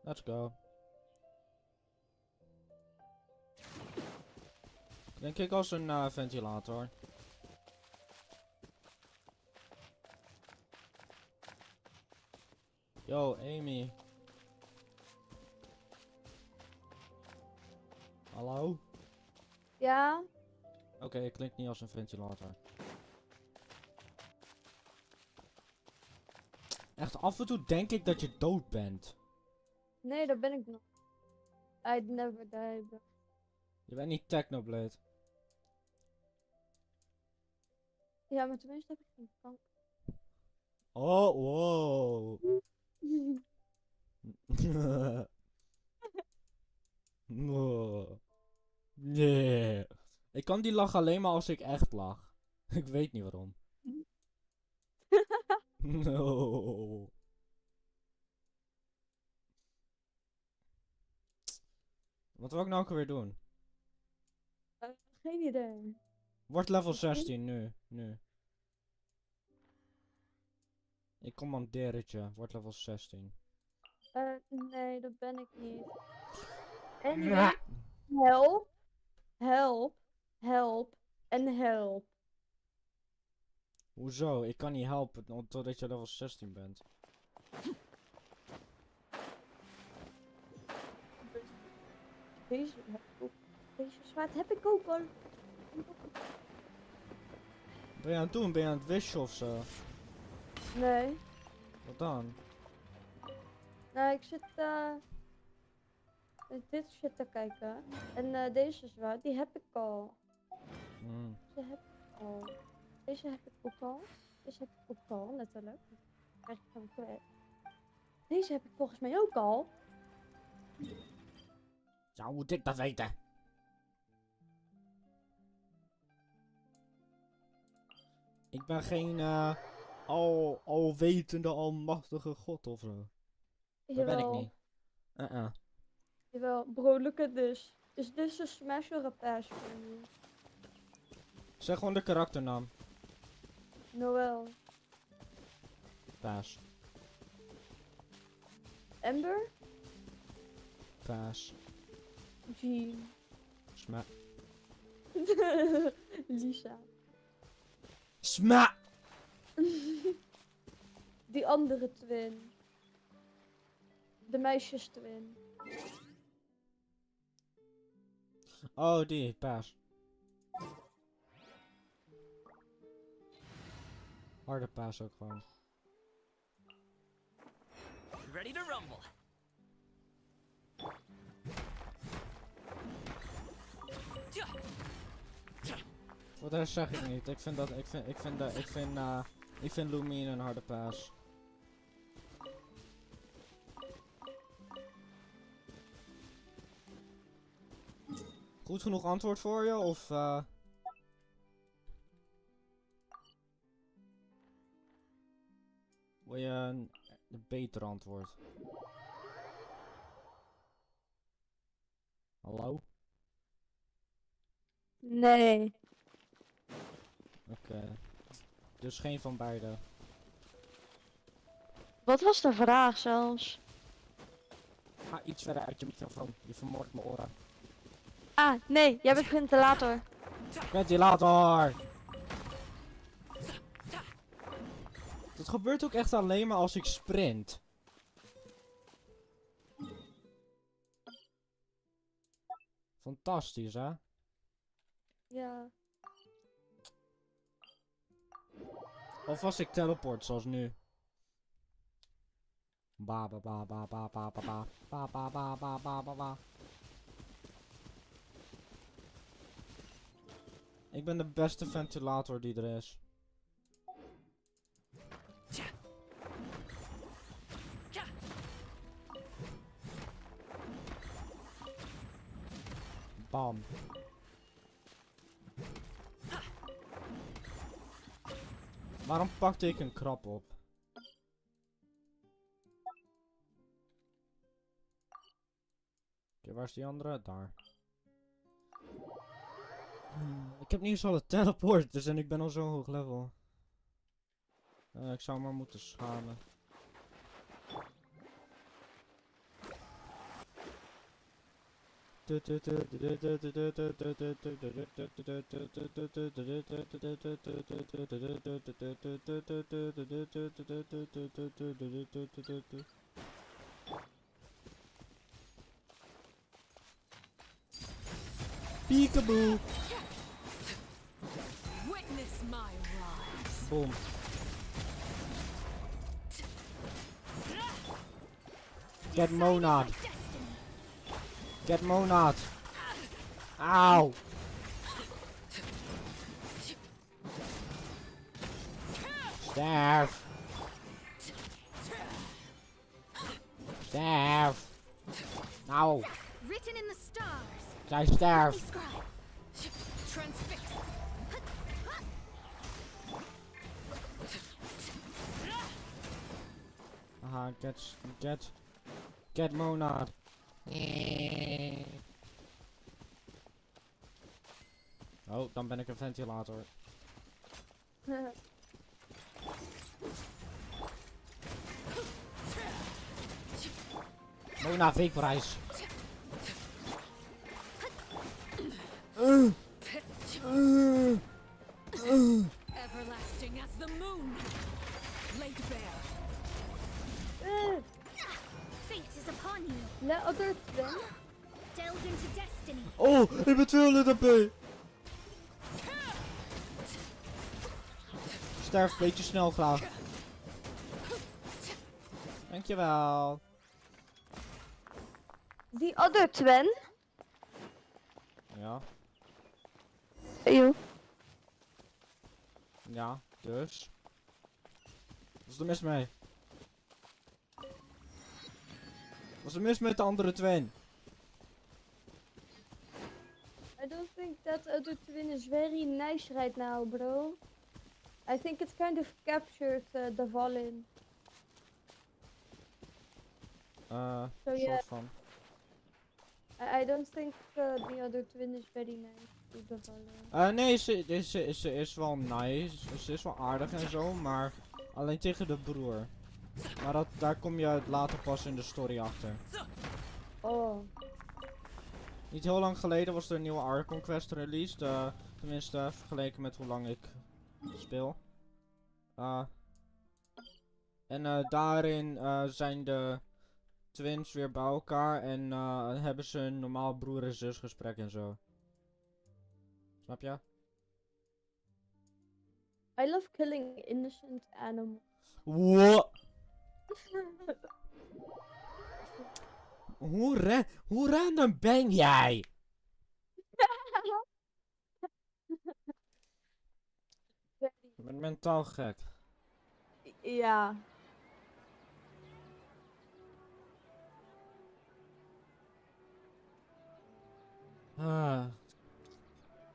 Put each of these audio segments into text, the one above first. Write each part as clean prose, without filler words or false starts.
Let's go. Denk ik als een ventilator. Yo, Amy. Hallo? Ja? Oké, het klinkt niet als een ventilator. Echt, af en toe denk ik dat je dood bent. Nee, dat ben ik nog. I'd never die, bro. Je bent niet Technoblade. Ja, maar tenminste heb ik geen kanker. Oh, wow. Wow. Yeah. Ik kan die lach alleen maar als ik echt lach. Ik weet niet waarom. No. Wat wil ik nou ook weer doen? Geen idee. Word level 16 nu. Ik commandeer het je. Word level 16. Nee, dat ben ik niet. Anyway, help, help, help en help. Hoezo? Ik kan niet helpen totdat je level 16 bent. Deze heb ik ook. Deze zwaard heb ik ook al. Ben je aan het doen? Ben je aan het wischen of zo? Nee. Wat dan? Nou, ik zit dit shit te kijken. En deze zwaard, die heb ik al. Hmm. Deze heb ik al. Deze heb ik ook al. Deze heb ik ook al, letterlijk. Krijg ik van kwijt. Deze heb ik volgens mij ook al. Ja, hoe moet ik dat weten? Ik ben geen alwetende, almachtige god of zo. Dat ben ik Jawel. niet. Jawel. Bro, look at this. Is this a smash or a pass for you? Zeg gewoon de karakternaam. Noel. Paas. Amber? Paas. Jean. Sma. Lisa. Sma! Die andere twin. De meisjes twin. Oh, die. Paas. Harde paas ook gewoon. Ready to rumble. Wat de rest zeg ik niet. Ik vind Lumine een harde paas. Goed genoeg antwoord voor je, of wil je een beter antwoord? Hallo? Nee. Oké. Dus geen van beide. Wat was de vraag zelfs? Ga iets verder uit je microfoon. Je vermoordt mijn oren. Ah, nee. Jij bent ventilator. Ventilator! Dat gebeurt ook echt alleen maar als ik sprint. Fantastisch, hè? Ja. Of als ik teleport, zoals nu. Ba ba ba ba ba ba ba ba ba ba ba ba ba ba ba. Ik ben de beste ventilator die er is. Bam. Waarom pakte ik een krab op? Oké, waar is die andere? Daar. Ik heb niet eens al het teleport, dus en ik ben al zo hoog level. Ik zou maar moeten schamen. Peekaboo. Witness my rise. Boom. Get monad. Get monad. Auw. Sterf. Sterf. Nou. Written in the stars. Zij sterft. Scribe. Transfix. Aha, get monad. Oh, dan ben ik een ventilator. Mona vaporize. Everlasting as the moon. Laid bare. Fate is upon you. The other twin. Delve into destiny. Oh, ik ben 200 HP. Sterf een beetje snel graag. Dankjewel. The other twin. Ja, Eeuw. ja, dus. Wat is er mis mee? Wat is er mis met de andere twin? I don't think that other twin is very nice right now, bro. I think it kind of captured the Valin. So soort yeah, van. I don't think the other twin is very nice to the Valin. Nee, ze is wel nice. Ze is wel aardig en zo, maar alleen tegen de broer. Maar daar kom je later pas in de story achter. Oh. Niet heel lang geleden was er een nieuwe Archon Quest released. Tenminste, vergeleken met hoe lang ik speel. Daarin zijn de twins weer bij elkaar en hebben ze een normaal broer en zus gesprek en zo. Snap je? I love killing innocent animals. Wow. Hoe random ben jij? Je bent mentaal gek. Ja.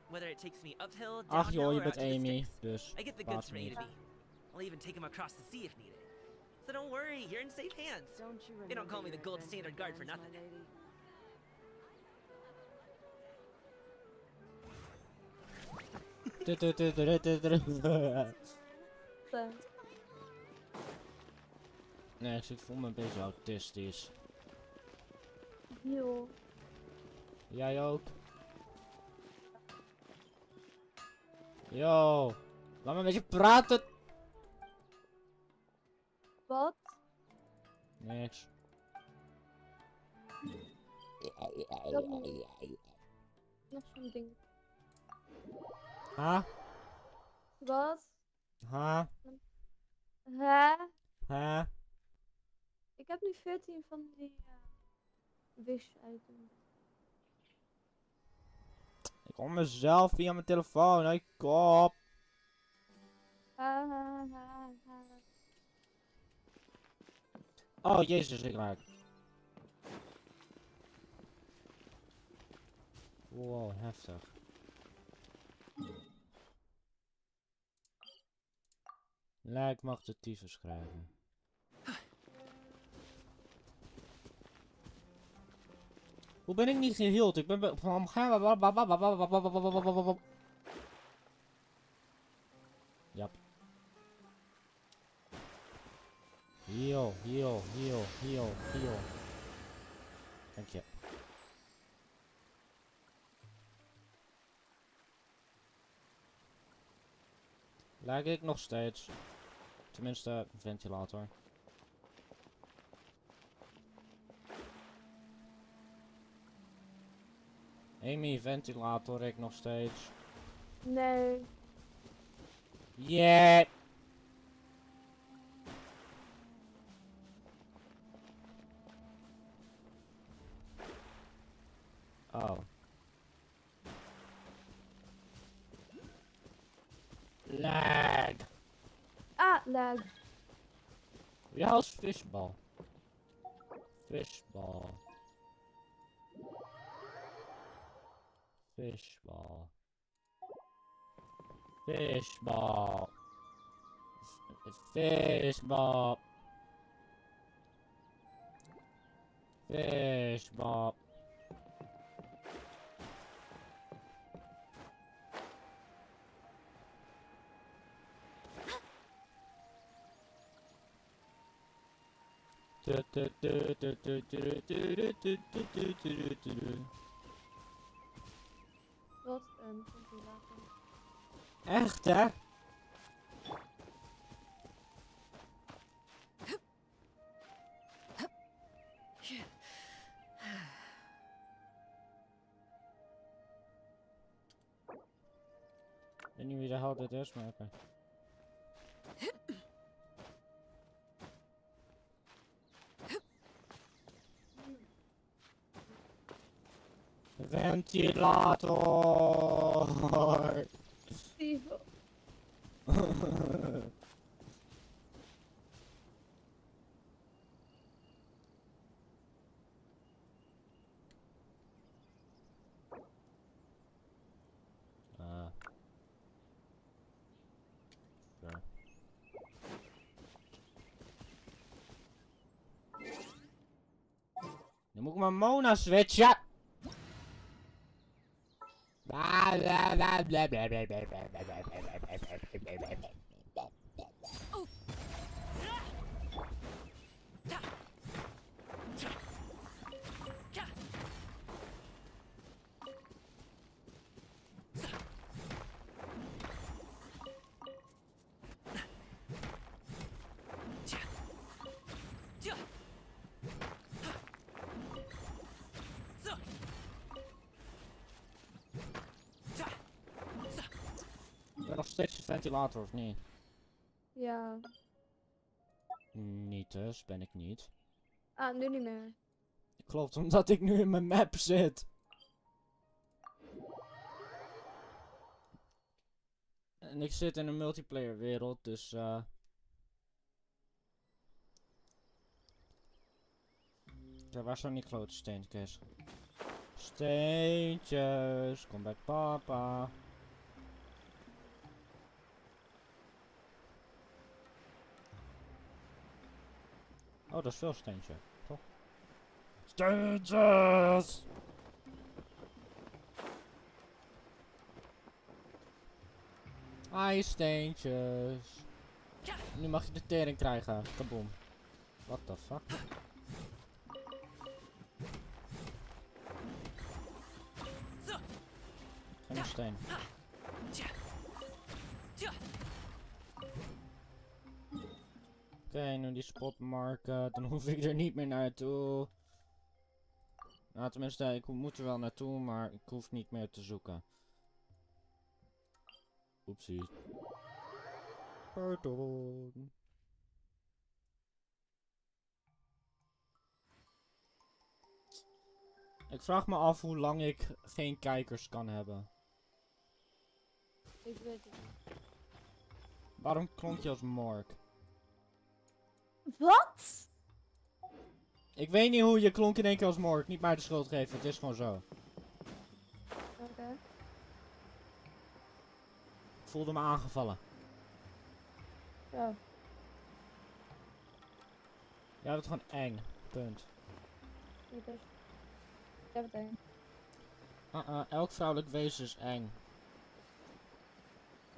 Whether it takes me uphill, Ach downhill, joh, je or bent out to the Amy, sticks, dus I get the baat goods me ready to niet. be. I'll even take him across the sea if needed. So don't worry, you're in safe hands. They don't call me the gold standard guard for nothing. Nee, ik voel me een beetje autistisch. Yo. Jij ook? Yo, laat me een beetje praten. Wat? Niks. Nog zo'n ding. Ha? Wat? Ha? Hè? Ha? Ik heb nu 14 van die wish items. Ik hoor mezelf via mijn telefoon, hé kop. Ha, ha, ha, ha. Oh jezus, ik raak. Wow, heftig. Lijk mag de tyfus schrijven. Hoe ben ik niet geheeld? Ik ben Jap. Heal, heal, heal, heal, heal. Dank je. Lijk ik nog steeds. Tenminste, ventilator. Amy, ventilator ik nog steeds. Nee. Yeah! Oh. Lag! Ah, lag. Ja, als visbal. Visbal. Visbal. Visbal. Visbal. Visbal. Wat een ventilator. Echt, hè? Ik weet niet wie de hel dit is, maar oké. Ventilator! Stiefel. Sure. Nu moet ik mijn Mona switchen! Ik ben nog steeds een ventilator, of niet? Ja. Niet dus, ben ik niet. Ah, nu niet meer. Klopt, omdat ik nu in mijn map zit. En ik zit in een multiplayer wereld, dus ja, waar zijn die grote steentjes? Steentjes, kom bij papa. Oh, dat is veel steentje, toch? Steentjes! Ai, steentjes. Nu mag je de tering krijgen. Kaboom. What the fuck? Geen steen. Oké, nu die spot marken. Dan hoef ik er niet meer naartoe. Nou, tenminste, ik moet er wel naartoe, maar ik hoef niet meer te zoeken. Oepsie. Pardon. Ik vraag me af hoe lang ik geen kijkers kan hebben. Ik weet het niet. Waarom klonk je als Mork? Wat? Ik weet niet hoe je klonk in één keer als Mork. Niet mij de schuld geven, het is gewoon zo. Oké. Ik voelde me aangevallen. Ja. Jij bent gewoon eng. Punt. Ik dus. Ik heb het één. Elk vrouwelijk wezen is eng.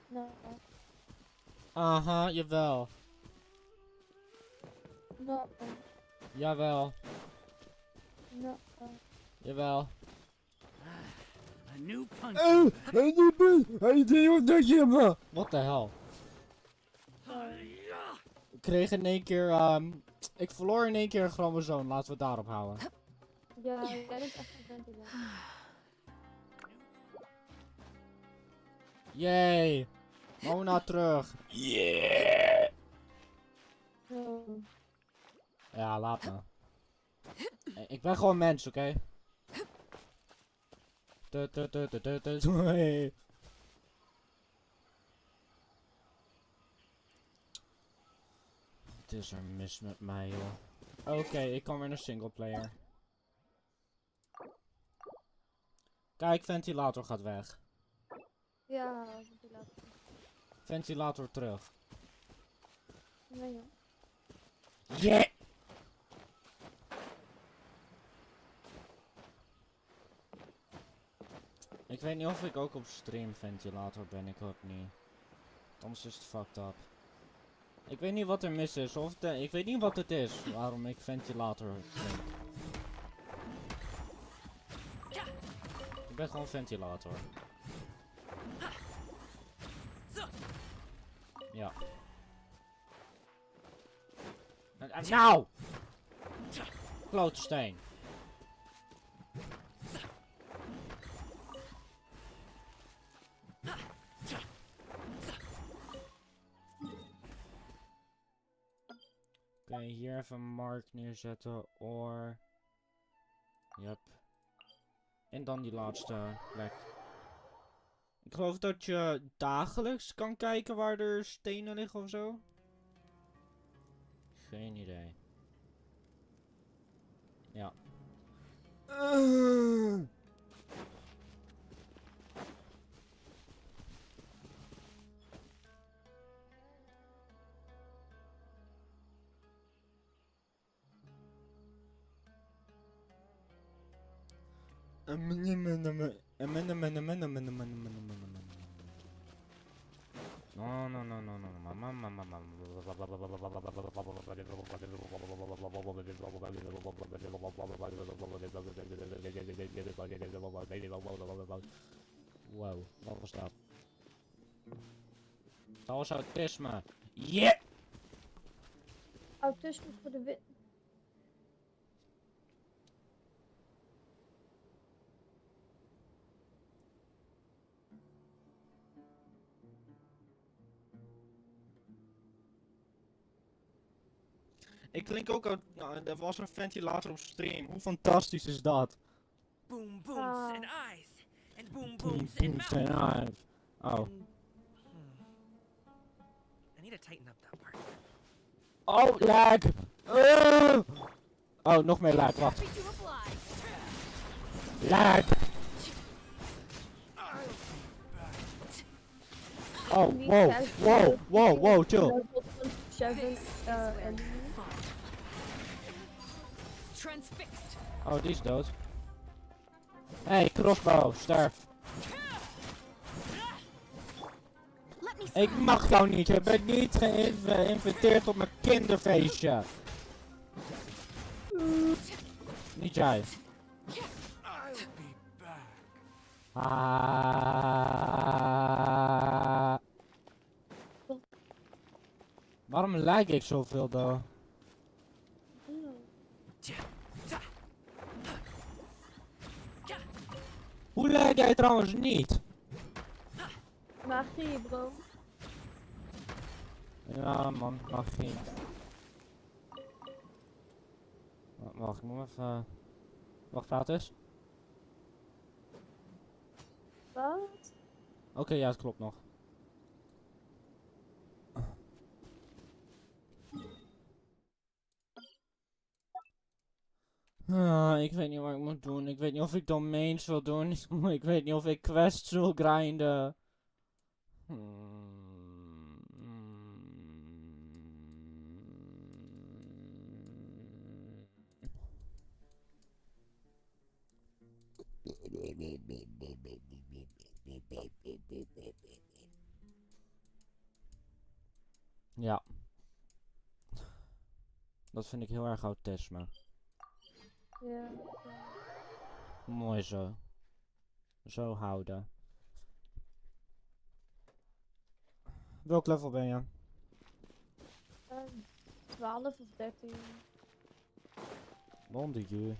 Nou. Aha, jawel. Nou. Jawel. Nou. Jawel. A new punch. What the hell? kreeg in één keer, ik verloor in één keer een chromosoom. Laten we het daarop houden. Ja, jij bent echt een ventilator. Yay! Mona terug. Yeah! Oh. Ja, laat me. Ik ben gewoon mens, oké? Hey. Wat is er mis met mij, joh? Oké, ik kan weer naar singleplayer. Kijk, ventilator gaat weg. Ja, ventilator. Ventilator terug. Nee joh. Yeah! Ik weet niet of ik ook op stream ventilator ben, ik hoop niet. Anders is het fucked up. Ik weet niet wat er mis is, ik weet niet wat het is, waarom ik ventilator drink. Ik ben gewoon ventilator. Ja. Nou! Klote steen. Oké, hier even een mark neerzetten, or... Yep. En dan die laatste plek. Ik geloof dat je dagelijks kan kijken waar er stenen liggen of zo. Geen idee. Ja. No, no, no, no, no, wow, wat was dat? Dat was autisme. Yeah! Autisme voor de win. Ik klink ook uit, nou, er was een ventilator op stream. Hoe fantastisch is dat? Boom booms and eyes. And boom booms and mouth. Oh. I need to tighten up that part. Oh, lag! Oh, nog meer lag, wacht. Happy to oblige. Lag! Oh, wow, wow, wow, wow, chill. Transfixed. Oh, die is dood. Hey, crossbow, sterf. Let me Ik mag jou niet, je bent niet geïnviteerd op mijn kinderfeestje. Niet jij. Ah. Waarom lijk ik zoveel dan? Hoe lijk jij trouwens niet? Magie, bro. Ja man, magie. Wacht, ik moet even... Wacht, praat eens. Wat? Oké, ja, het klopt nog. Ik weet niet wat ik moet doen. Ik weet niet of ik domains wil doen. Ik weet niet of ik quests wil grinden. Ja. Dat vind ik heel erg autisme. Ja. Mooi zo. Zo houden. Welk level ben je? 12 of 13. Mondigu.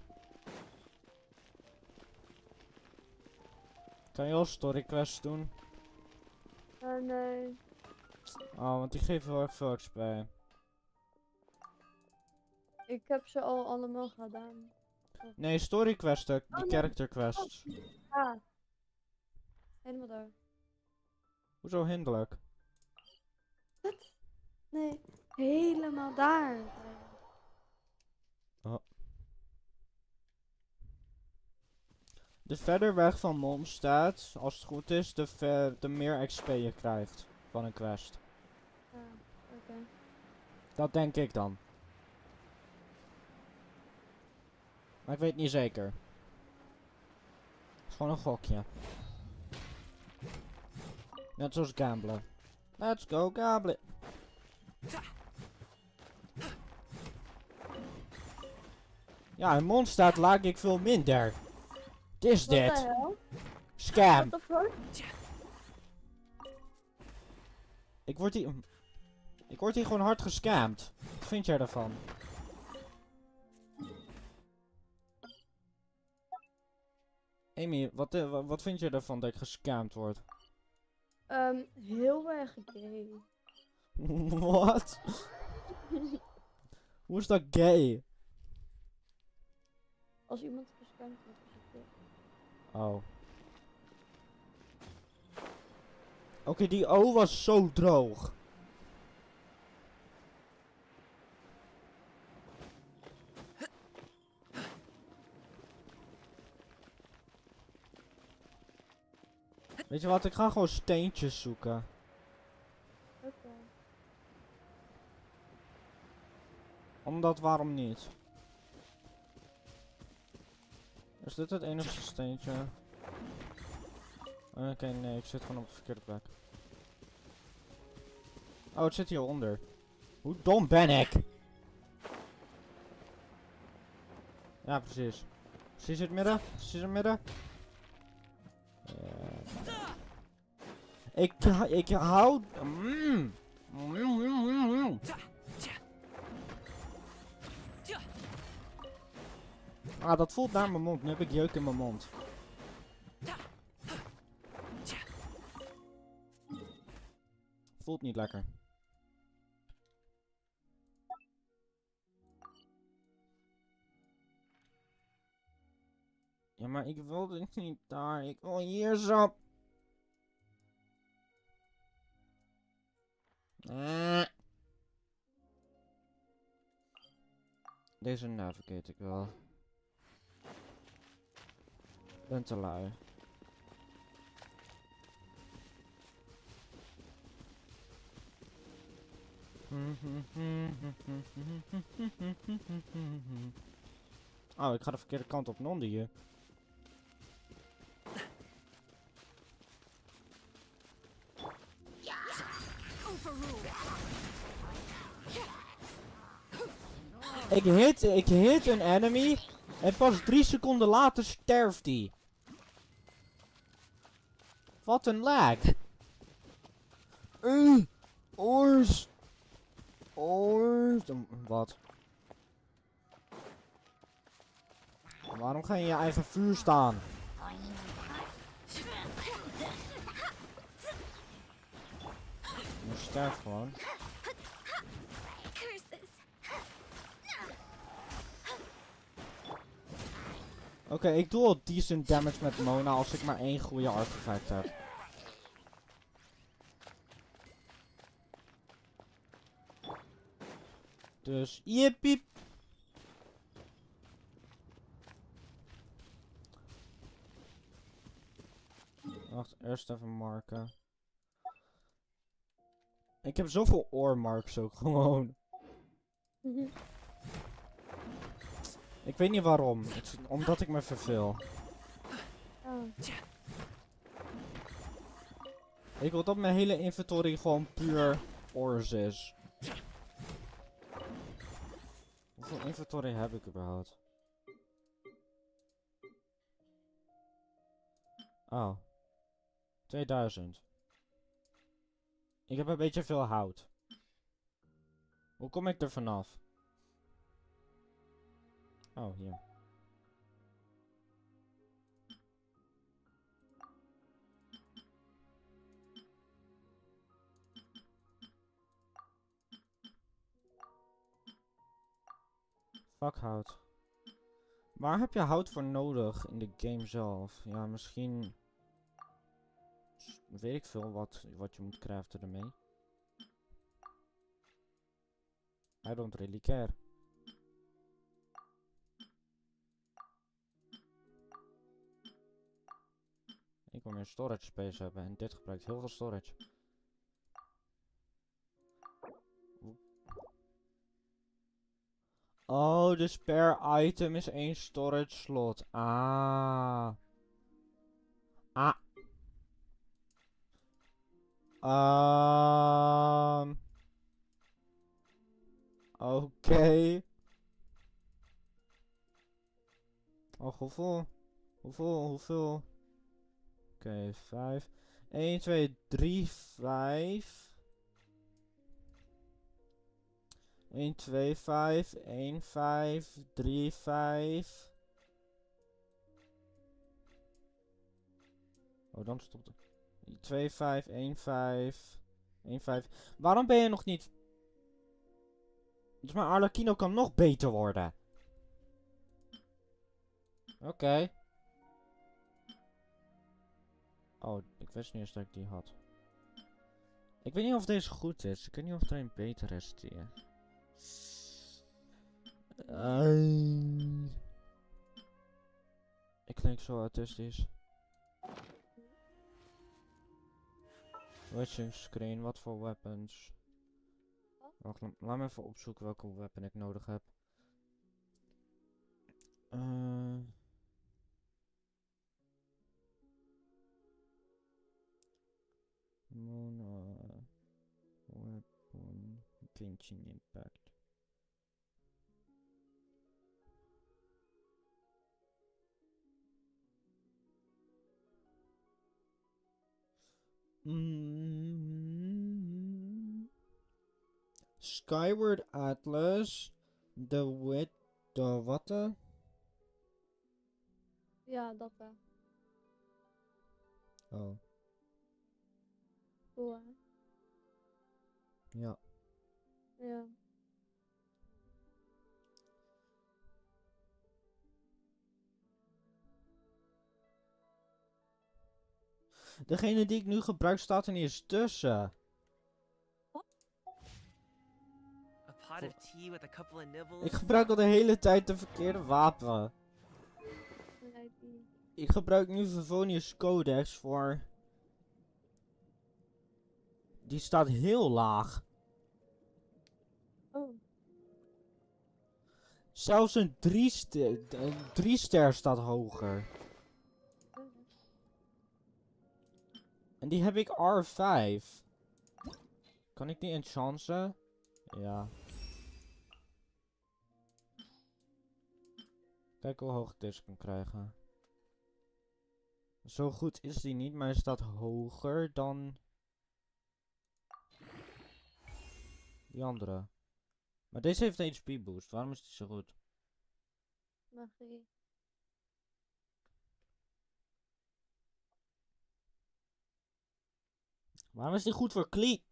Kan je al story quests doen? Nee. Oh, want die geven heel erg veel XP. Ik heb ze al allemaal gedaan. Nee, story questen, die nee. character quests. Ah. Helemaal daar. Hoezo hinderlijk? Wat? Nee. Helemaal daar. De verder weg van Mondstadt, als het goed is, de meer XP je krijgt van een quest. Ah, oké. Dat denk ik dan. Maar ik weet niet zeker. Het is gewoon een gokje. Net zoals gamblen. Let's go gamblen. Ja, in Mondstadt lag ik veel minder. Het is Wat de dit. hel? Scam. What the fuck? Ik word hier gewoon hard gescamd. Wat vind jij daarvan? Amy, wat vind je ervan dat ik gescamd word? Heel erg gay. Wat? Hoe is dat gay? Als iemand gescamd wordt, is het gay. Oh. Oké, die O was zo droog. Weet je wat, ik ga gewoon steentjes zoeken. Oké. Omdat, waarom niet? Is dit het enige steentje? Oké, nee, ik zit gewoon op de verkeerde plek. Oh, het zit hieronder. Hoe dom ben ik? Ja, precies. Precies in het midden. Precies in het midden. Ik hou... Ah, dat voelt naar mijn mond. Nu heb ik jeuk in mijn mond. Voelt niet lekker. Ja, maar ik wilde niet daar. Ik wil hier zo. Deze navigate ik wel. Ben te lui. Oh, ik ga de verkeerde kant op, non hier. Ik hit een enemy en pas 3 seconden later sterft hij. Wat een lag. Oors. Wat? Waarom ga je in je eigen vuur staan? Je sterft gewoon. Oké, ik doe al decent damage met Mona als ik maar 1 goede artefact heb. Dus, jippie. Wacht, eerst even marken. Ik heb zoveel oormarks ook gewoon. Ik weet niet waarom. Het is omdat ik me verveel. Oh. Ik wil dat mijn hele inventory gewoon puur ores is. Hoeveel inventory heb ik überhaupt? Oh. 2000. Ik heb een beetje veel hout. Hoe kom ik er vanaf? Oh, hier. Fuck hout. Waar heb je hout voor nodig in de game zelf? Ja, misschien... Weet ik veel wat je moet craften ermee. I don't really care. Ik wil meer storage space hebben en dit gebruikt heel veel storage. Oh, de spare item is 1 storage slot. Ah. Ah. Oké. Och, hoeveel? Hoeveel? Oké, 5. 1, 2, 3, 5. 1, 2, 5. 1, 5. 3, 5. Oh, dan stopt het. 2, 5, 1, 5. 1, 5. Waarom ben je nog niet... Dus mijn Arlecchino kan nog beter worden. Oké. Oh, ik wist niet eens dat ik die had. Ik weet niet of deze goed is. Ik weet niet of er een beter is die. Ik klink zo autistisch. Switching screen, wat voor weapons? Wacht, laat me even opzoeken welke weapon ik nodig heb. Mono weapon genshin impact. Skyward Atlas, de wat? Ja, dat wel. Oh, Cool, hè? ja. Ja. Degene die ik nu gebruik staat er niet eens tussen. A pot of tea with a couple of nibbles. Ik gebruik al de hele tijd de verkeerde wapen. Ik gebruik nu Favonius Codex voor... Die staat heel laag. Oh. Zelfs een 3 ster staat hoger. En die heb ik R5. Kan ik die enchanten? Ja. Kijk hoe hoog ik deze kan krijgen. Zo goed is die niet, maar hij staat hoger dan... die andere. Maar deze heeft een HP boost. Waarom is die zo goed? Magie. Waarom is die goed voor Klee?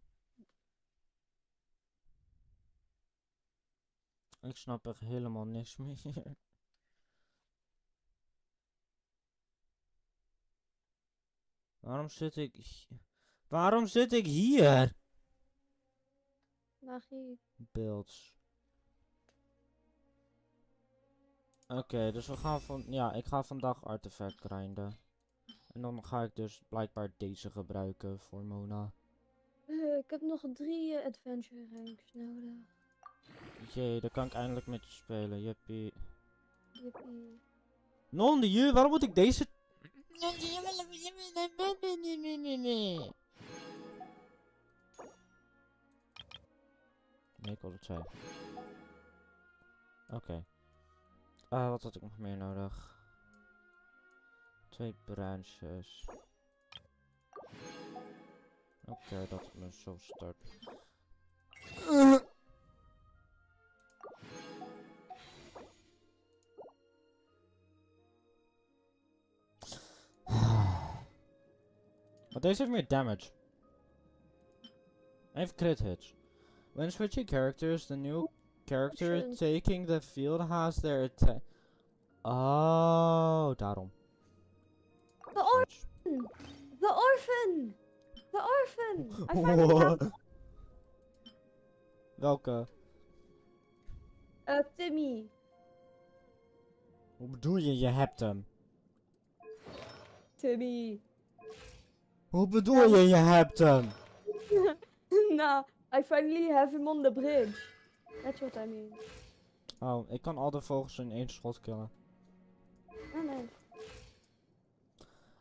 Ik snap echt helemaal niks meer. Waarom zit ik... Waarom zit ik hier? Magie. Builds. Oké, dus we gaan van... Ja, ik ga vandaag artefact grinden. En dan ga ik dus blijkbaar deze gebruiken voor Mona. Ik heb nog 3 adventure ranks nodig. Jee, dan kan ik eindelijk met je spelen. Jippie. Jippie. Non de je, waarom moet ik deze... Nee, ik wil het zijn. Oké. Wat had ik nog meer nodig? 2 branches. Oké, dat is mijn zo start. deze heeft meer damage. Hij heeft crit hits. When switching characters, the new character Options. taking the field has their attack. Oh, daarom. The orphan! The orphan! The orphan! I found him. Welke? Timmy. Hoe bedoel je, je hebt hem? Timmy. Hoe bedoel je, je hebt hem? Nah, I finally have him on the bridge. That's what I mean. Oh, ik kan al de vogels in één schot killen. Oh, nee.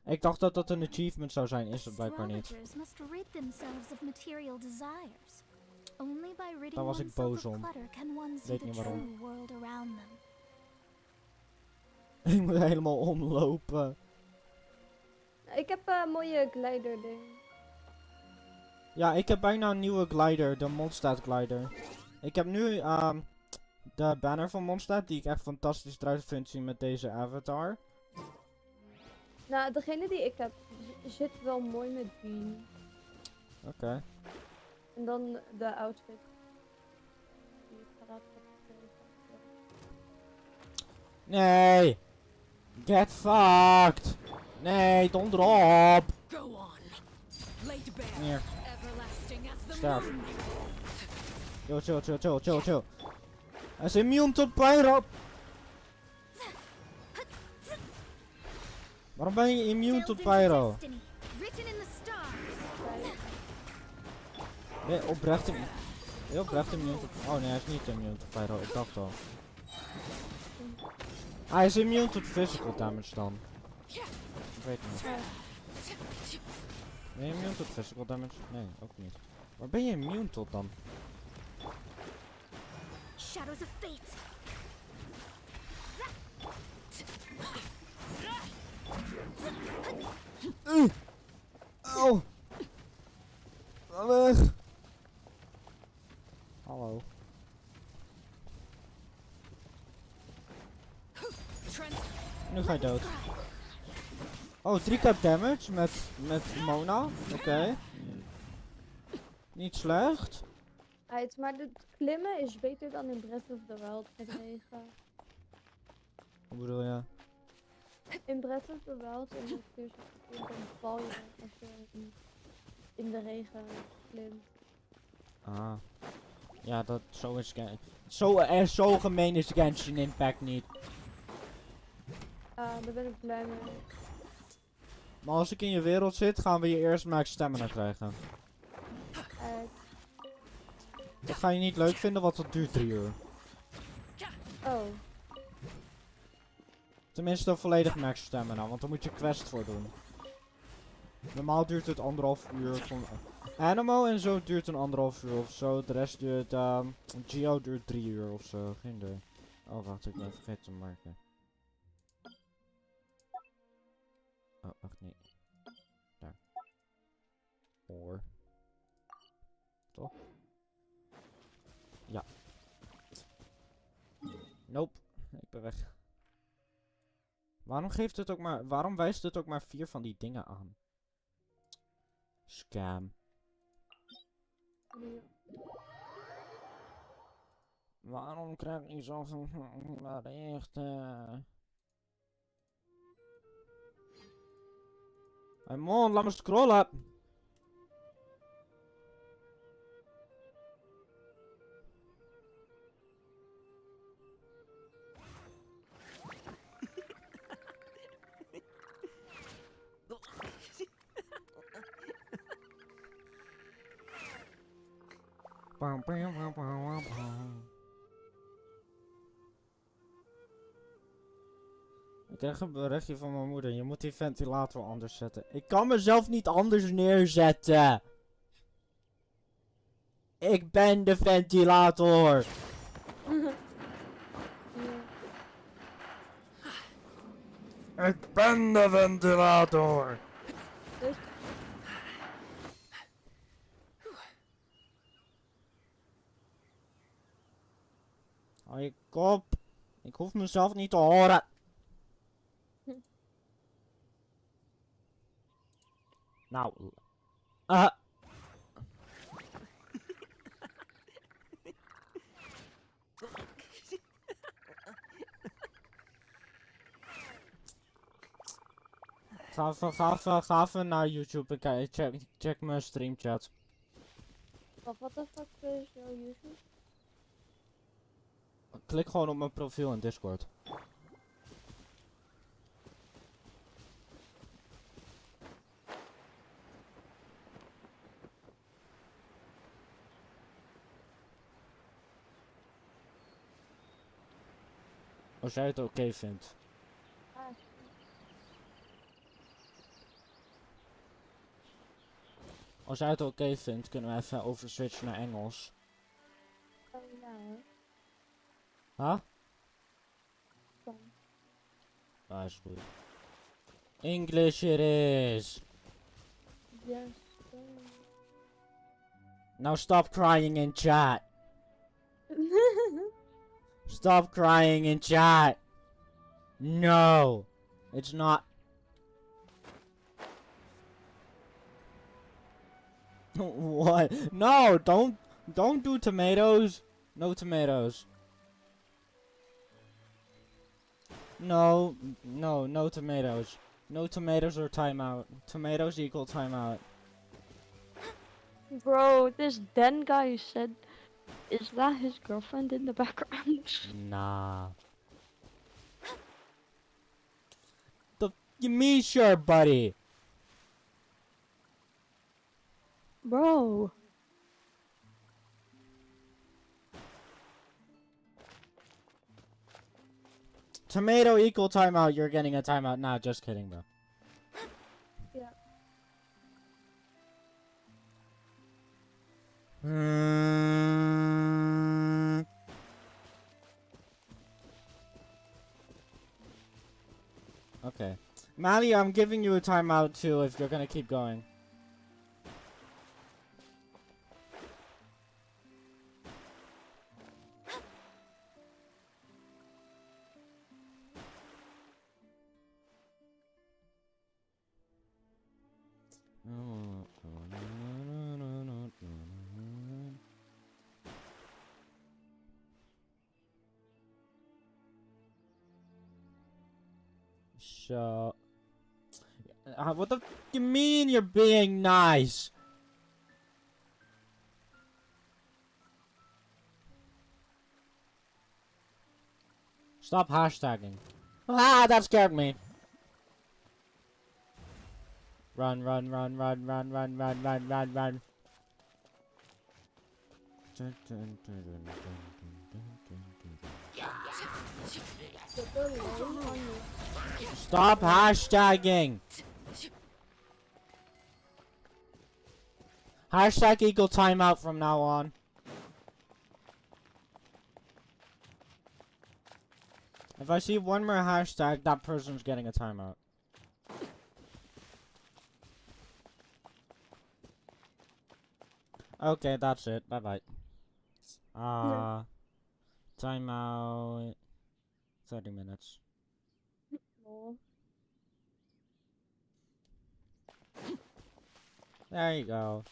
Ik dacht dat dat een achievement zou zijn, is het blijkbaar niet. Astrologers must rid themselves of material desires. Only by ridding Daar was ik oneself boos of om. clutter can one see Weet the niet waarom. true world around them. Ik moet helemaal omlopen. Ik heb een mooie glider ding. Ja, ik heb bijna een nieuwe glider, de Mondstadt glider. Ik heb nu de banner van Mondstadt, die ik echt fantastisch eruit vind zien met deze avatar. Nou, degene die ik heb zit wel mooi met die. Oké. En dan de outfit. Die ik paraat heb gekregen. Nee! Get fucked! Nee, donder op! Go on. Lay to bear. Hier, Everlasting as the sterf. moon. Chill. Hij is immune tot pyro! Waarom ben je immune tot pyro? Written in the stars. Ben je oprecht immune tot... Oh nee, hij is niet immune tot pyro, ik dacht al. Hij is immune tot physical damage dan. Ik weet niet. Ben je immune tot physical damage? Nee, ook niet. Waar ben je immune tot dan? Shadows of fate. Au! Ga weg! Hallo. Nu ga je dood. Oh, 3 cap damage met Mona. Oké. Niet slecht. Maar het klimmen is beter dan in Breath of the Wild met regen. Hoe bedoel je? In Breath of the Wild en dan val je als je in de regen klimt. Ah. Ja, dat zo is zo gemeen is Genshin Impact niet. Daar ben ik blij mee. Maar als ik in je wereld zit, gaan we je eerst max stamina krijgen. Dat ga je niet leuk vinden, want dat duurt 3 uur. Oh. Tenminste volledig max stamina, want daar moet je quest voor doen. Normaal duurt het 1,5 uur. Van Animo en zo duurt een 1,5 uur of zo. De rest duurt, Geo duurt 3 uur of zo. Geen idee. Oh wacht, ik ben vergeten te marken. Oh, wacht, nee. Daar. Oor. Toch? Ja. Nope. Ik ben weg. Waarom wijst het ook maar 4 van die dingen aan? Scam. Waarom krijg ik zoveel berichten? Hey man, laat me scrollen! Ik krijg een berichtje van mijn moeder. Je moet die ventilator anders zetten. Ik kan mezelf niet anders neerzetten. Ik ben de ventilator. Ik ben de ventilator. Hou je kop. Ik hoef mezelf niet te horen. Now. Ga even naar YouTube en check mijn streamchat. Wat de fuck is jouw YouTube? Klik gewoon op mijn profiel in Discord. Als jij het oké vindt. Ah, Als jij het oké vindt, kunnen we even overswitchen naar Engels. oh ja, hè. Huh? Dan. Ah, is goed. English it is! Yes. Now stop crying in chat! Stop crying in chat! No! It's not... What? No! Don't do tomatoes! No tomatoes. No tomatoes. No tomatoes or timeout. Tomatoes equal timeout. Bro, this Den guy said, is that his girlfriend in the background? Nah. You mean sure, buddy? Bro. Tomato equal timeout, you're getting a timeout. Nah, just kidding, bro. Yeah. Okay. Mali, I'm giving you a timeout too if you're gonna keep going. So, what the f you mean you're being nice? Stop hashtagging. Ah, that scared me. Run, run, run, run, run, run, run, run, run, run. Stop hashtagging. Hashtag equal timeout from now on. If I see one more hashtag, that person's getting a timeout. Okay, that's it. Bye bye. Timeout. 30 minutes. Oh. There you go.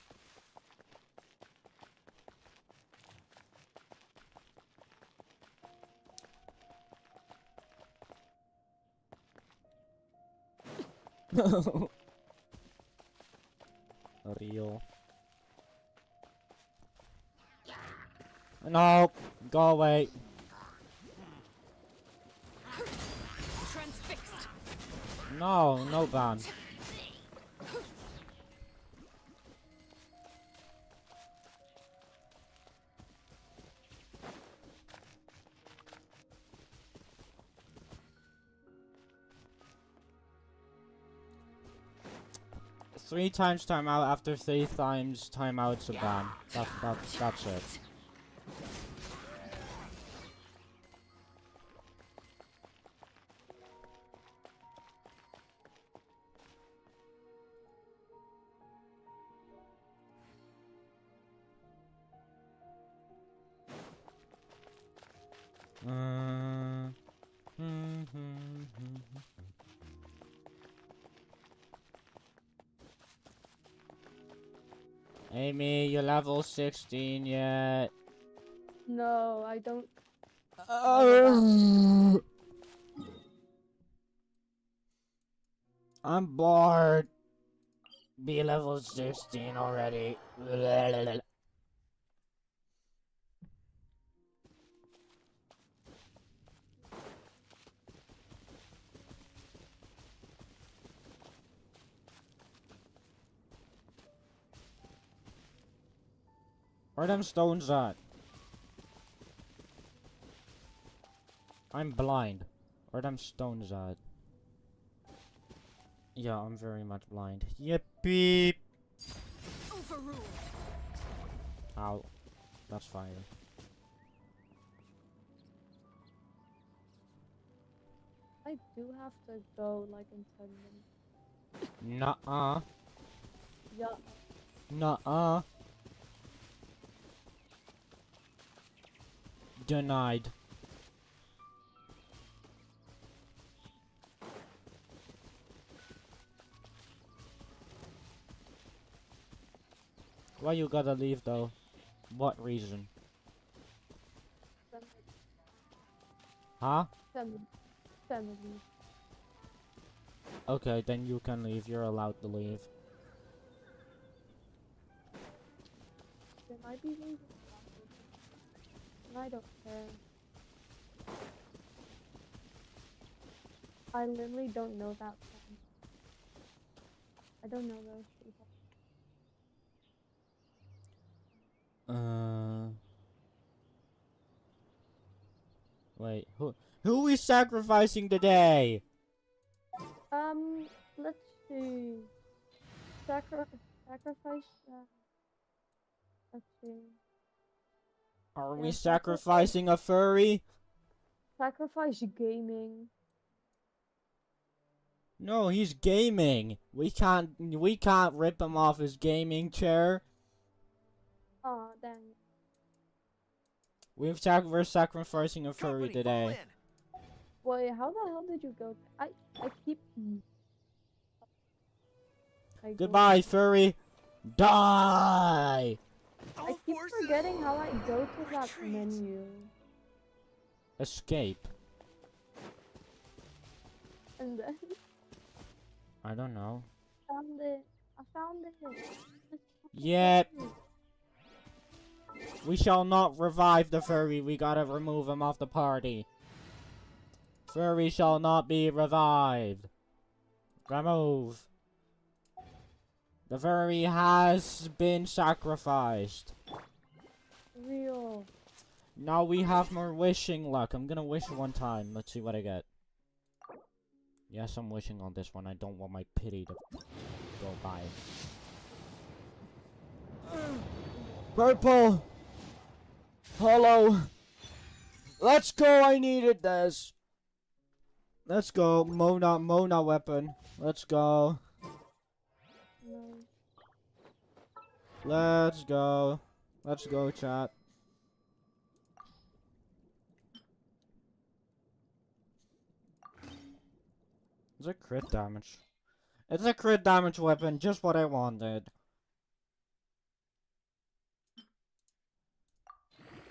Real. No, go away. Transfixed. No, no ban. Three times timeout after 3 times timeout's a ban. That's it. Amy, you're level 16 yet? No, I don't. I'm bored. Be level 16 already. Where them stones at? I'm blind. Where them stones at? Yeah, I'm very much blind. Yippee! Overruled. Ow. That's fire. I do have to go like in 10 minutes. Nuh-uh. Yeah. Nuh-uh. Denied. Why you gotta leave though? What reason? Huh? Family. Family. Okay, then you can leave. You're allowed to leave. They might be leaving. And I don't care. I literally don't know that one. I don't know those people. Wait, who we sacrificing today? Let's see. Sacrifice. Let's see. Are Yeah, we sacrificing a furry? Sacrifice gaming. No, he's gaming. We can't rip him off his gaming chair. Oh, dang it. We're sacrificing a furry Company, today. fall in. Wait, how the hell did you go? I keep. I go- Goodbye, furry. Die. I keep forgetting how I go to that menu. Escape. And then I don't know. found it. I found it. Yep. We shall not revive the furry. We gotta remove him off the party. Furry shall not be revived. Remove. The furry has been sacrificed. Real. Now we have more wishing luck. I'm gonna wish one time. Let's see what I get. Yes, I'm wishing on this one. I don't want my pity to go by. Purple! Hello! Let's go! I needed this! Let's go. Mona weapon. Let's go. No. Let's go. Let's go, chat. It's a crit damage. It's a crit damage weapon, just what I wanted.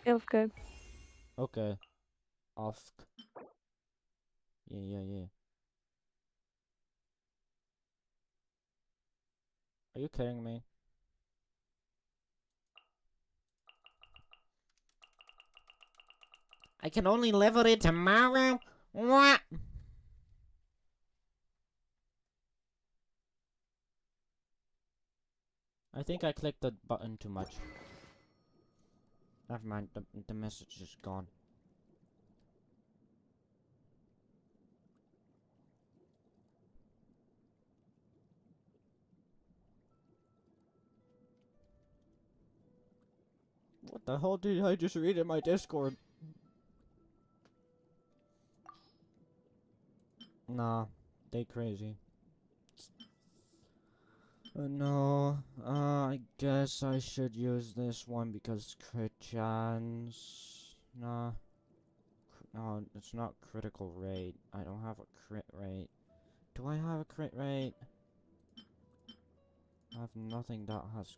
Okay. Okay. Off. Yeah. Are you kidding me? I can only level it tomorrow? What? I think I clicked the button too much. Never mind, the message is gone. What the hell did I just read in my Discord? Nah, they crazy. No, I guess I should use this one because crit chance. Nah. No, it's not critical rate. I don't have a crit rate. Do I have a crit rate? I have nothing that has...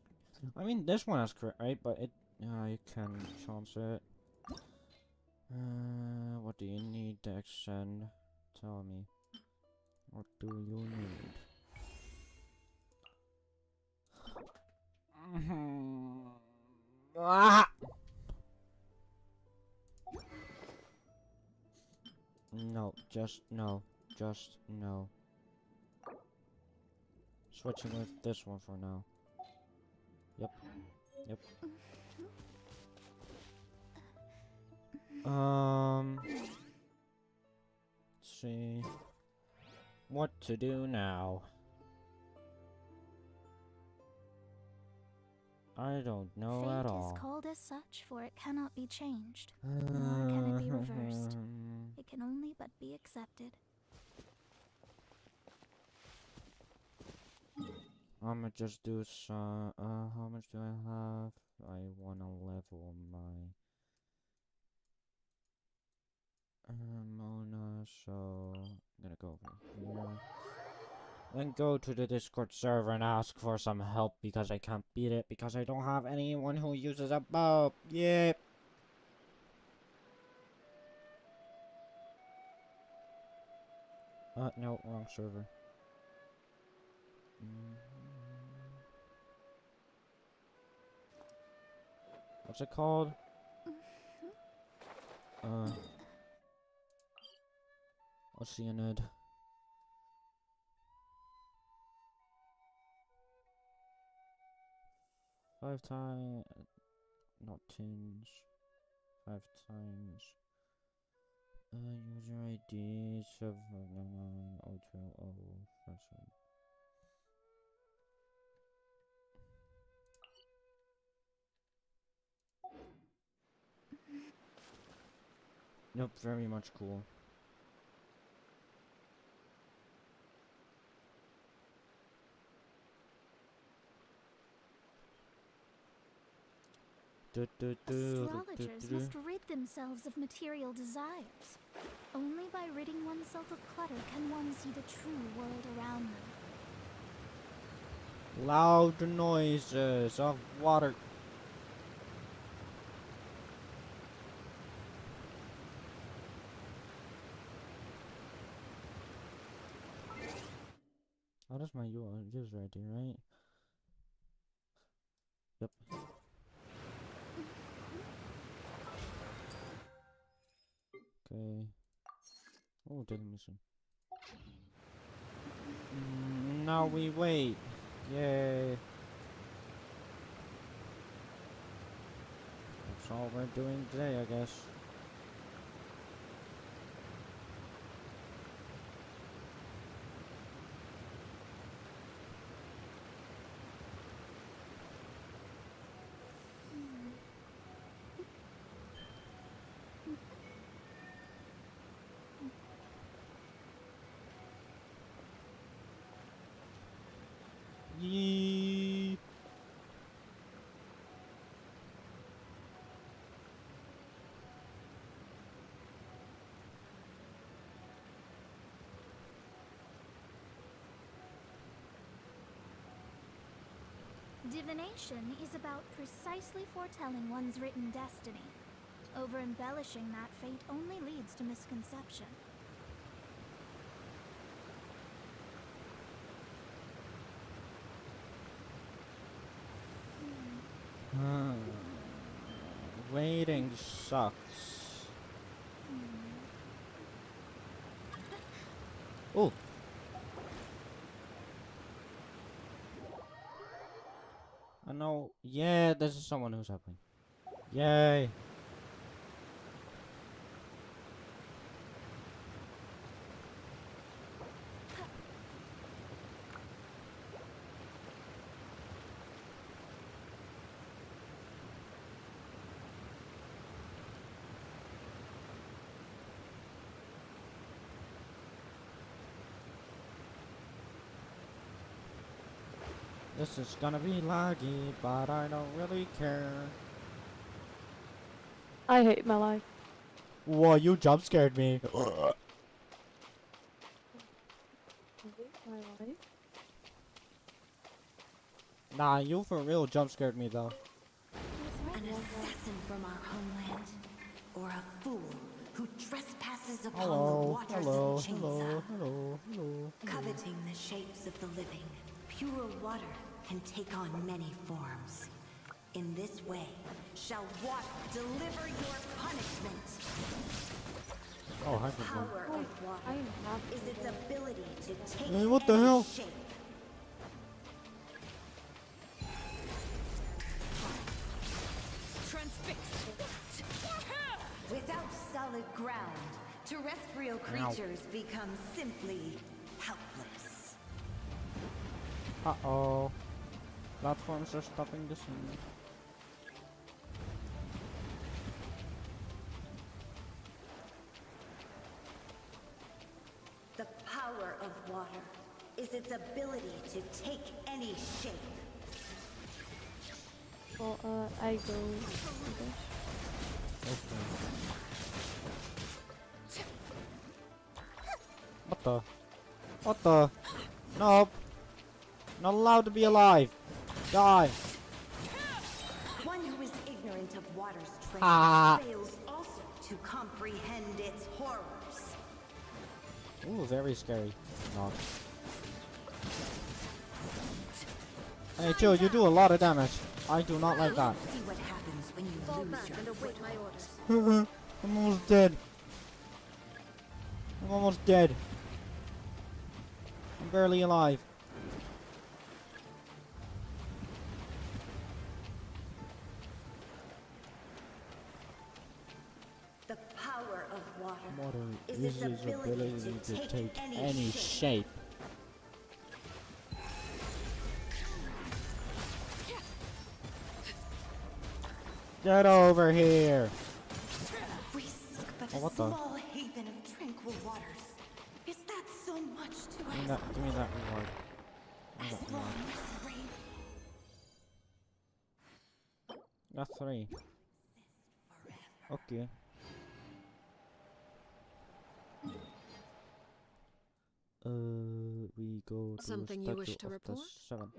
I mean, this one is correct, right? But it, you can chance it. What do you need to extend? Tell me. What do you need? Ah! No, just no. Just no. Switching with this one for now. Yep. Yep. Let's see. What to do now? I don't know Fate at all. is called as such, for it cannot be changed, nor can it be reversed. It can only but be accepted. I'ma just do some. How much do I have? I wanna level my Mona, so I'm gonna go over here. Then go to the Discord server and ask for some help because I can't beat it because I don't have anyone who uses a bow. Yep. No, wrong server. What's it called? Oceanid. 5 times, not tins. 5 times. User ID 7990205. Nope, very much cool. Astrologers must rid themselves of material desires. Only by ridding oneself of clutter can one see the true world around them. Loud noises of water. Oh, that's my user ID, right? Yep. Okay. Oh, daily mission. Now we wait. Yay. That's all we're doing today, I guess. Yee. Divination is about precisely foretelling one's written destiny. Over-embellishing that fate only leads to misconception. Waiting sucks. Oh. I know. Yeah, this is someone who's helping. Yay. This is gonna be laggy, but I don't really care. I hate my life. Whoa, you jump scared me. I hate my life. Nah, you for real jump scared me though. An assassin from our homeland, or a fool who trespasses upon the Hello, waters hello, of hello, Chainsaw. hello, hello. Coveting the shapes of the living, pure water can take on many forms. In this way, shall water deliver your punishment. Oh, The hi, good one. power of water I have is its ability to take Hey, what the any hell? shape. Transfixed. Without solid ground, terrestrial creatures become simply helpless. Uh-oh. Platforms are stopping the scene. The power of water is its ability to take any shape. Well, I go. Okay. What the? What the? Nope. Not allowed to be alive. Die. One who is ignorant of water's Ah. training fails also to comprehend its horrors. Ooh, very scary. Not. Hey, Joe, you do a lot of damage. I do not like that. See what happens when you Fall lose back your and await my foothold. orders. I'm almost dead. I'm almost dead. I'm barely alive. The power of water Water is is its its ability ability to take any any shape. Get over here. We seek but Oh, a what the? small haven of tranquil waters. Is that so much to Give me ask? that, give me that reward. Give me As that long reward. as rain Got 3. Okay. We go to Something you wish to Statue of the report? 7.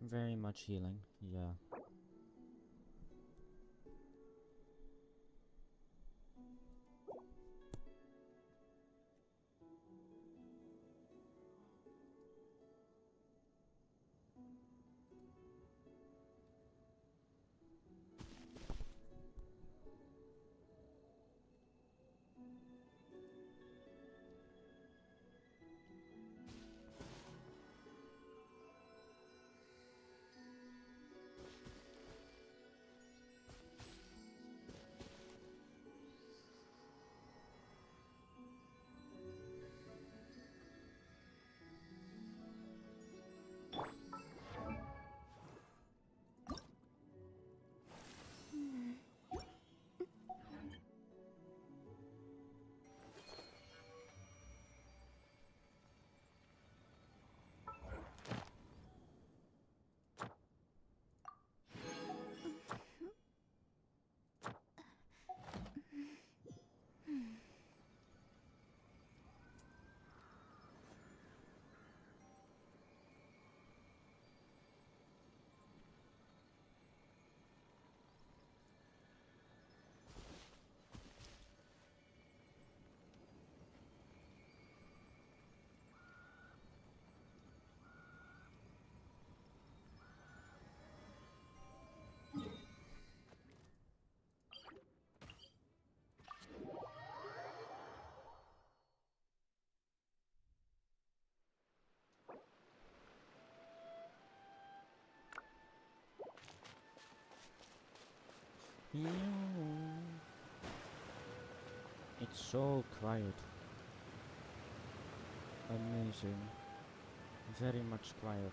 Very much healing, yeah. It's so quiet. Amazing. Very much quiet.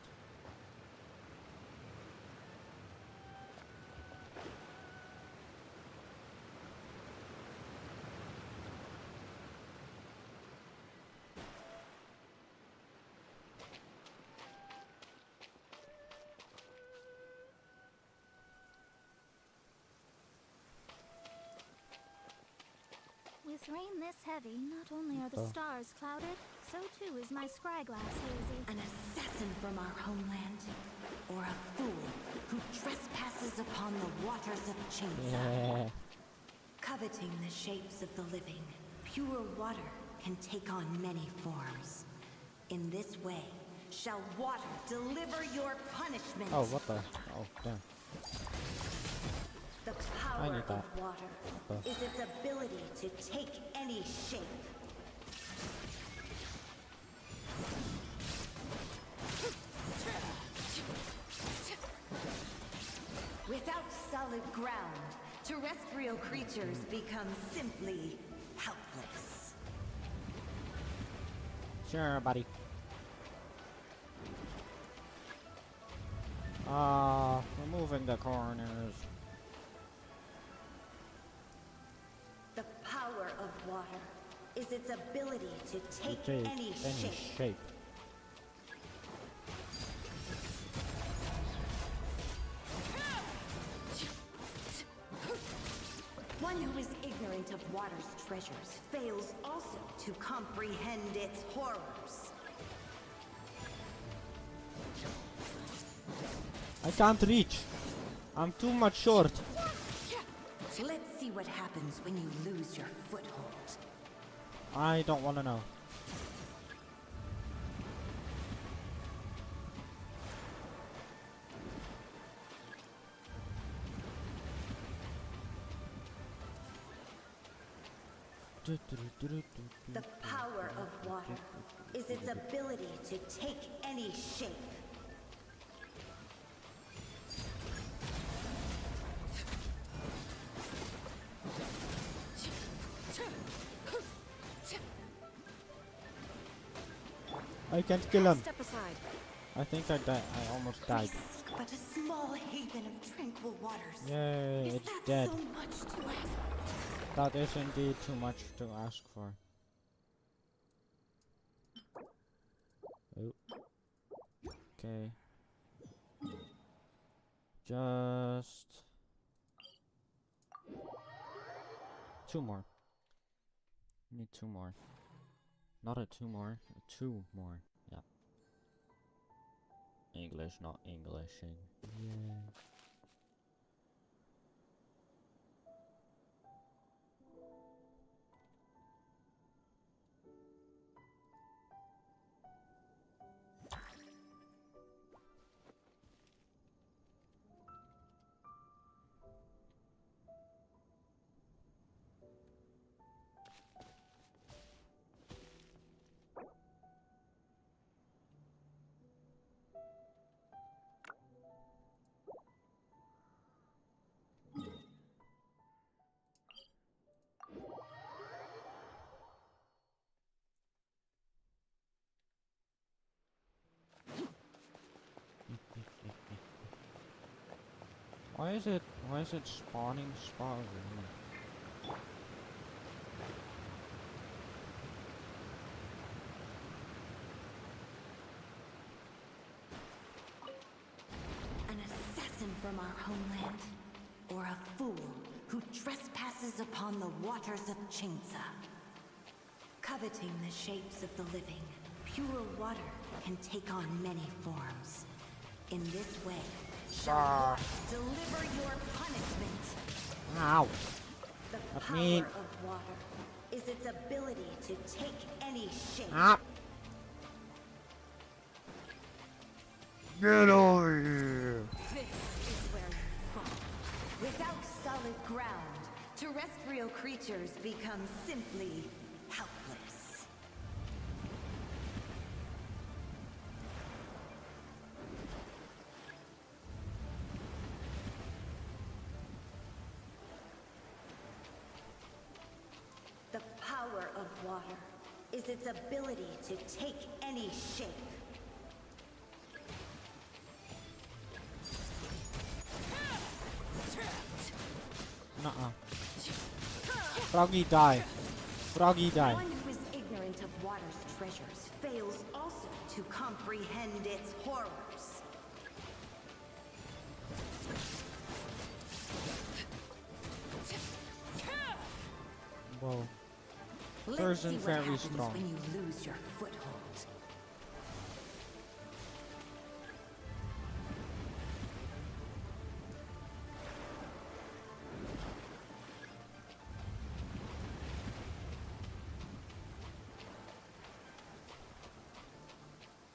With rain this heavy, not only are the Oh. stars clouded, so too is my scryglass hazy. An assassin from our homeland, or a fool who trespasses upon the waters of Chainsaw. Yeah. Coveting the shapes of the living, pure water can take on many forms. In this way, shall water deliver your punishment. Oh, what the? Oh, damn. The I power need of that. water Okay. is its ability to take any shape. Without solid ground, terrestrial creatures become simply helpless. Sure, buddy. Removing the corners. The power of water is its ability to take Take any shape. shape. One who is ignorant of water's treasures fails also to comprehend its horrors. I can't reach. I'm too much short. Let's see what happens when you lose your foothold. I don't want to know. The power of water is its ability to take any shape. I can't kill him. Step aside. I think I died. I almost We died. seek but a small haven of tranquil waters. Yay, Is it's that dead. so much to ask? That is indeed too much to ask for. Oh. Okay. Just 2 more. Need 2 more. Not a 2 more. A 2 more. Yeah. English, not Englishing. Yeah. Why is it spawning spawns? An assassin from our homeland, or a fool who trespasses upon the waters of Chainsaw. Coveting the shapes of the living, pure water can take on many forms. In this way, shall water deliver your punishment. Ow! The Let power me- of water is its ability to take any shape. Ah! Get over here! This is where you fall. Without solid ground, terrestrial creatures become simply helpless. The power of water is its ability to take any shape. Nuh-uh. Froggy die. Froggy die. One who is ignorant of water's treasures fails also to comprehend its horrors. Whoa. Let's person see what very happens strong. when you lose your foothold.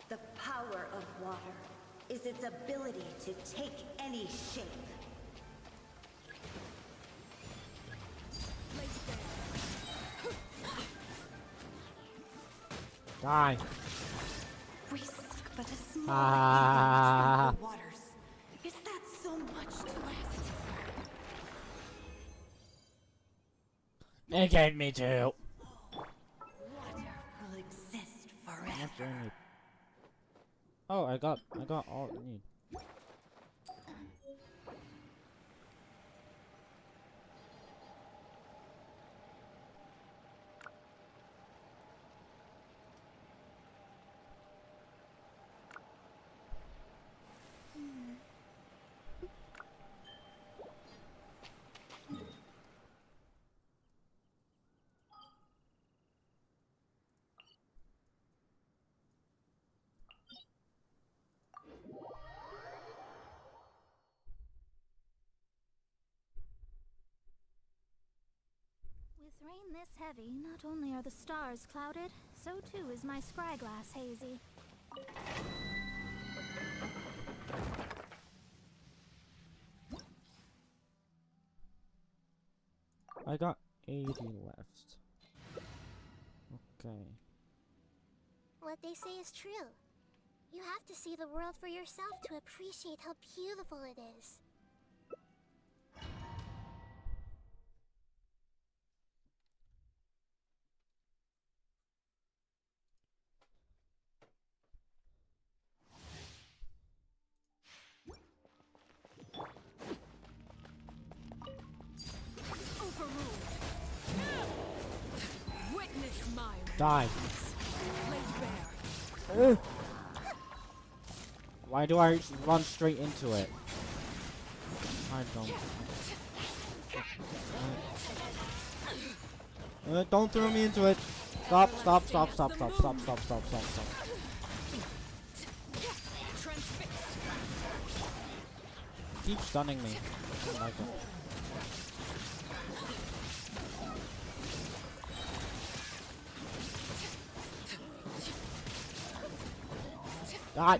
The power of water is its ability to take any shape. Die. Risk but a small Ah. in the waters. Is that so much to ask? They gave me two. Water will exist How much do I forever. need? Oh, I got all I need. With rain this heavy, not only are the stars clouded, so too is my scryglass hazy. I got 80 left. Okay. What they say is true. You have to see the world for yourself to appreciate how beautiful it is. Overruled. Witness my Die. laid bare. Why do I run straight into it? I don't. Don't throw me into it. Stop, stop, stop, stop, stop, stop, stop, stop, stop, stop. Transfixed. Keep stunning me. I don't like it. Die!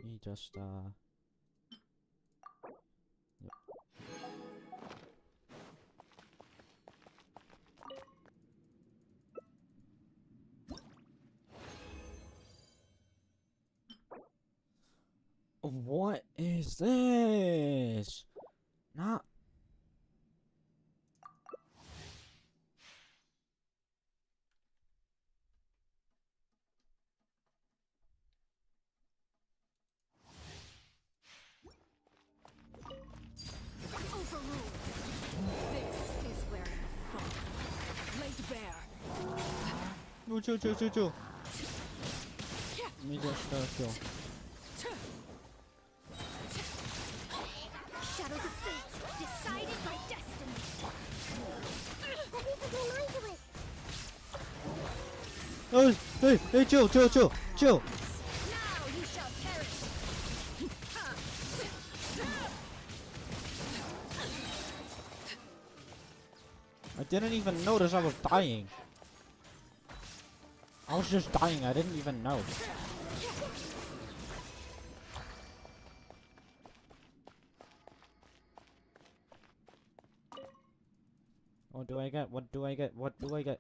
He just, Yep. What is this? Not. Overruled. This is where you fall. Laid bare. No, chill, chill, chill, chill. Let me just, kill. Shadows of fate, decided by destiny. Let me put my mind to it. Oh, hey, hey, chill, chill, chill, chill. Now you shall perish. I didn't even notice I was dying. I was just dying, I didn't even know. What do I get? What do I get? What do I get?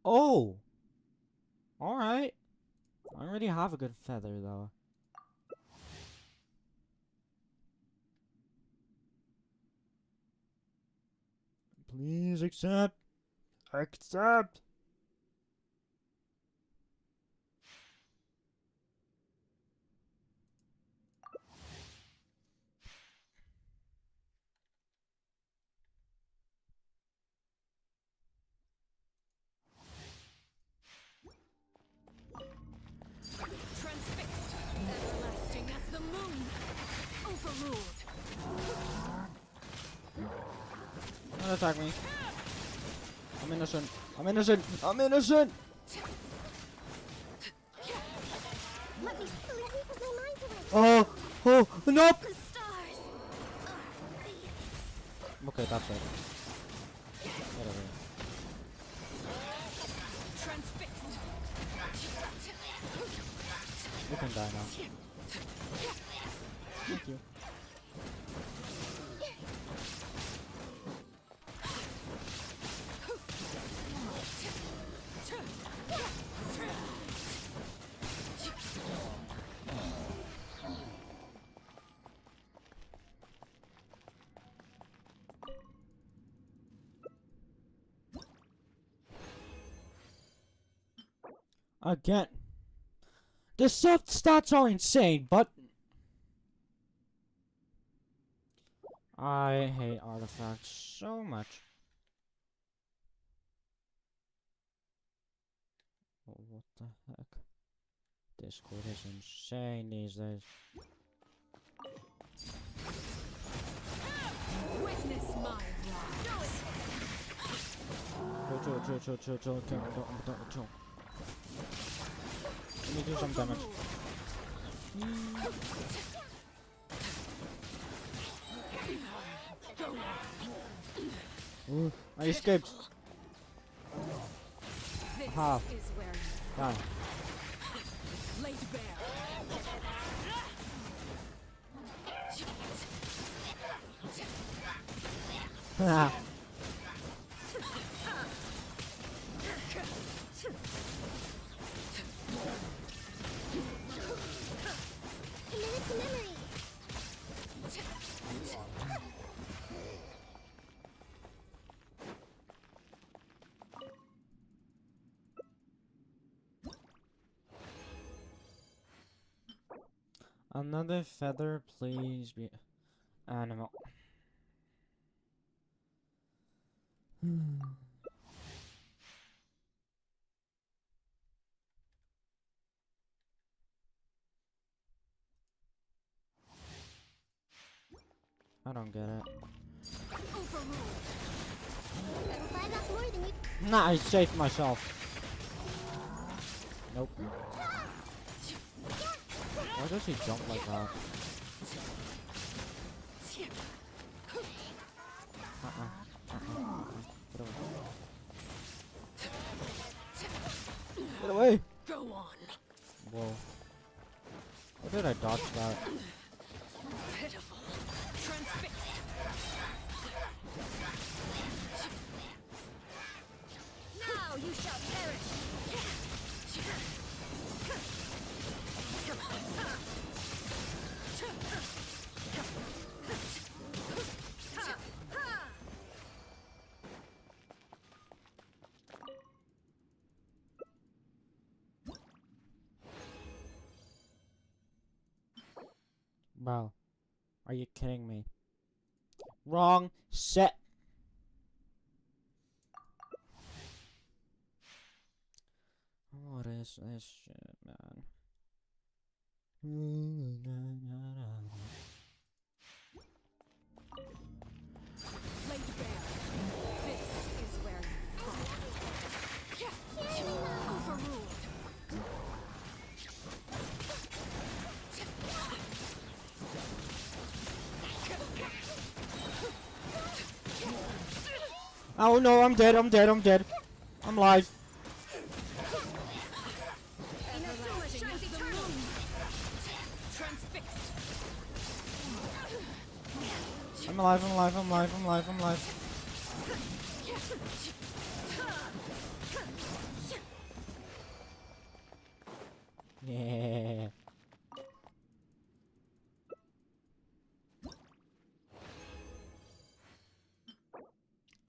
Oh! Alright. I already have a good feather, though. Please accept. Accept. Transfixed. Everlasting as the moon. Don't attack me. I'm innocent. I'm innocent. I'm innocent. Let me put my mind to it. Oh, oh, nope. The stars. Okay, that's it. Whatever. Transfixed. You can die now. Thank you. Again. The stats are insane, but I hate artifacts so much. Oh, what the heck? Discord is insane these days. Witness my rise. Chill. Let me do some damage. Ooh, I escaped. This Ha. is where you Die. laid bare. Ah. Committed to memory. Another feather, please be animal. I don't get it. Overruled. I will buy back more than you. Nah, I saved myself. Nope. Why does he jump like that? Get away! Go on. Whoa. How did I dodge that? Pitiful. Transfixed. Now you shall perish. Bro, are you kidding me? Wrong set. What is this shit, man? Laid bare. This is where you fall. Overruled. Oh no, I'm dead, I'm live. Everlasting is the moon. Transfixed. I'm alive. Yeah.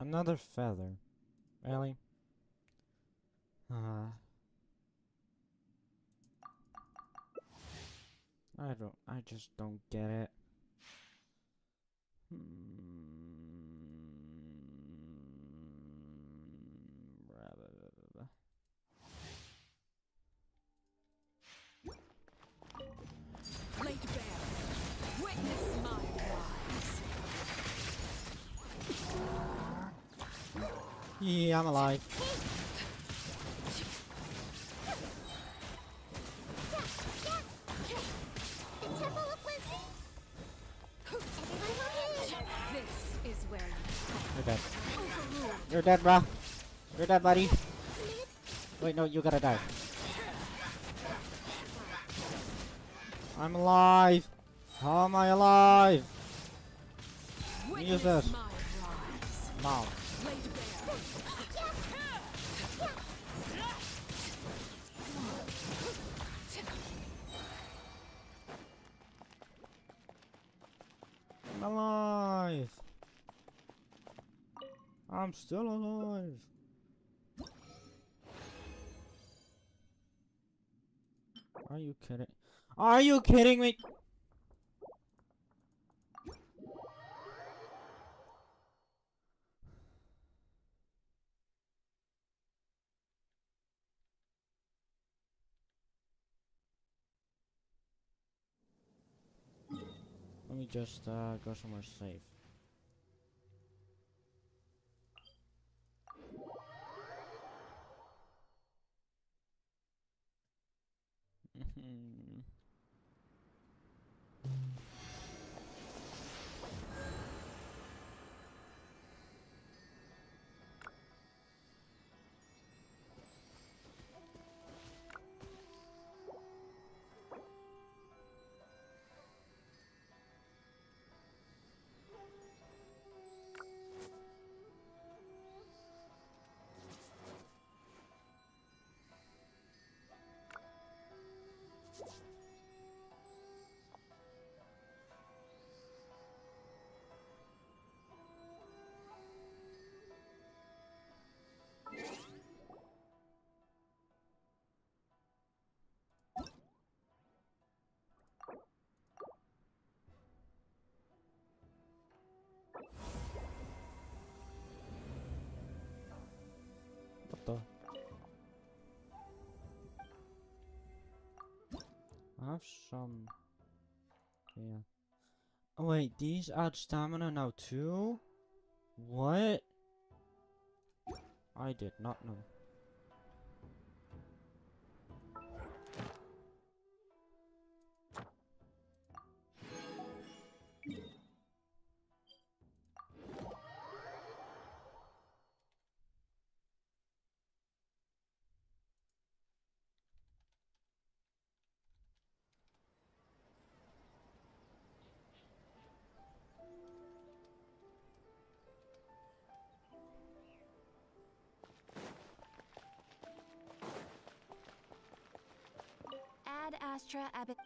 Another feather. Really? I just don't get it. Laid bare. Witness my rise. Yeah, I'm alive. The Temple of Wisdom? Everyone okay? This is where you You're dead. overrule. You're dead, bruh. You're dead, buddy. Wait, no, you gotta die. I'm alive. How am I alive? Use this. My rise. Now. Laid bare. I'm alive. I'm still alive. Are you kidding? Are you kidding me? Let me just go somewhere safe. What the? I have some. Yeah. Oh wait, these add stamina now too? What? I did not know. Ad Astra Abbott.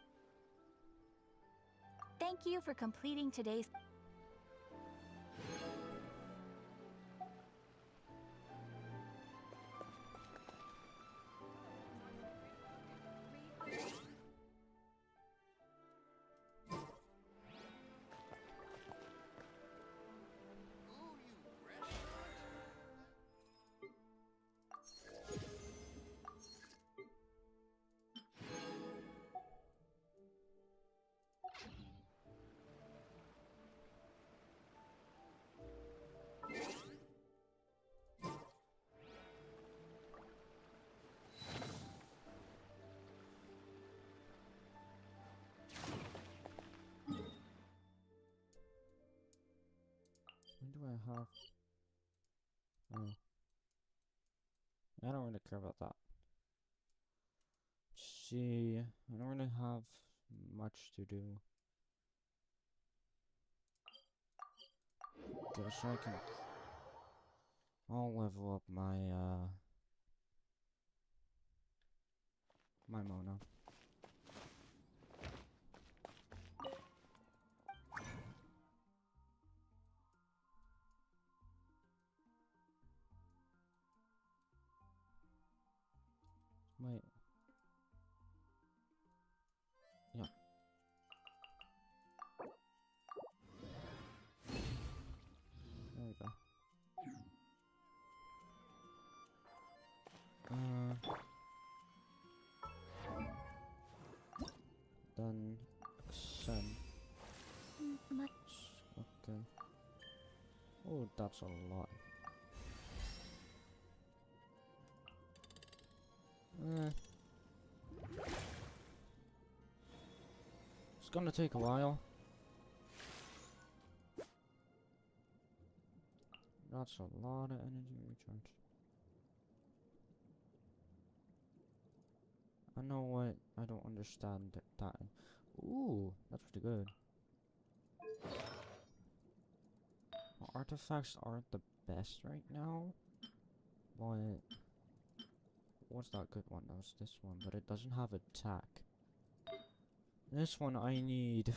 Thank you for completing today's. When do I have? Oh. I don't really care about that. See, I don't really have much to do. Guess I can. I'll level up my my Mona. Wait. Yeah. There we go. Then Xen. Much. Okay. Oh, that's a lot. It's gonna take a while. That's a lot of energy recharge. I know what I don't understand that. Ooh, that's pretty good. Artifacts aren't the best right now, but what's that good one? That was this one, but it doesn't have attack. This one I need.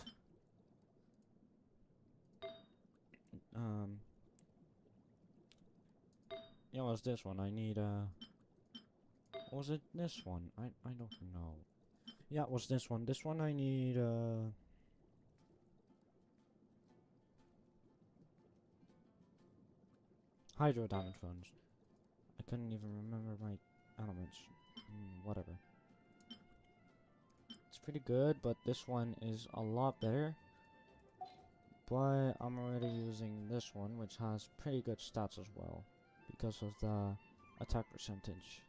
Yeah, it was this one. I need was it this one? I don't know. Yeah, it was this one. This one I need hydro damage funds. I couldn't even remember my elements. Whatever. It's pretty good, but this one is a lot better. But I'm already using this one, which has pretty good stats as well, because of the attack percentage.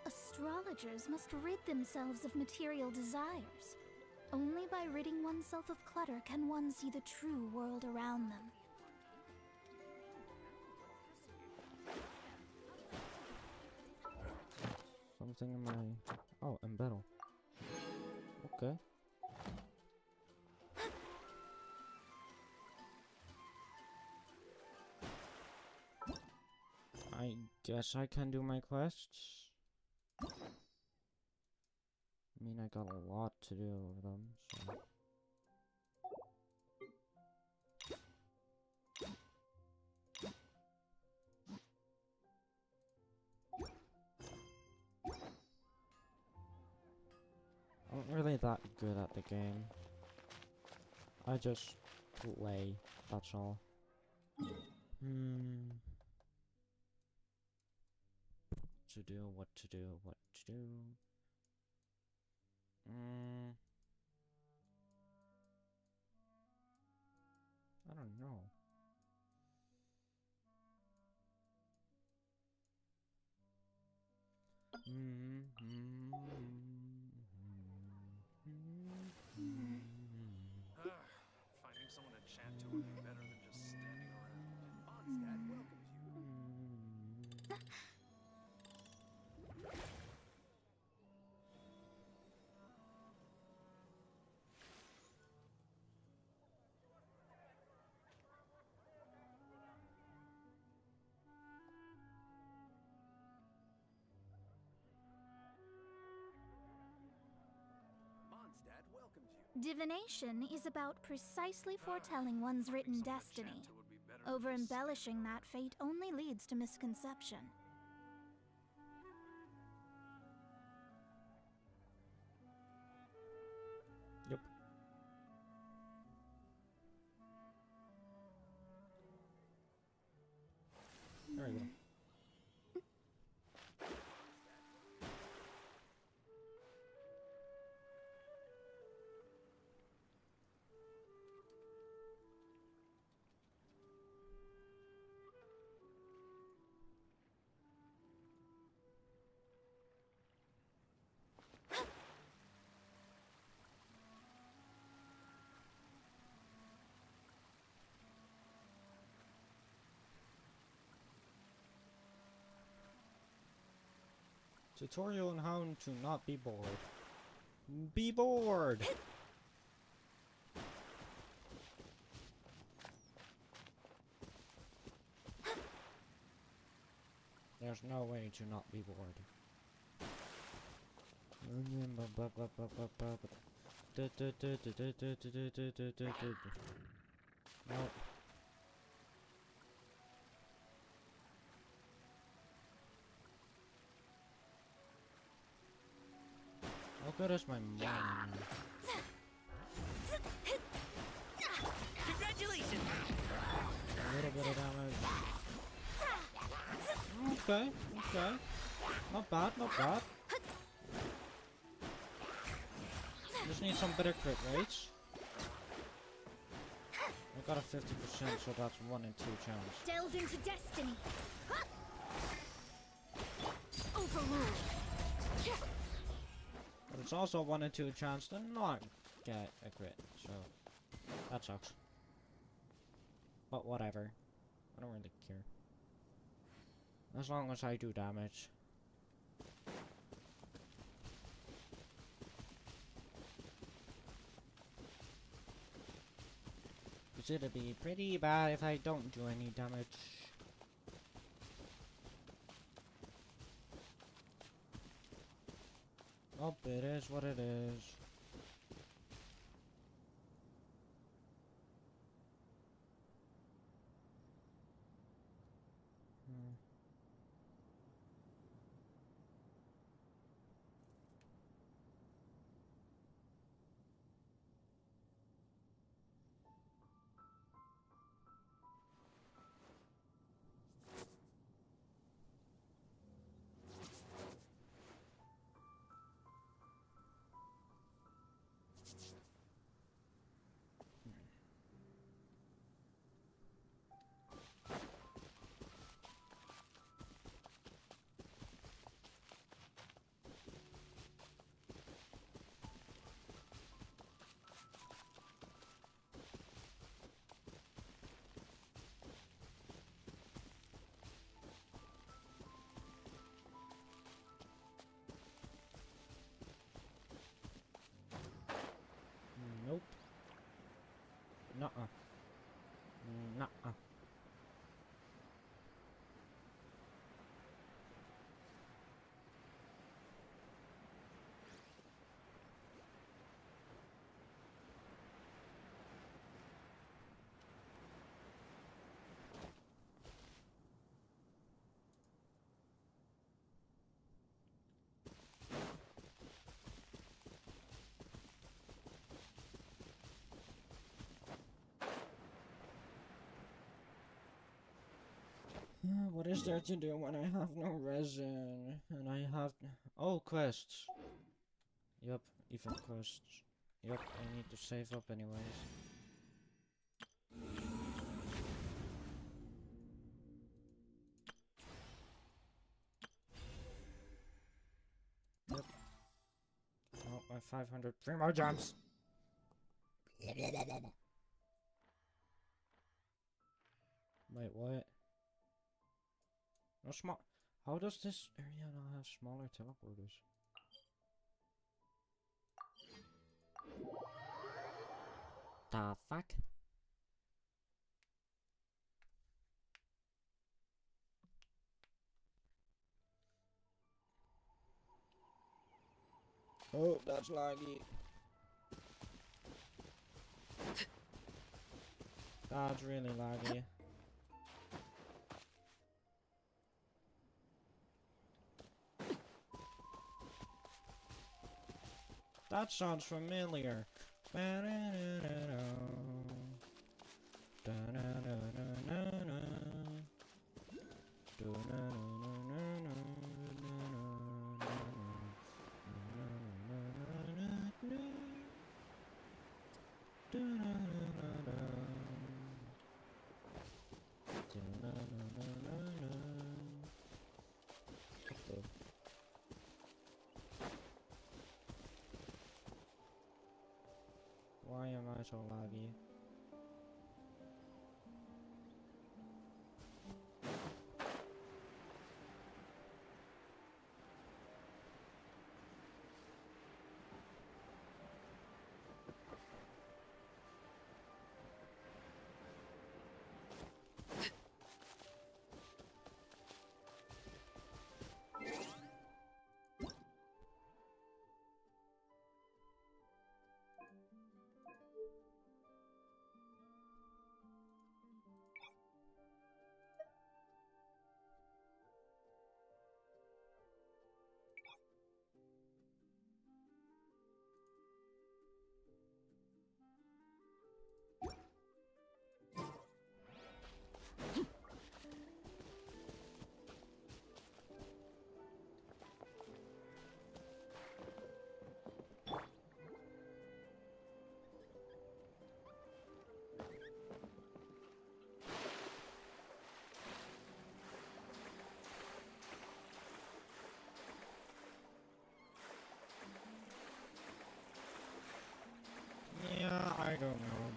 Astrologers must rid themselves of material desires. Only by ridding oneself of clutter can one see the true world around them. Something in my... Oh, in battle. Okay. I guess I can do my quests. I mean, I got a lot to do with them, so... I'm not really that good at the game. I just play, that's all. What to do. I don't know. Finding someone to chat to would be better than just standing around. Mondstadt welcomes you. Mondstadt welcomes you. Divination is about precisely foretelling one's written destiny. Over-embellishing that fate only leads to misconception. Yep. There we go. Tutorial on how to not be bored. Be bored! There's no way to not be bored. Nope. How good is my money now? Congratulations! A little bit of damage. Okay, okay. Not bad, not bad. Just need some better crit rates. I got a 50%, so that's 1 in 2 chance. Delve into destiny. But it's also 1 in 2 chance to not get a crit, so that sucks. But whatever. I don't really care. As long as I do damage. Cause it'd be pretty bad if I don't do any damage. Oh, it is what it is. Nope. Nuh-uh. Nuh-uh. What is there to do when I have no resin? And I have... Oh, quests. Yup, even quests. Yup, I need to save up anyways. Yep. Oh, my 500 primo jumps! Wait, what? No small. How does this area now have smaller teleporters? The fuck? Oh, that's laggy. That's really laggy. That sounds familiar. Why am I so laggy?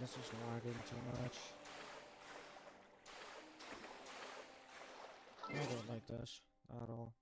This is lagging too much. I don't like this at all.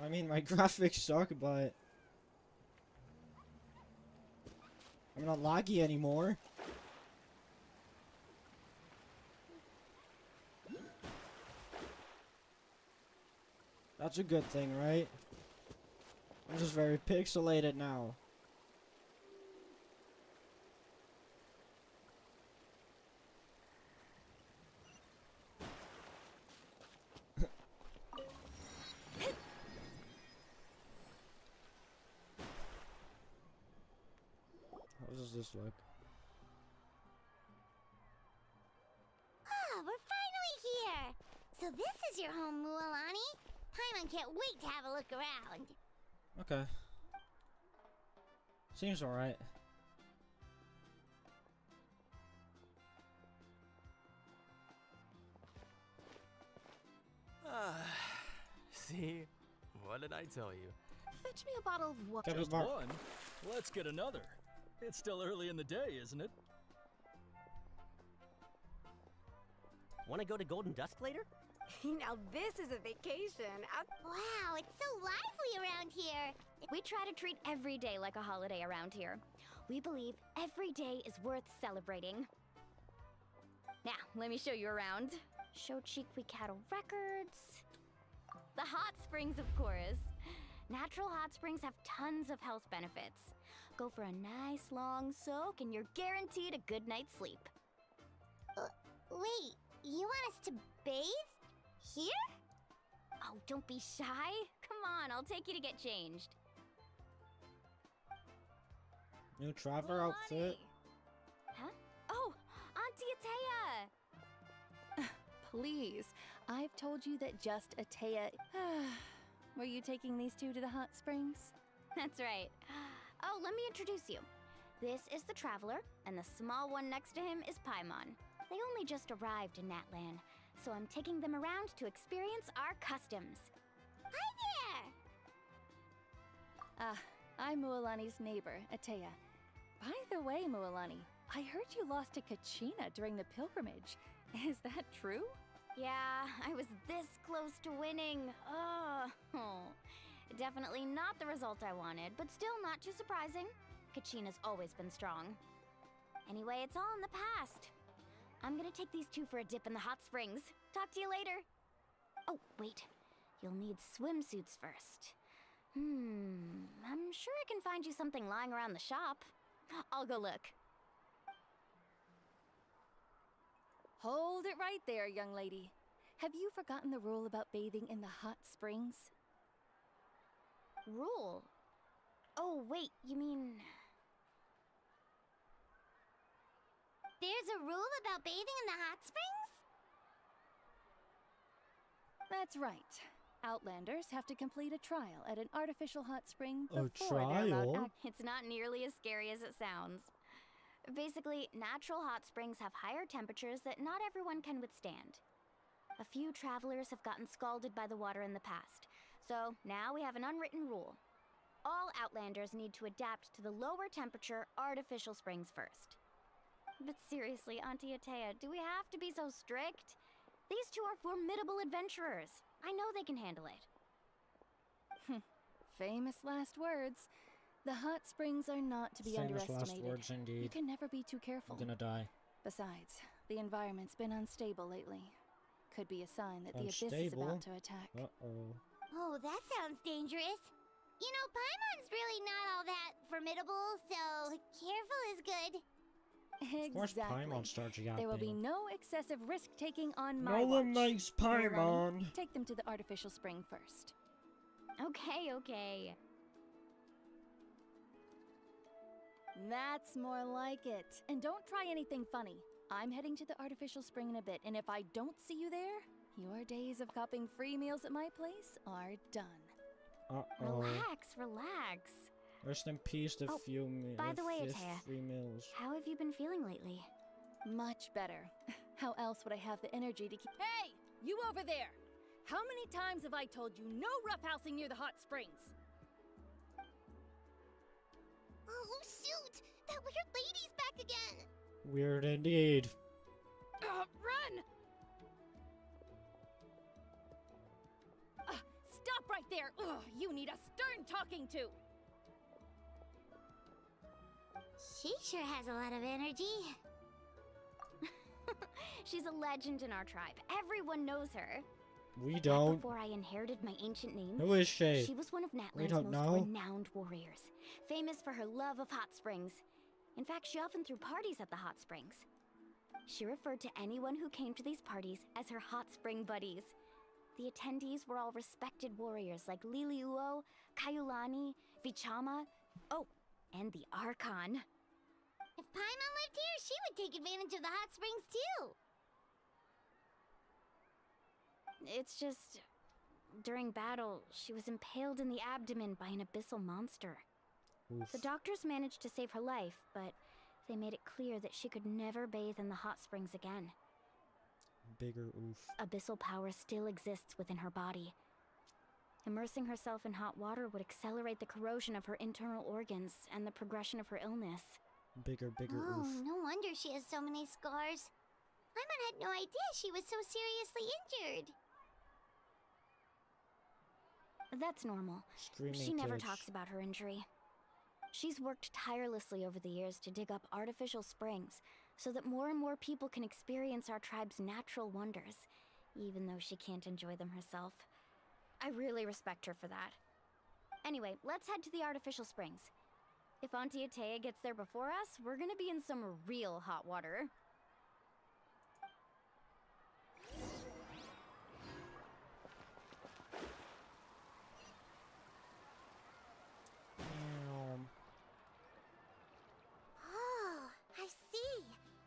I mean, my graphics suck, but I'm not laggy anymore. That's a good thing, right? I'm just very pixelated now. How does this look? Ah, we're finally here! So this is your home, Mualani? Paimon can't wait to have a look around. Okay. Seems alright. See? What did I tell you? Fetch me a bottle of water. Got a Just bar- one? Let's get another. It's still early in the day, isn't it? Want to go to Golden Dusk later? Now this is a vacation. Wow, it's so lively around here. We try to treat every day like a holiday around here. We believe every day is worth celebrating. Now, let me show you around. Shochiqui Cattle Records. The hot springs, of course. Natural hot springs have tons of health benefits. Go for a nice long soak and you're guaranteed a good night's sleep. Wait, you want us to bathe? Here? Oh, don't be shy. Come on, I'll take you to get changed. New traveler outfit. Huh? Oh, Auntie Atea! Please, I've told you that just Atea. Were you taking these two to the hot springs? That's right. Oh, let me introduce you. This is the Traveler, and the small one next to him is Paimon. They only just arrived in Natlan, so I'm taking them around to experience our customs. Hi there! I'm Mualani's neighbor, Atea. By the way, Mualani, I heard you lost to Kachina during the pilgrimage. Is that true? Yeah, I was this close to winning. Oh, definitely not the result I wanted, but still not too surprising. Kachina's always been strong. Anyway, it's all in the past. I'm gonna take these two for a dip in the hot springs. Talk to you later. Oh, wait. You'll need swimsuits first. I'm sure I can find you something lying around the shop. I'll go look. Hold it right there, young lady. Have you forgotten the rule about bathing in the hot springs? Rule? Oh, wait, you mean... There's a rule about bathing in the hot springs? That's right. Outlanders have to complete a trial at an artificial hot spring A before they're allowed trial? It's not nearly as scary as it sounds. Basically, natural hot springs have higher temperatures that not everyone can withstand. A few travelers have gotten scalded by the water in the past, so now we have an unwritten rule. All Outlanders need to adapt to the lower temperature artificial springs first. But seriously, Auntie Atea, do we have to be so strict? These two are formidable adventurers. I know they can handle it. Famous last words. The hot springs are not to be Famous last underestimated. words indeed. You can never be too careful. I'm gonna die. Besides, the environment's been unstable lately. Could be a sign that the abyss is Unstable? about to attack. Uh-oh. Oh, that sounds dangerous. You know, Paimon's really not all that formidable, so careful is good. Of course Exactly. Paimon starts yapping. There will be no excessive risk-taking on my No one watch. likes Mualani, Paimon. take them to the artificial spring first. Okay. That's more like it. And don't try anything funny. I'm heading to the artificial spring in a bit, and if I don't see you there, your days of copping free meals at my place are done. Uh-oh. Relax. Rest in peace, the By the way, Atea, free meals. how have you been feeling lately? Much better. How else would I have the energy to keep— Hey! You over there! How many times have I told you no roughhousing near the hot springs? Oh, shoot! That weird lady's back again! Weird indeed. Run! Stop right there! Ugh, you need a stern talking to! She sure has a lot of energy. She's a legend in our tribe. Everyone knows her. We Back don't. before I inherited my ancient name, Who is she? she was one of We Natlan's don't most know. renowned warriors, famous for her love of hot springs. In fact, she often threw parties at the hot springs. She referred to anyone who came to these parties as her hot spring buddies. The attendees were all respected warriors like Liliuo, Kaiulani, Vichama, oh, and the Archon. If Paimon lived here, she would take advantage of the hot springs too. It's just, during battle, she was impaled in the abdomen by an abyssal monster. Oof. The doctors managed to save her life, but they made it clear that she could never bathe in the hot springs again. Bigger oof. Abyssal power still exists within her body. Immersing herself in hot water would accelerate the corrosion of her internal organs and the progression of her illness. Bigger Oh, oof. no wonder she has so many scars. Paimon had no idea she was so seriously injured. That's normal. Screaming She never kids. talks about her injury. She's worked tirelessly over the years to dig up artificial springs so that more and more people can experience our tribe's natural wonders, even though she can't enjoy them herself. I really respect her for that. Anyway, let's head to the artificial springs. If Auntie Atea gets there before us, we're gonna be in some real hot water. Oh, I see.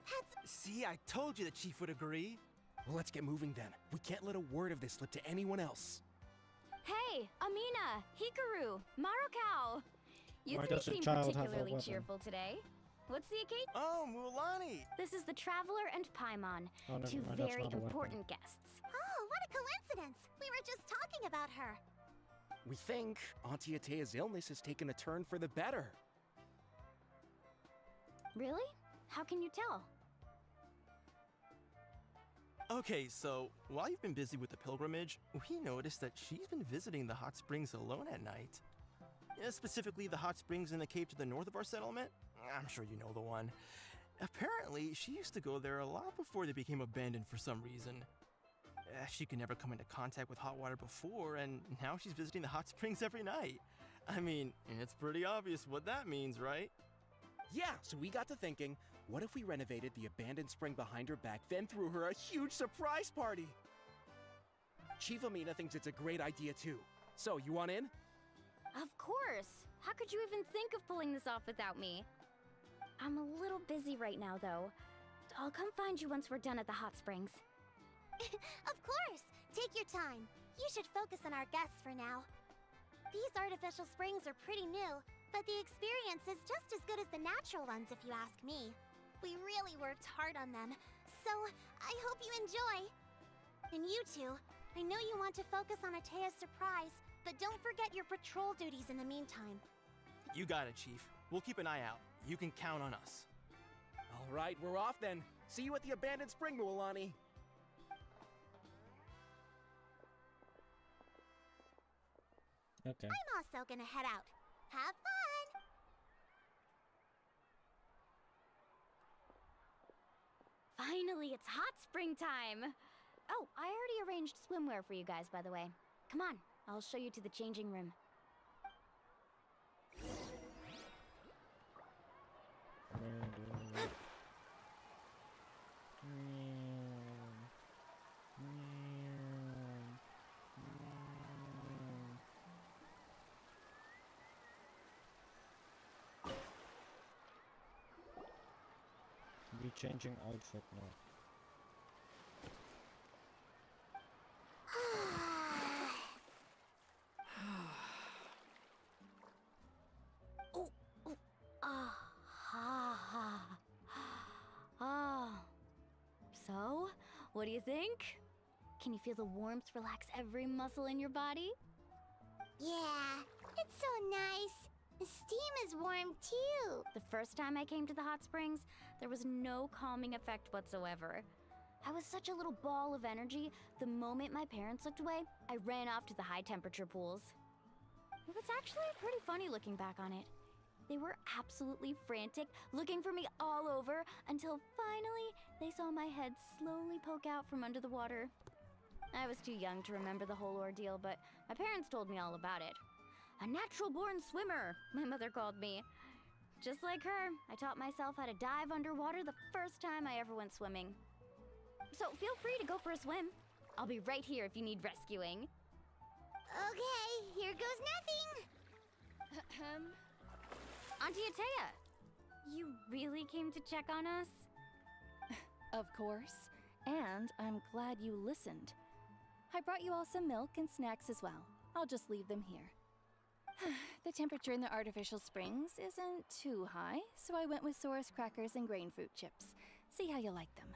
That's... See, I told you the chief would agree. Well, let's get moving then. We can't let a word of this slip to anyone else. Hey, Amina, Hikaru, Marukao! You Why three does a seem child have a particularly weapon? cheerful today. What's the occasion? Oh, Mulan! This is the Traveler and Paimon, Oh, never two mind, that's very not a weapon. important guests. Oh, what a coincidence! We were just talking about her. We think Auntie Atea's illness has taken a turn for the better. Really? How can you tell? Okay, so while you've been busy with the pilgrimage, we noticed that she's been visiting the hot springs alone at night. Specifically, the hot springs in the cave to the north of our settlement. I'm sure you know the one. Apparently, she used to go there a lot before they became abandoned for some reason. She could never come into contact with hot water before, and now she's visiting the hot springs every night. I mean, it's pretty obvious what that means, right? Yeah, so we got to thinking, what if we renovated the abandoned spring behind her back, then threw her a huge surprise party? Chief Amina thinks it's a great idea too. So, you want in? Of course! How could you even think of pulling this off without me? I'm a little busy right now, though. I'll come find you once we're done at the hot springs. Of course! Take your time. You should focus on our guests for now. These artificial springs are pretty new, but the experience is just as good as the natural ones if you ask me. We really worked hard on them, so I hope you enjoy. And you two, I know you want to focus on Atea's surprise, but don't forget your patrol duties in the meantime. You got it, Chief. We'll keep an eye out. You can count on us. All right, we're off then. See you at the abandoned spring, Mualani. Okay. I'm also gonna head out. Have fun! Finally, it's hot spring time! Oh, I already arranged swimwear for you guys, by the way. Come on, I'll show you to the changing room. changing outfit now. Oh, oh, oh. So, what do you think? Can you feel the warmth relax every muscle in your body? Yeah, it's so nice. The steam is warm too. The first time I came to the hot springs, there was no calming effect whatsoever. I was such a little ball of energy, the moment my parents looked away, I ran off to the high temperature pools. It was actually pretty funny looking back on it. They were absolutely frantic, looking for me all over, until finally they saw my head slowly poke out from under the water. I was too young to remember the whole ordeal, but my parents told me all about it. A natural-born swimmer, my mother called me. Just like her, I taught myself how to dive underwater the first time I ever went swimming. So feel free to go for a swim. I'll be right here if you need rescuing. Okay, here goes nothing. Auntie Atea, you really came to check on us? Of course. And I'm glad you listened. I brought you all some milk and snacks as well. I'll just leave them here. The temperature in the artificial springs isn't too high, so I went with Saurus crackers and grain fruit chips. See how you like them.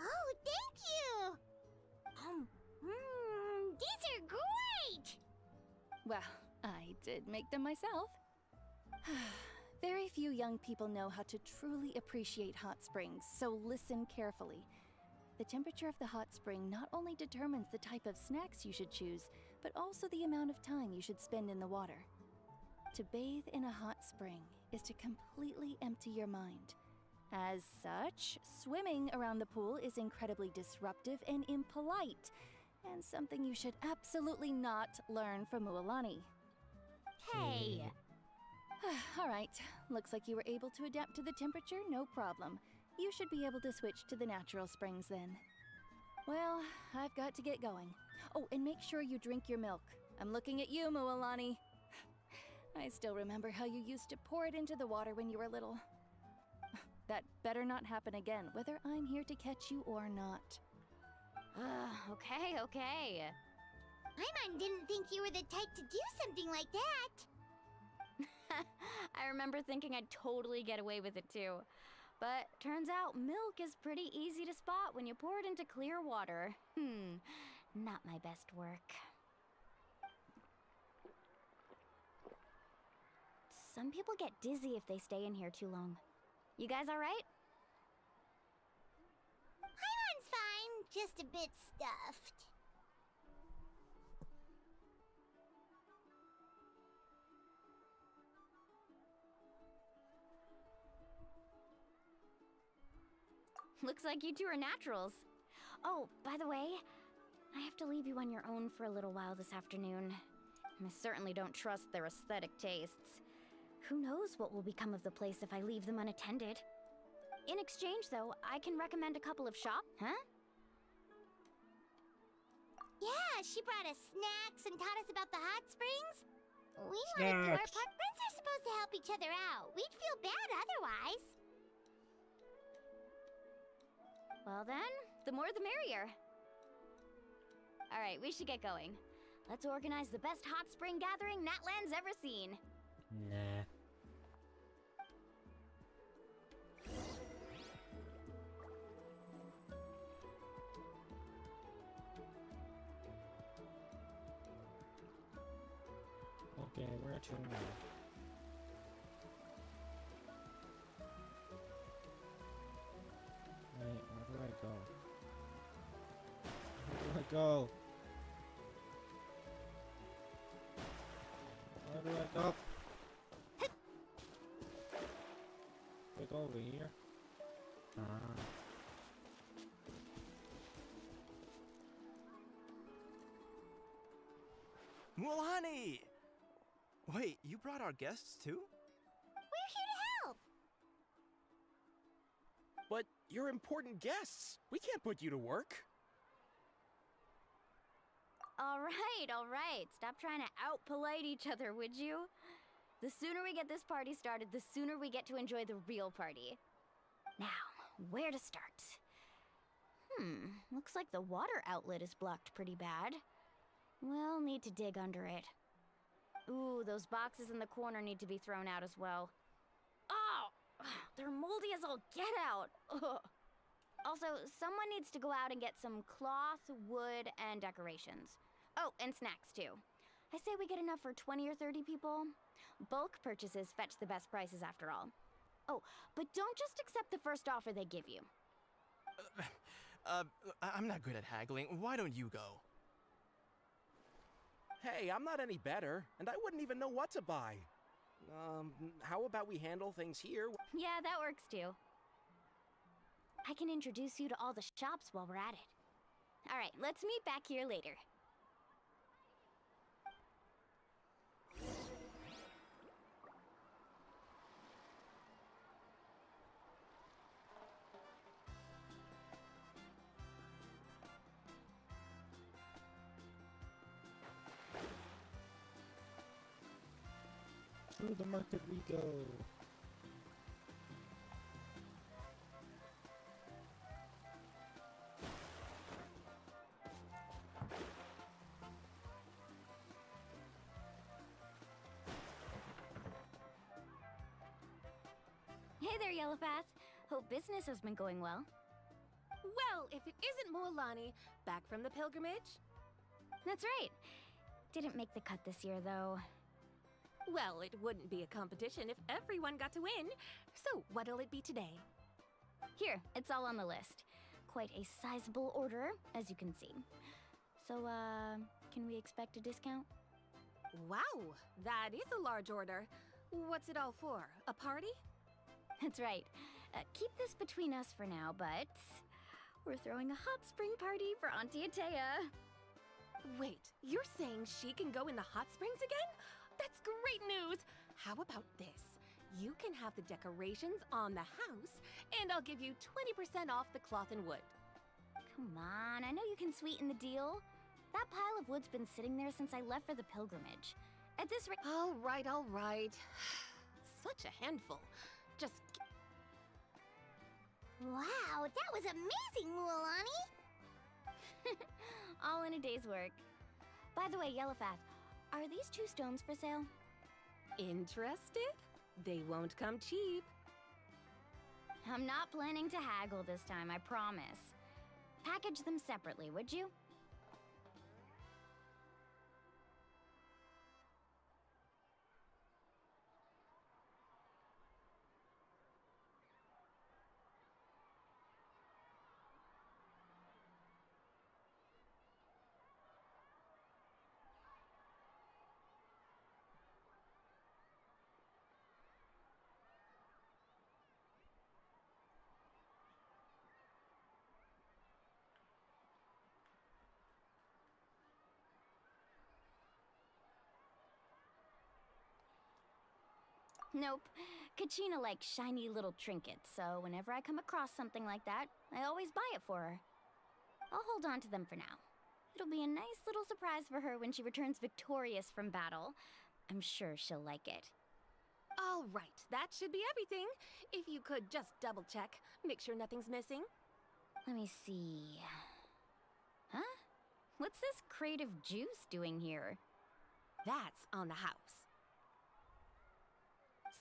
Oh, thank you. These are great. Well, I did make them myself. Very few young people know how to truly appreciate hot springs, so listen carefully. The temperature of the hot spring not only determines the type of snacks you should choose, but also the amount of time you should spend in the water. To bathe in a hot spring is to completely empty your mind. As such, swimming around the pool is incredibly disruptive and impolite, and something you should absolutely not learn from Mualani. Hey! All right, looks like you were able to adapt to the temperature, no problem. You should be able to switch to the natural springs then. Well, I've got to get going. Oh, and make sure you drink your milk. I'm looking at you, Mualani. I still remember how you used to pour it into the water when you were little. That better not happen again, whether I'm here to catch you or not. Okay. Paimon didn't think you were the type to do something like that. I remember thinking I'd totally get away with it too. But turns out milk is pretty easy to spot when you pour it into clear water. Not my best work. Some people get dizzy if they stay in here too long. You guys all right? Paimon's fine, just a bit stuffed. Looks like you two are naturals. Oh, by the way, I have to leave you on your own for a little while this afternoon. I certainly don't trust their aesthetic tastes. Who knows what will become of the place if I leave them unattended? In exchange, though, I can recommend a couple of Huh? Yeah, she brought us snacks and taught us about the hot springs. We want to do our part. Friends are supposed to help each other out. We'd feel bad otherwise. Well then, the more the merrier. All right, we should get going. Let's organize the best hot spring gathering Natland's ever seen. Nah. Okay, where to now? Wait, where do I go? Where do I go? Where do I go? We go over here. Mualani! Wait, you brought our guests too? We're here to help. But you're important guests. We can't put you to work. All right. Stop trying to out-polite each other, would you? The sooner we get this party started, the sooner we get to enjoy the real party. Now, Where to start? Looks like the water outlet is blocked pretty bad. We'll need to dig under it. Ooh, those boxes in the corner need to be thrown out as well. Oh! They're moldy as all get out! Ugh. Also, someone needs to go out and get some cloth, wood, and decorations. Oh, and snacks too. I say we get enough for 20 or 30 people. Bulk purchases fetch the best prices after all. Oh, but don't just accept the first offer they give you. I'm not good at haggling. Why don't you go? Hey, I'm not any better, and I wouldn't even know what to buy. How about we handle things here? Yeah, that works too. I can introduce you to all the shops while we're at it. Alright, let's meet back here later. Through the market we go. Hey there, Yellowfast. Hope business has been going well. Well, if it isn't Mualani, back from the pilgrimage? That's right. Didn't make the cut this year, though. Well, it wouldn't be a competition if everyone got to win. So, what'll it be today? Here, it's all on the list. Quite a sizable order, as you can see. So, can we expect a discount? Wow, that is a large order. What's it all for? A party? That's right. Keep this between us for now, but we're throwing a hot spring party for Auntie Atea. Wait, you're saying she can go in the hot springs again? That's great news! How about this? You can have the decorations on the house, and I'll give you 20% off the cloth and wood. Come on, I know you can sweeten the deal. That pile of wood's been sitting there since I left for the pilgrimage. At this rate— All right. Such a handful. Just— Wow, that was amazing, Mualani! all in a day's work. By the way, Yellowfast, are these 2 stones for sale? Interested? They won't come cheap. I'm not planning to haggle this time, I promise. Package them separately, would you? Nope. Kachina likes shiny little trinkets, so whenever I come across something like that, I always buy it for her. I'll hold on to them for now. It'll be a nice little surprise for her when she returns victorious from battle. I'm sure she'll like it. All right, that should be everything. If you could just double check, make sure nothing's missing. Let me see. Huh? What's this crate of juice doing here? That's on the house.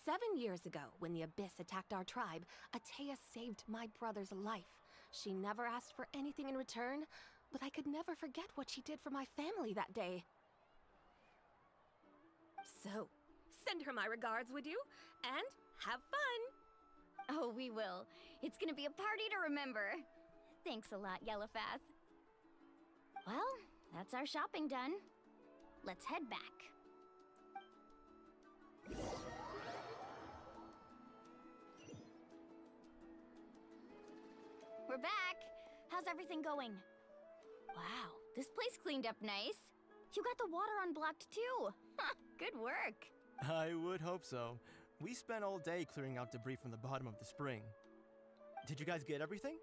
7 years ago, when the Abyss attacked our tribe, Atea saved my brother's life. She never asked for anything in return, but I could never forget what she did for my family that day. So, send her my regards, would you? And have fun! Oh, we will. It's gonna be a party to remember. Thanks a lot, Yellowfast. Well, that's our shopping done. Let's head back. We're back! How's everything going? Wow, this place cleaned up nice. You got the water unblocked too. Good work. I would hope so. We spent all day clearing out debris from the bottom of the spring. Did you guys get everything?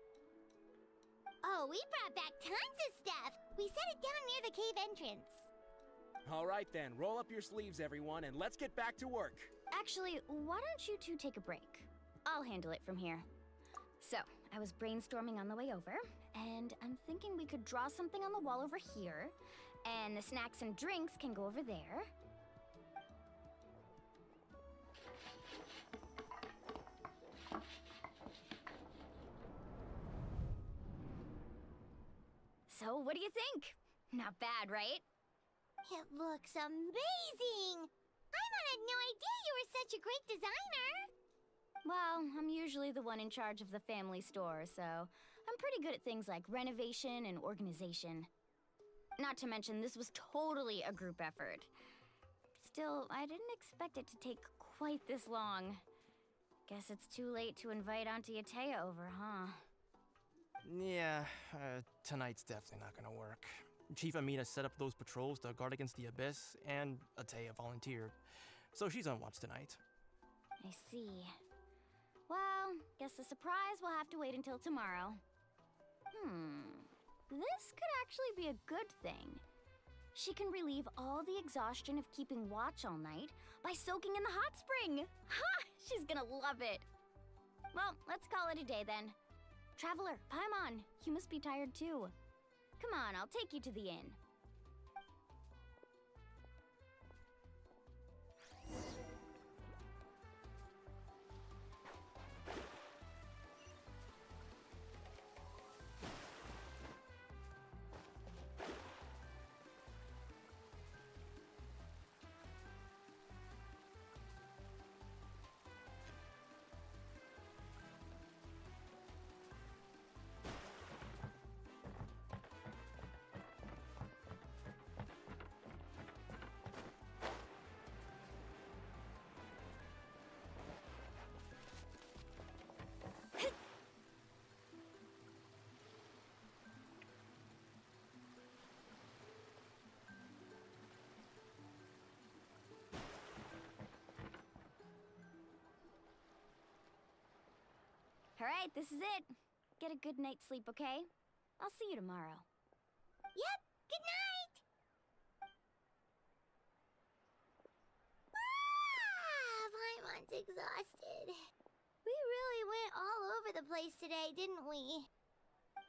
Oh, we brought back tons of stuff! We set it down near the cave entrance. All right then, roll up your sleeves, everyone, and let's get back to work. Actually, why don't you two take a break? I'll handle it from here. So, I was brainstorming on the way over, and I'm thinking we could draw something on the wall over here, and the snacks and drinks can go over there. So, what do you think? Not bad, right? It looks amazing! Paimon had no idea you were such a great designer! Well, I'm usually the one in charge of the family store, so I'm pretty good at things like renovation and organization. Not to mention, this was totally a group effort. Still, I didn't expect it to take quite this long. Guess it's too late to invite Auntie Atea over, huh? Yeah, tonight's definitely not gonna work. Chief Amina set up those patrols to guard against the Abyss, and Atea volunteered. So she's on watch tonight. I see. Well, guess the surprise will have to wait until tomorrow. This could actually be a good thing. She can relieve all the exhaustion of keeping watch all night by soaking in the hot spring. Ha! She's gonna love it. Well, let's call it a day then. Traveler, Paimon, you must be tired too. Come on, I'll take you to the inn. Alright, this is it. Get a good night's sleep, okay? I'll see you tomorrow. Yep, good night! Paimon's exhausted. We really went all over the place today, didn't we?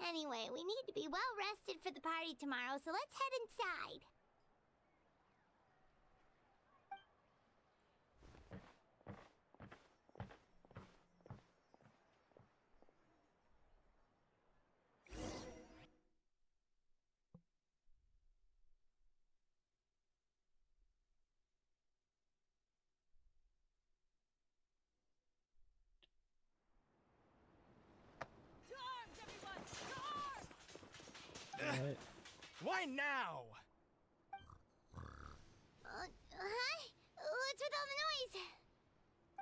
Anyway, we need to be well rested for the party tomorrow, so let's head inside. What? Why now? Hi? What's with all the noise?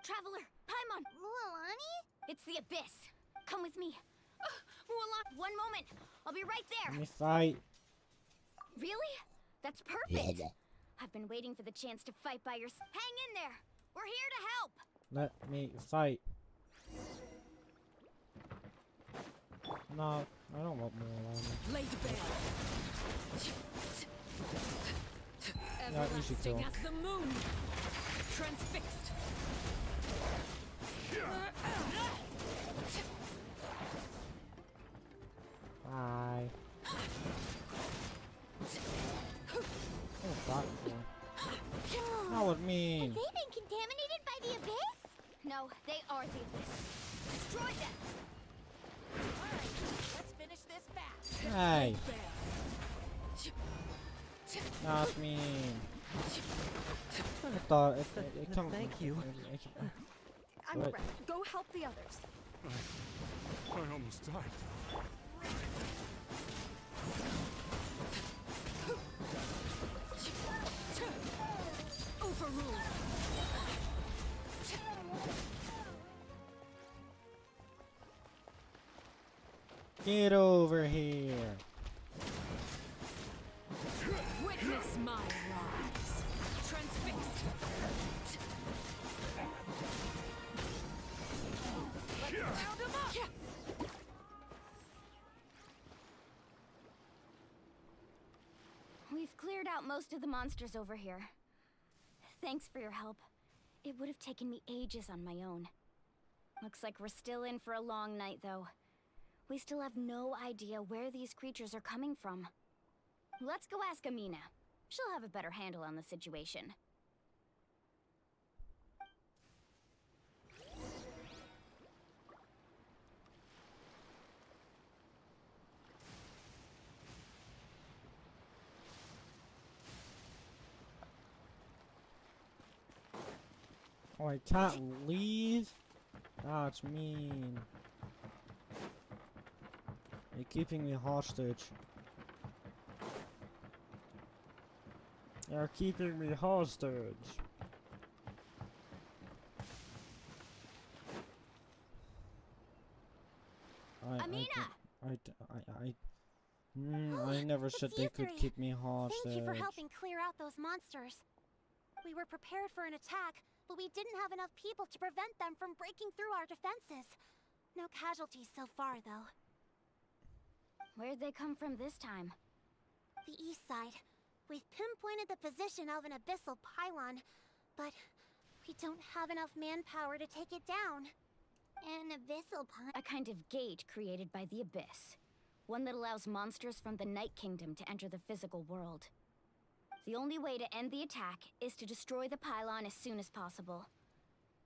Traveler, Paimon! Mualani? It's the Abyss. Come with me. Mualani, one moment. I'll be right Let there. me fight. Really? That's perfect. I've been waiting for the chance to fight by your side. Hang in there. We're here to help. Let me fight. No, I don't want more Alani. Laid bare. Yeah, easy kill. Everlasting as the moon. Transfixed. Bye. Oh, God. That would mean. Have they been contaminated by the Abyss? No, they are the Abyss. Destroy them. Alright, let's finish this fast. Hey. That's mean. I thought it come. Thank you. I'm What? ready. Go help the others. I almost died. Overruled. Get over here. Witness my rise. Transfixed. Let's round 'em up. We've cleared out most of the monsters over here. Thanks for your help. It would have taken me ages on my own. Looks like we're still in for a long night, though. We still have no idea where these creatures are coming from. Let's go ask Amina. She'll have a better handle on the situation. Oh, I can't leave? That's mean. You're keeping me hostage. You're keeping me hostage. Amina! I never said they could Yuri. keep me hostage. Thank you for helping clear out those monsters. We were prepared for an attack, but we didn't have enough people to prevent them from breaking through our defenses. No casualties so far, though. Where'd they come from this time? The east side. We've pinpointed the position of an abyssal pylon, but we don't have enough manpower to take it down. An abyssal pylon? A kind of gate created by the abyss. One that allows monsters from the Night Kingdom to enter the physical world. The only way to end the attack is to destroy the pylon as soon as possible.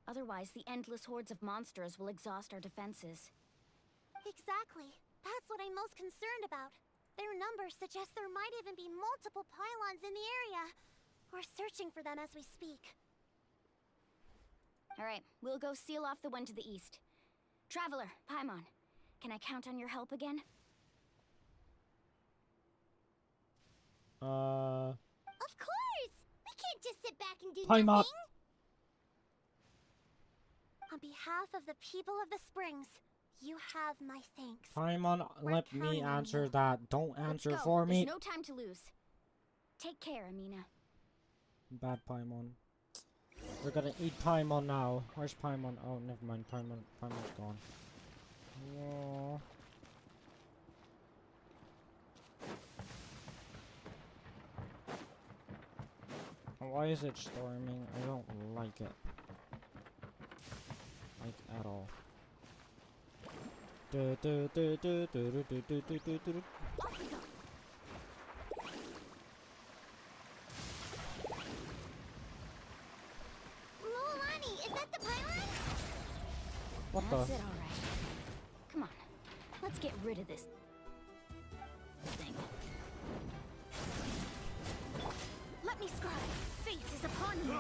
Otherwise, the endless hordes of monsters will exhaust our defenses. Exactly. That's what I'm most concerned about. Their numbers suggest there might even be multiple pylons in the area. We're searching for them as we speak. Alright, we'll go seal off the one to the east. Traveler, Paimon, can I count on your help again? Of course! We can't just sit back and do Paimon. nothing! On behalf of the people of the Springs, you have my thanks. Paimon, let me answer that. Don't answer for me. There's no time to lose. Take care, Amina. Bad Paimon. We're gonna eat Paimon now. Where's Paimon? Oh, never mind. Paimon's gone. Whoa. Why is it storming? I don't like it. Like at all. Lolani, is that the pylon? What That's the? it, alright. Come on, let's get rid of this thing. Let me scribe. Fate is upon you.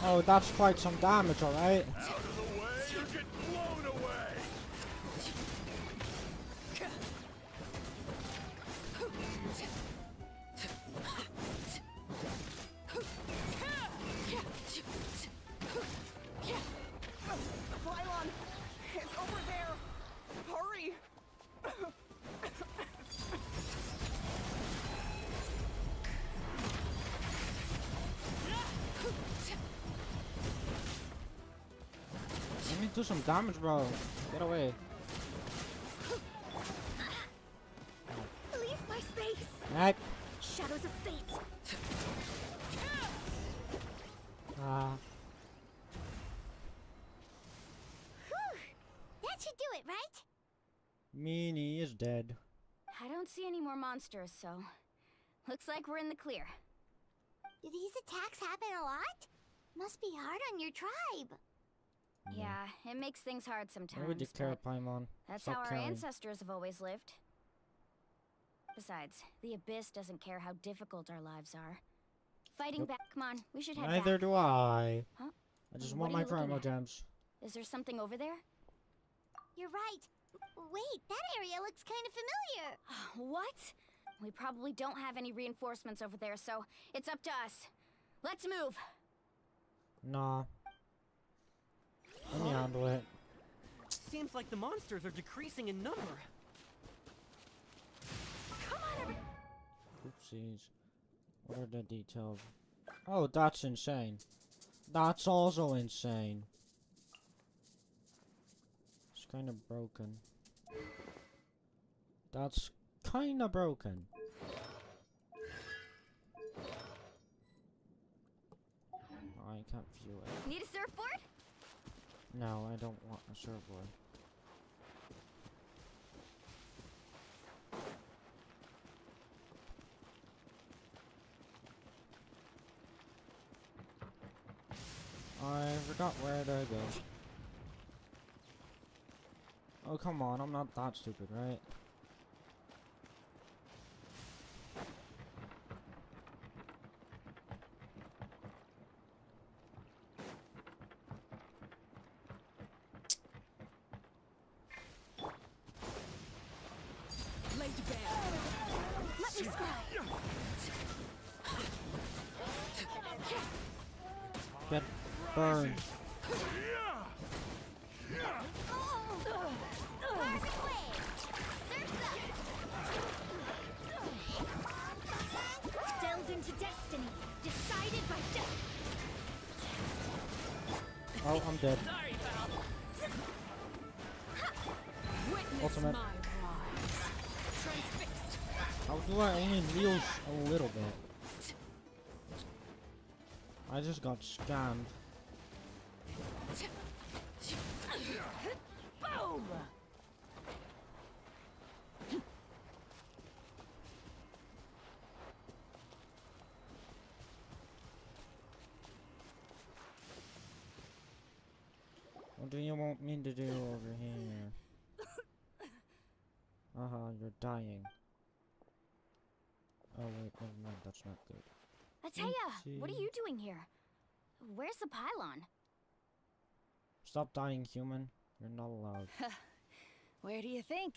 Oh, that's quite some damage, alright. Out of the way, or get blown away! The pylon is over there. Hurry! Let me do some damage, bro. Get away. Leave my space. Heck. Shadows of fate. Whew! That should do it, right? Meanie is dead. I don't see any more monsters, so looks like we're in the clear. Do these attacks happen a lot? Must be hard on your tribe. Yeah, it makes things hard sometimes. Why would you care, but Paimon? that's Stop how our caring. ancestors have always lived. Besides, the Abyss doesn't care how difficult our lives are. Fighting Nope. back, come on, we should head Neither back. do I. Huh? I just What want are my you looking promo at? gems. Is there something over there? You're right. Wait, that area looks kind of familiar. What? We probably don't have any reinforcements over there, so it's up to us. Let's move. Nah. Let me handle it. Seems like the monsters are decreasing in number. Come on, everyone. Oopsies. What are the details? Oh, that's insane. That's also insane. It's kind of broken. That's kind of broken. I can't view it. Need a surfboard? No, I don't want a surfboard. I forgot where to go. Oh, come on, I'm not that stupid, right? Laid bare. Let me scry. Get burned. Delved into destiny, decided by destiny. Oh, I'm dead. Sorry, pal. Witness Ultimate. my rise. Transfixed. How do I only heal a little bit? I just got scammed. Boom! What do you want me to do over here? You're dying. Oh wait, never mind, that's not good. Ataya, what are you doing here? Where's the pylon? Stop dying, human. You're not allowed. Where do you think?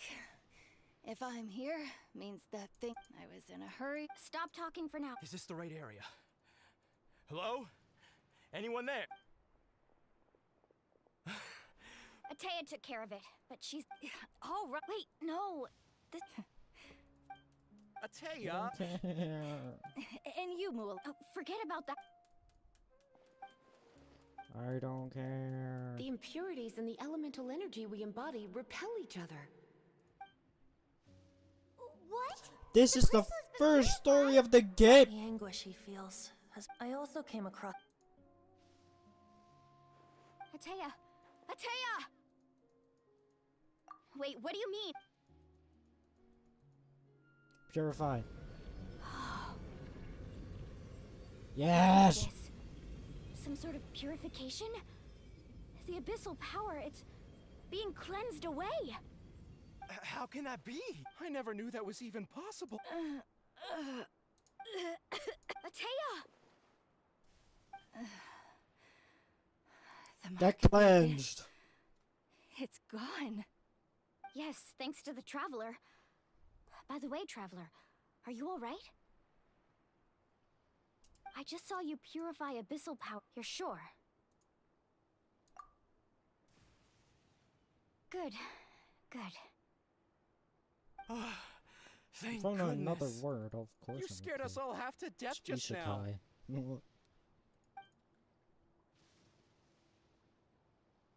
If I'm here, means that thing I was in a hurry. Stop talking for now. Is this the right area? Hello? Anyone there? Ataya took care of it, but she's... Oh, right. Wait, no. This... Ataya! And you, Mool. Oh, forget about that. I don't care. The impurities and the elemental energy we embody repel each other. What? This is the first story of the game! The anguish he feels has... I also came across... Ataya! Ataya! Wait, what do you mean? Purify. Yes! This? Some sort of purification? The abyssal power, it's being cleansed away. How can that be? I never knew that was even possible. Ataya! The mark That of the cleansed. abyss. It's gone. Yes, thanks to the Traveler. By the way, Traveler, are you alright? I just saw you purify abyssal power. You're sure? Good. Good. Thank From goodness. another word, of course. You I'm scared us okay. all half to death It's just now. isekai.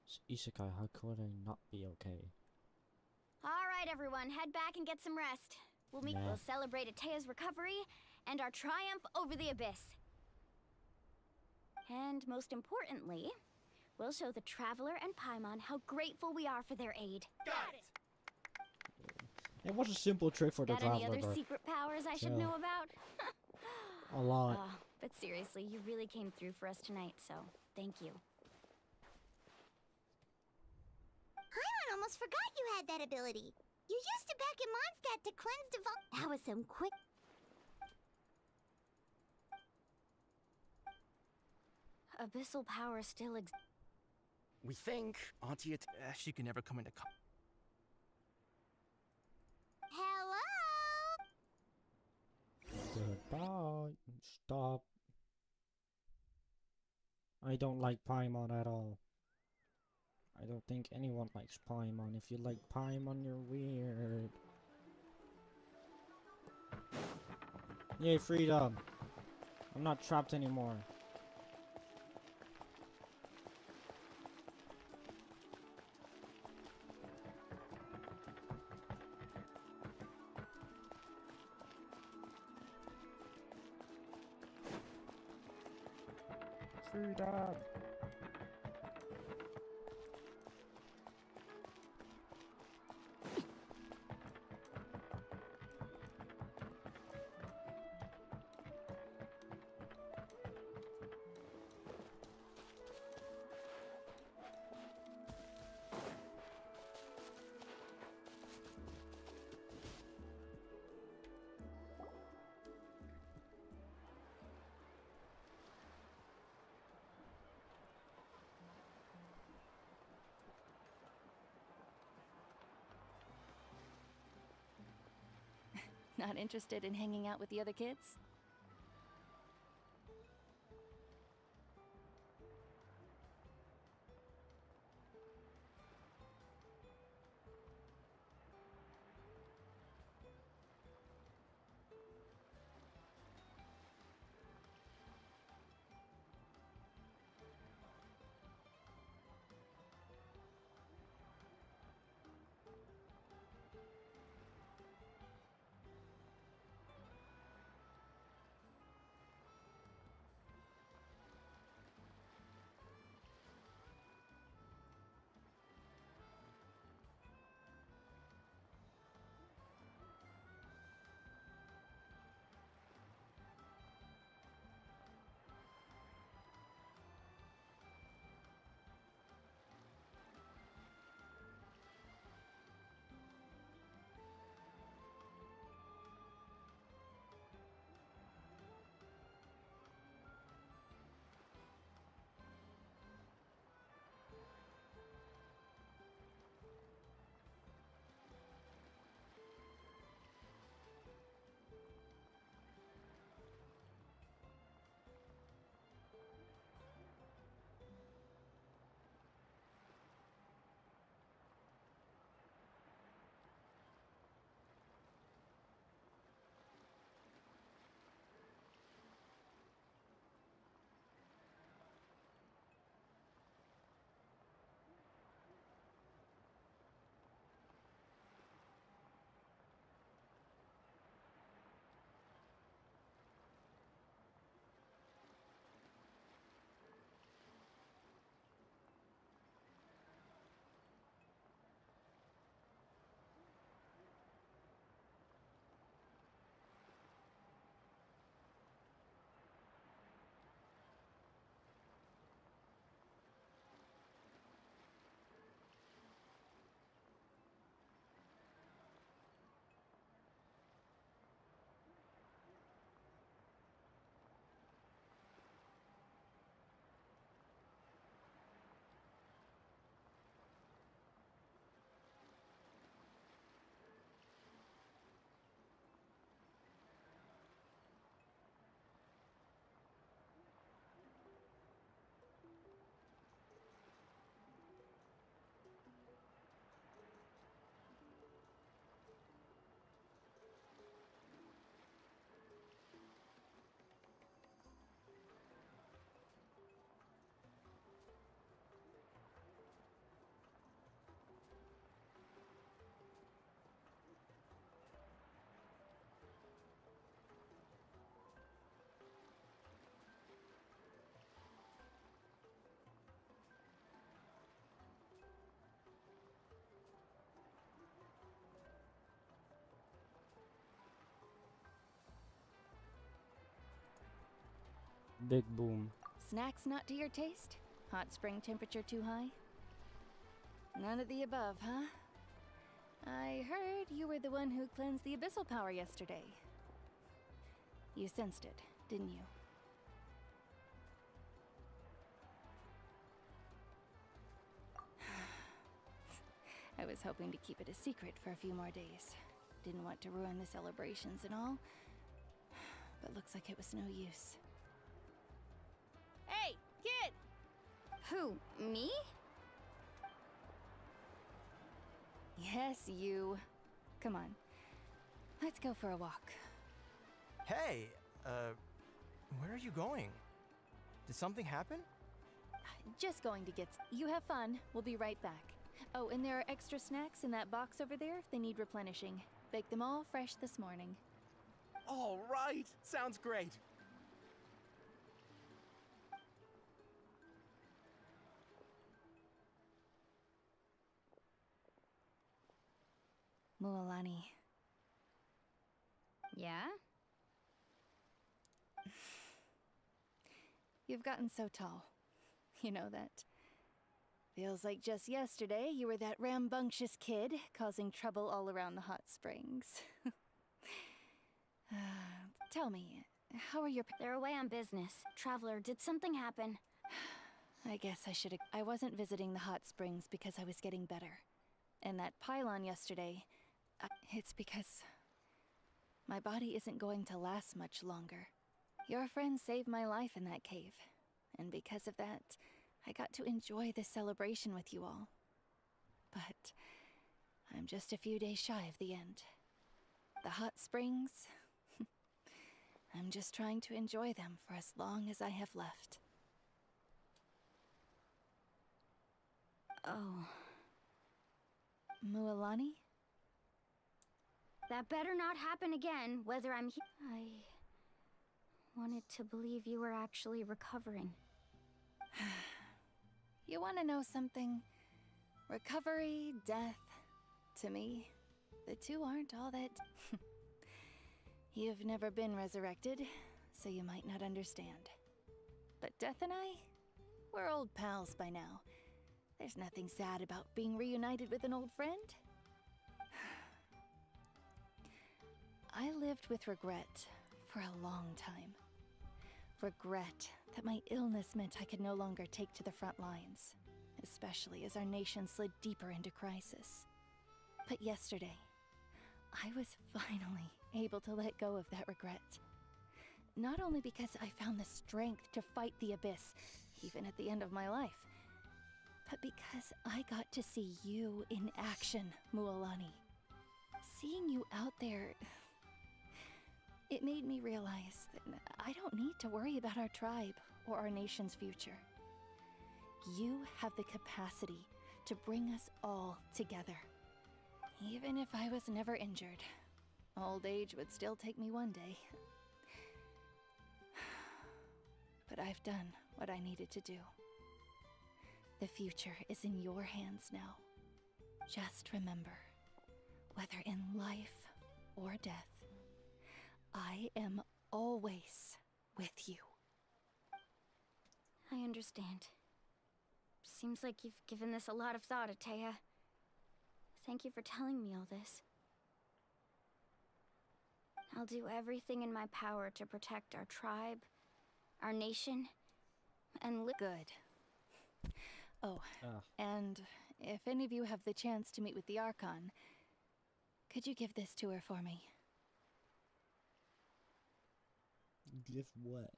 It's isekai, how could I not be okay? Alright, everyone, head back and get some rest. We'll celebrate Ataya's recovery and our triumph over the abyss. And most importantly, we'll show the Traveler and Paimon how grateful we are for their aid. Got it! It was a simple trick for the Got any Traveler, other but secret powers I should still. know about? a lot. Oh, but seriously, you really came through for us tonight, so thank you. I almost forgot you had that ability. You used it back in Mondstadt to cleanse That was some quick... Abyssal power still exists. We think Auntie She can never come into Hello? Goodbye. Stop. I don't like Paimon at all. I don't think anyone likes Paimon. If you like Paimon, you're weird. Yay, freedom! I'm not trapped anymore. Freedom! Not interested in hanging out with the other kids? Big boom. Snacks not to your taste? Hot spring temperature too high? None of the above, huh? I heard you were the one who cleansed the abyssal power yesterday. You sensed it, didn't you? I was hoping to keep it a secret for a few more days. Didn't want to ruin the celebrations and all. But looks like it was no use. Hey, kid! Who, me? Yes, you. Come on. Let's go for a walk. Hey, where are you going? Did something happen? Just going to get... You have fun. We'll be right back. Oh, and there are extra snacks in that box over there if they need replenishing. Baked them all fresh this morning. All right! Sounds great! Mualani. Yeah? You've gotten so tall. You know that. Feels like just yesterday you were that rambunctious kid causing trouble all around the hot springs. Tell me, how are your... They're away on business. Traveler, did something happen? I guess I should've... I wasn't visiting the hot springs because I was getting better. And that pylon yesterday, it's because... My body isn't going to last much longer. Your friend saved my life in that cave, and because of that, I got to enjoy this celebration with you all. But I'm just a few days shy of the end. The hot springs, I'm just trying to enjoy them for as long as I have left. Oh. Mualani? That better not happen again, whether I'm here. I wanted to believe you were actually recovering. You want to know something? Recovery, death, to me, the two aren't all that... You've never been resurrected, so you might not understand. But Death and I, we're old pals by now. There's nothing sad about being reunited with an old friend. I lived with regret for a long time. Regret that my illness meant I could no longer take to the front lines, especially as our nation slid deeper into crisis. But yesterday, I was finally able to let go of that regret. Not only because I found the strength to fight the abyss, even at the end of my life, but because I got to see you in action, Mualani. Seeing you out there, it made me realize that I don't need to worry about our tribe or our nation's future. You have the capacity to bring us all together. Even if I was never injured, old age would still take me one day. But I've done what I needed to do. The future is in your hands now. Just remember, whether in life or death, I am always with you. I understand. Seems like you've given this a lot of thought, Atea. Thank you for telling me all this. I'll do everything in my power to protect our tribe, our nation, and Good. Oh, and if any of you have the chance to meet with the Archon, could you give this to her for me? Give what?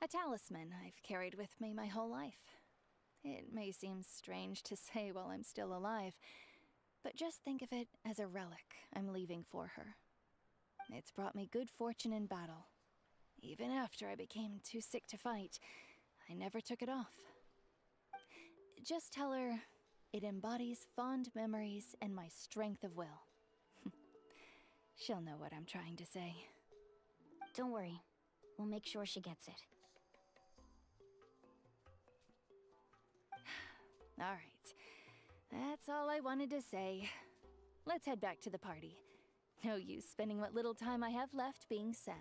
A talisman I've carried with me my whole life. It may seem strange to say while I'm still alive, but just think of it as a relic I'm leaving for her. It's brought me good fortune in battle. Even after I became too sick to fight, I never took it off. Just tell her it embodies fond memories and my strength of will. She'll know what I'm trying to say. Don't worry. We'll make sure she gets it. All right. That's all I wanted to say. Let's head back to the party. No use spending what little time I have left being sad.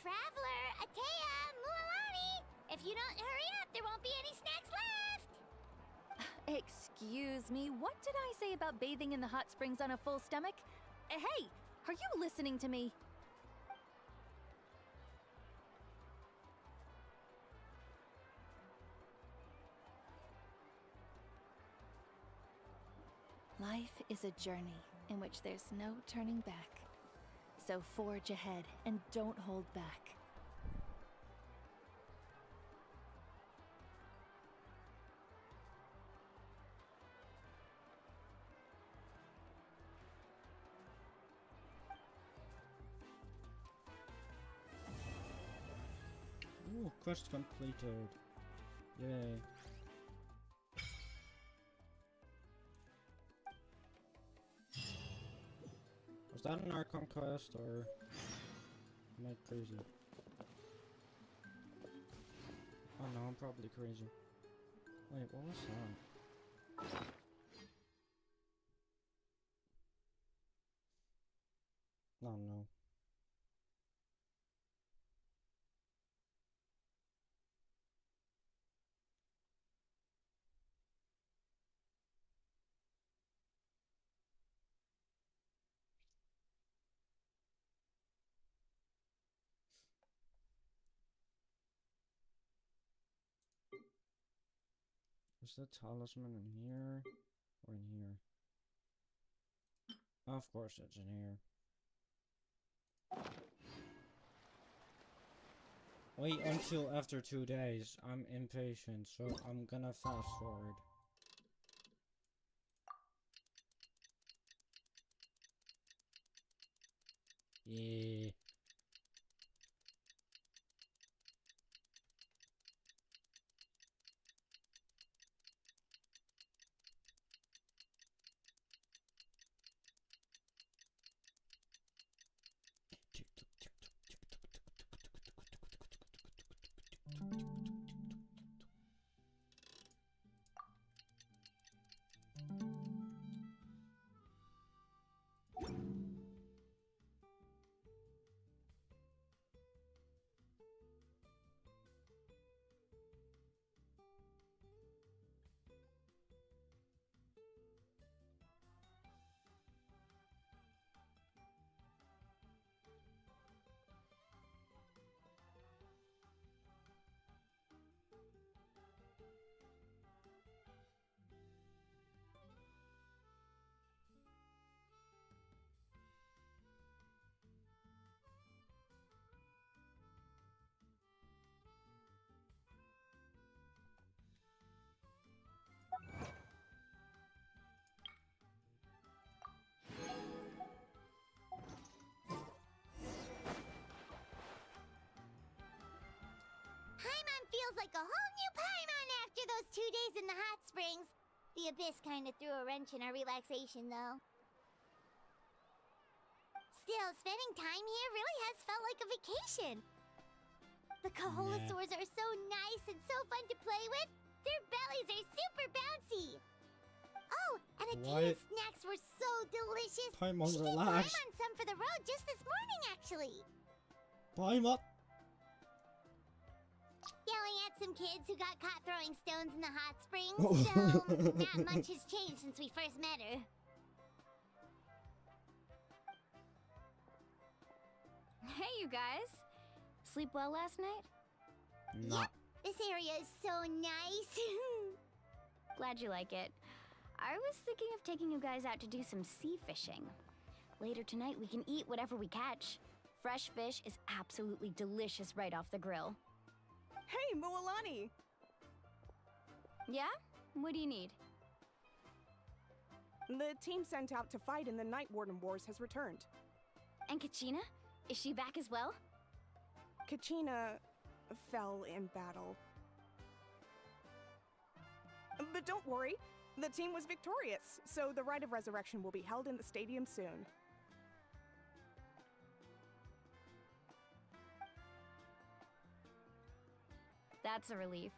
Traveler, Atea, Mualani! If you don't hurry up, there won't be any snacks left! Excuse me, what did I say about bathing in the hot springs on a full stomach? Hey, are you listening to me? Life is a journey in which there's no turning back. So forge ahead and don't hold back. Ooh, quest completed. Yay. Was that an Archon quest or am I crazy? Oh no, I'm probably crazy. Wait, what was that? No, no. Is the talisman in here? Or in here? Of course it's in here. Wait until after 2 days. I'm impatient, so I'm gonna fast forward. Yeah. Paimon feels like a whole new Paimon after those 2 days in the hot springs. The Abyss kind of threw a wrench in our relaxation, though. Still, spending time here really has felt like a vacation. The Kaholosaurs are so nice and so fun to play with. Their bellies are super bouncy. Oh, and Atena's snacks were so delicious. Paimon, she gave relax. Paimon some for the road just this morning, actually. Paimon! Yelling at some kids who got caught throwing stones in the hot springs, so not much has changed since we first met her. Hey, you guys. Sleep well last night? No. Yep, this area is so nice. Glad you like it. I was thinking of taking you guys out to do some sea fishing. Later tonight, we can eat whatever we catch. Fresh fish is absolutely delicious right off the grill. Hey, Mualani! Yeah? What do you need? The team sent out to fight in the Night Warden Wars has returned. And Kachina? Is she back as well? Kachina fell in battle. But don't worry, the team was victorious, so the Rite of Resurrection will be held in the stadium soon. That's a relief.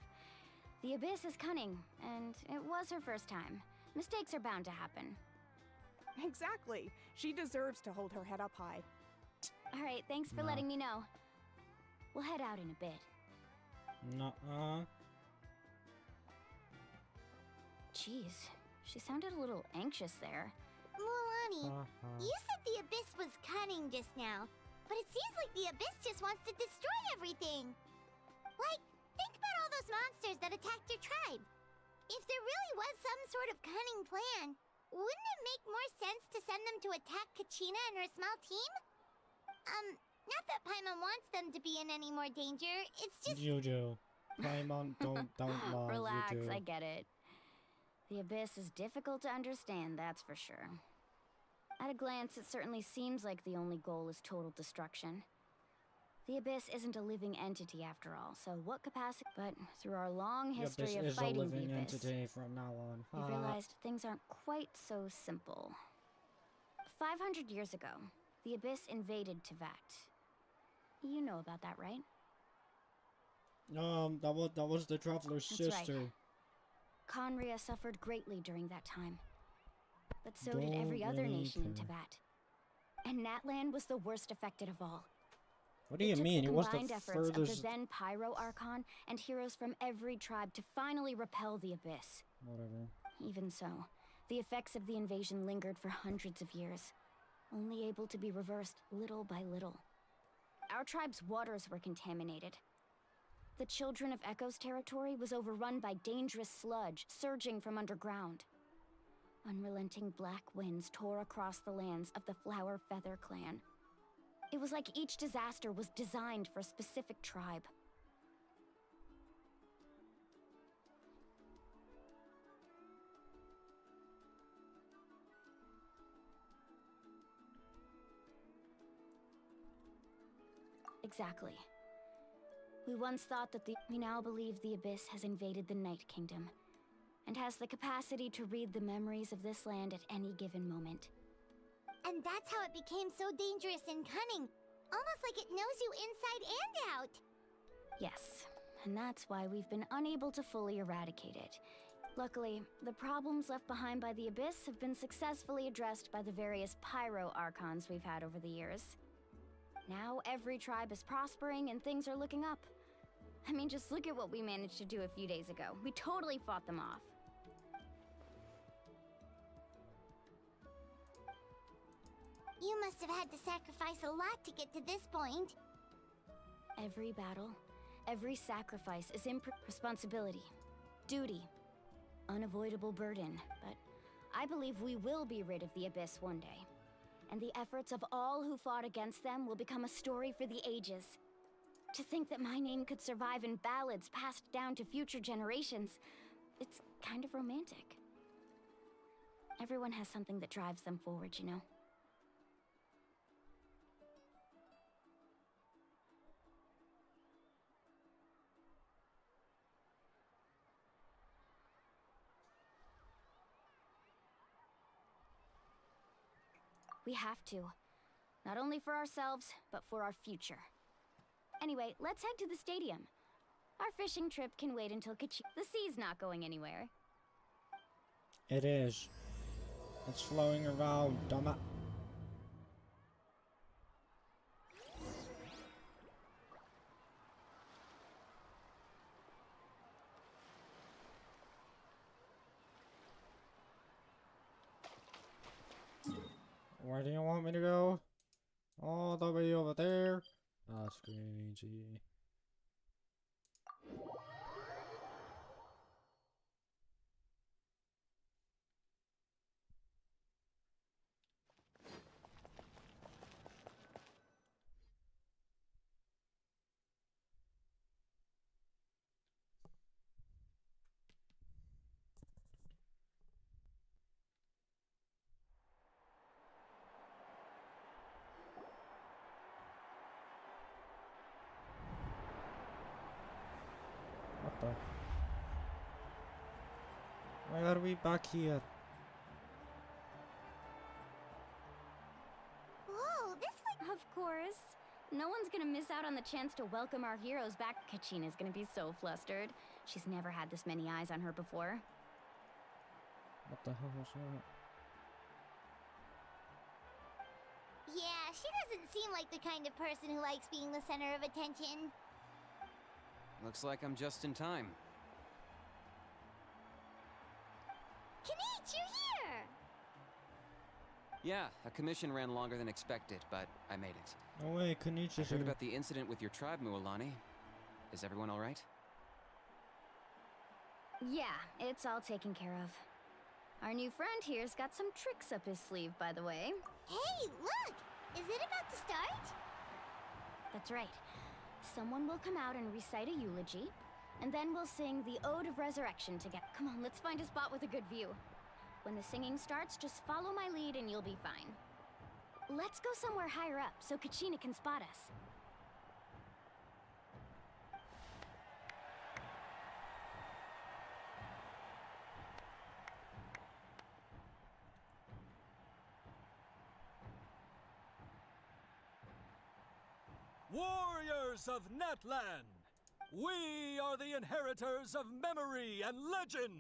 The Abyss is cunning, and it was her first time. Mistakes are bound to happen. Exactly. She deserves to hold her head up high. All right, thanks for letting me know. We'll head out in a bit. Nuh-uh. Jeez, she sounded a little anxious there. Mualani, you said the Abyss was cunning just now, but it seems like the Abyss just wants to destroy everything. Like, think about all those monsters that attacked your tribe. If there really was some sort of cunning plan, wouldn't it make more sense to send them to attack Kachina and her small team? Not that Paimon wants them to be in any more danger, it's just... You do. Paimon, don't lie. Relax, You do. I get it. The Abyss is difficult to understand, that's for sure. At a glance, it certainly seems like the only goal is total destruction. The Abyss isn't a living entity after all, so what capacity... But through our long history The of Abyss is a fighting living the Abyss, entity from now on. we realized things aren't quite so simple. 500 years ago, the Abyss invaded Tevat. You know about that, right? That was the Traveler's That's sister. right. Conria suffered greatly during that time. But so did every Don't other really nation in care. Teyvat. And Natlan was the worst affected of all. What do you It took mean? the It was the combined efforts of the furthest. then Pyro Archon and heroes from every tribe to finally repel the Abyss. Whatever. Even so, the effects of the invasion lingered for hundreds of years, only able to be reversed little by little. Our tribe's waters were contaminated. The Children of Echo's territory was overrun by dangerous sludge surging from underground. Unrelenting black winds tore across the lands of the Flower Feather clan. It was like each disaster was designed for a specific tribe. Exactly. We once thought that we now believe the Abyss has invaded the Night Kingdom, and has the capacity to read the memories of this land at any given moment. And that's how it became so dangerous and cunning. Almost like it knows you inside and out. Yes, and that's why we've been unable to fully eradicate it. Luckily, the problems left behind by the Abyss have been successfully addressed by the various Pyro Archons we've had over the years. Now every tribe is prospering and things are looking up. I mean, just look at what we managed to do a few days ago. We totally fought them off. You must have had to sacrifice a lot to get to this point. Every battle, every sacrifice is responsibility, duty, unavoidable burden, but I believe we will be rid of the Abyss one day. And the efforts of all who fought against them will become a story for the ages. To think that my name could survive in ballads passed down to future generations, it's kind of romantic. Everyone has something that drives them forward, you know? We have to. Not only for ourselves, but for our future. Anyway, let's head to the stadium. Our fishing trip can wait until the sea's not going anywhere. It is. It's flowing around, dumb it. Where do you want me to go? All the way over there. Ah, screen easy. What the? Why are we back here? Whoa, this Of course. No one's gonna miss out on the chance to welcome our heroes back. Kachina's gonna be so flustered. She's never had this many eyes on her before. What the hell was that? Yeah, she doesn't seem like the kind of person who likes being the center of attention. Looks like I'm just in time. Kanich, you're here! Yeah, a commission ran longer than expected, but I made it. No way, I Kanichi's heard here. about the incident with your tribe, Mualani. Is everyone all right? Yeah, it's all taken care of. Our new friend here's got some tricks up his sleeve, by the way. Hey, look! Is it about to start? That's right. Someone will come out and recite a eulogy, and then we'll sing the Ode of Resurrection together. Come on, let's find a spot with a good view. When the singing starts, just follow my lead and you'll be fine. Let's go somewhere higher up so Kachina can spot us. Warriors of Natlan! We are the inheritors of memory and legend!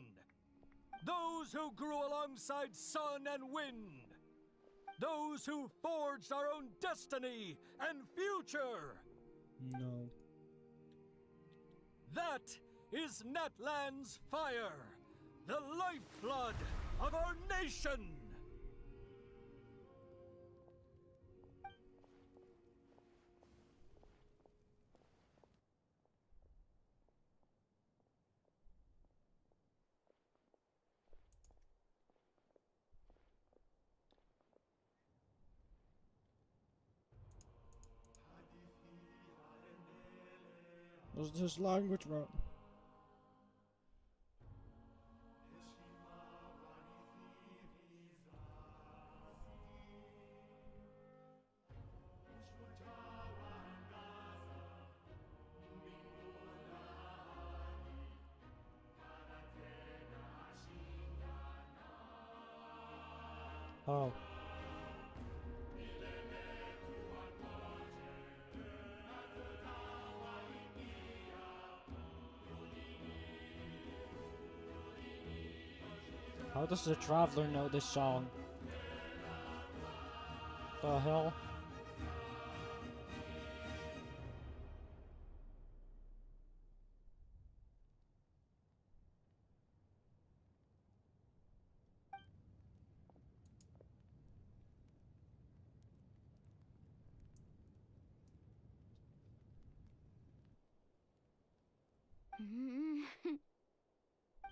Those who grew alongside sun and wind. Those who forged our own destiny and future. No. That is Natlan's fire, the lifeblood of our nation. Was this language wrong? Oh. How does the traveler know this song? The hell?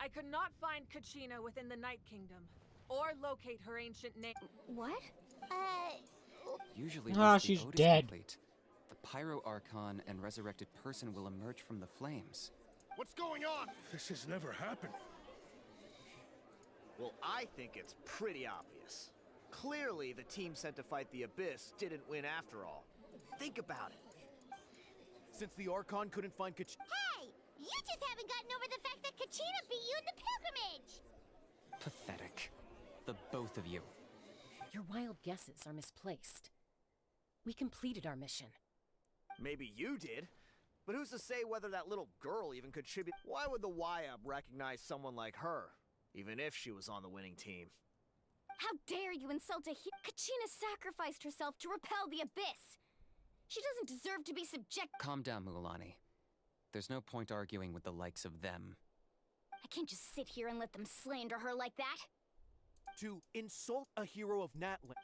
I could not find Kachina within the Night Kingdom, or locate her ancient name. What? Usually, Ah, once the she's ode is dead. complete, the Pyro Archon and resurrected person will emerge from the flames. What's going on? This has never happened. Well, I think it's pretty obvious. Clearly, the team sent to fight the Abyss didn't win after all. Think about it. Since the Archon couldn't find Kachina. Hey! You just haven't gotten over the fact that Kachina beat you in the pilgrimage! Pathetic. The both of you. Your wild guesses are misplaced. We completed our mission. Maybe you did, but who's to say whether that little girl even contributed? Why would the YUB recognize someone like her, even if she was on the winning team? How dare you insult a Kachina sacrificed herself to repel the Abyss! She doesn't deserve to be subject- Calm down, Mulan. There's no point arguing with the likes of them. I can't just sit here and let them slander her like that. To insult a hero of Natlan.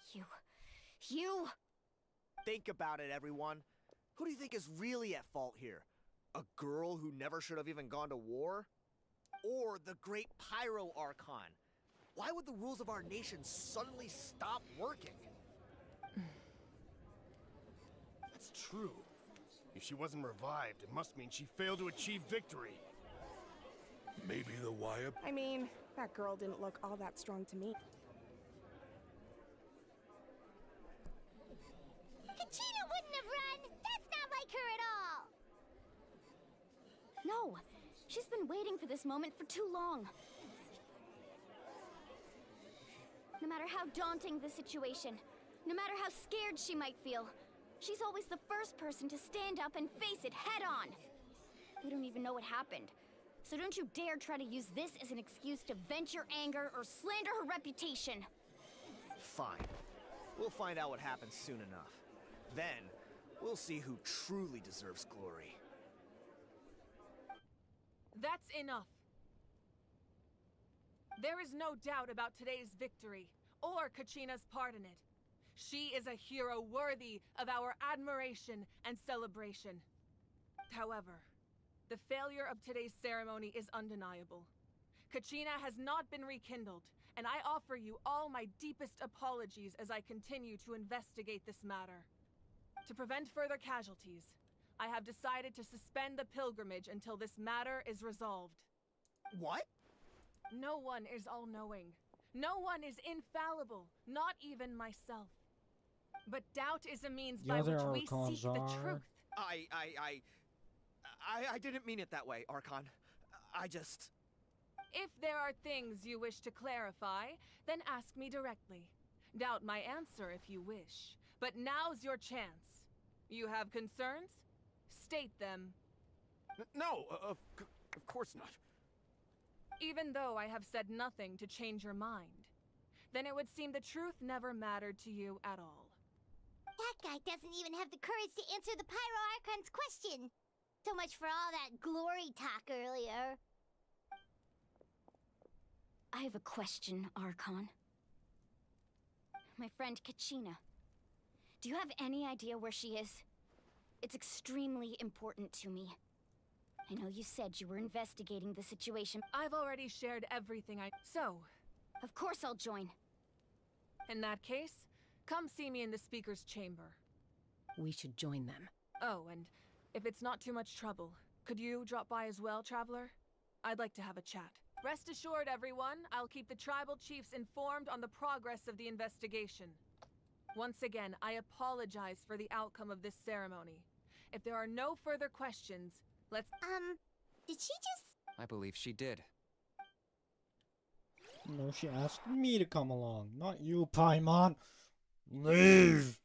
You! Think about it, everyone. Who do you think is really at fault here? A girl who never should have even gone to war? Or the great Pyro Archon? Why would the rules of our nation suddenly stop working? That's true. If she wasn't revived, it must mean she failed to achieve victory. Maybe the YUB. I mean, that girl didn't look all that strong to me. Kachina wouldn't have run! That's not like her at all! No! She's been waiting for this moment for too long. No matter how daunting the situation, no matter how scared she might feel, she's always the first person to stand up and face it head on. We don't even know what happened. So don't you dare try to use this as an excuse to vent your anger or slander her reputation. Fine. We'll find out what happens soon enough. Then, we'll see who truly deserves glory. That's enough. There is no doubt about today's victory, or Kachina's part in it. She is a hero worthy of our admiration and celebration. However, the failure of today's ceremony is undeniable. Kachina has not been rekindled, and I offer you all my deepest apologies as I continue to investigate this matter. To prevent further casualties, I have decided to suspend the pilgrimage until this matter is resolved. What? No one is all-knowing. No one is infallible, not even myself. But doubt is a means by which we seek the truth. I didn't mean it that way, Archon. I just... If there are things you wish to clarify, then ask me directly. Doubt my answer if you wish. But now's your chance. You have concerns? State them. No, of course not. Even though I have said nothing to change your mind, then it would seem the truth never mattered to you at all. That guy doesn't even have the courage to answer the Pyro Archon's question. So much for all that glory talk earlier. I have a question, Archon. My friend Kachina. Do you have any idea where she is? It's extremely important to me. I know you said you were investigating the situation. I've already shared everything So, of course I'll join. In that case, come see me in the speaker's chamber. We should join them. Oh, and if it's not too much trouble, could you drop by as well, Traveler? I'd like to have a chat. Rest assured, everyone, I'll keep the tribal chiefs informed on the progress of the investigation. Once again, I apologize for the outcome of this ceremony. If there are no further questions, let's... Did she just... I believe she did. No, she asked me to come along, not you, Paimon. Leave!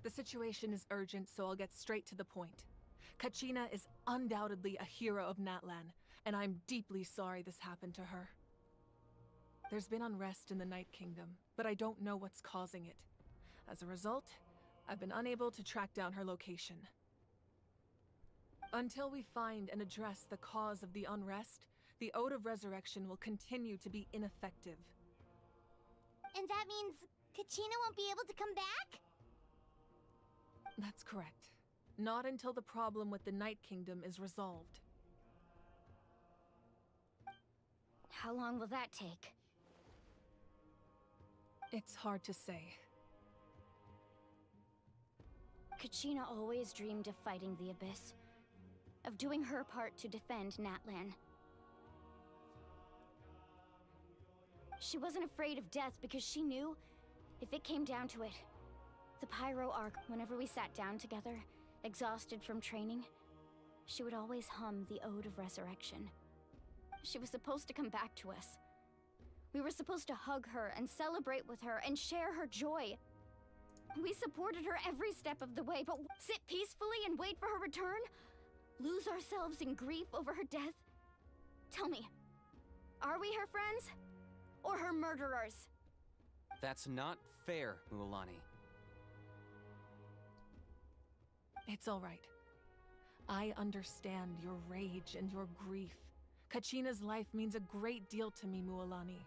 The situation is urgent, so I'll get straight to the point. Kachina is undoubtedly a hero of Natlan, and I'm deeply sorry this happened to her. There's been unrest in the Night Kingdom, but I don't know what's causing it. As a result, I've been unable to track down her location. Until we find and address the cause of the unrest, the Ode of Resurrection will continue to be ineffective. And that means Kachina won't be able to come back? That's correct. Not until the problem with the Night Kingdom is resolved. How long will that take? It's hard to say. Kachina always dreamed of fighting the Abyss, of doing her part to defend Natlan. She wasn't afraid of death because she knew, if it came down to it, the Pyro Arc, whenever we sat down together, exhausted from training, she would always hum the Ode of Resurrection. She was supposed to come back to us. We were supposed to hug her and celebrate with her and share her joy. We supported her every step of the way, but sit peacefully and wait for her return? Lose ourselves in grief over her death? Tell me, are we her friends? Or her murderers? That's not fair, Mualani. It's all right. I understand your rage and your grief. Kachina's life means a great deal to me, Mualani.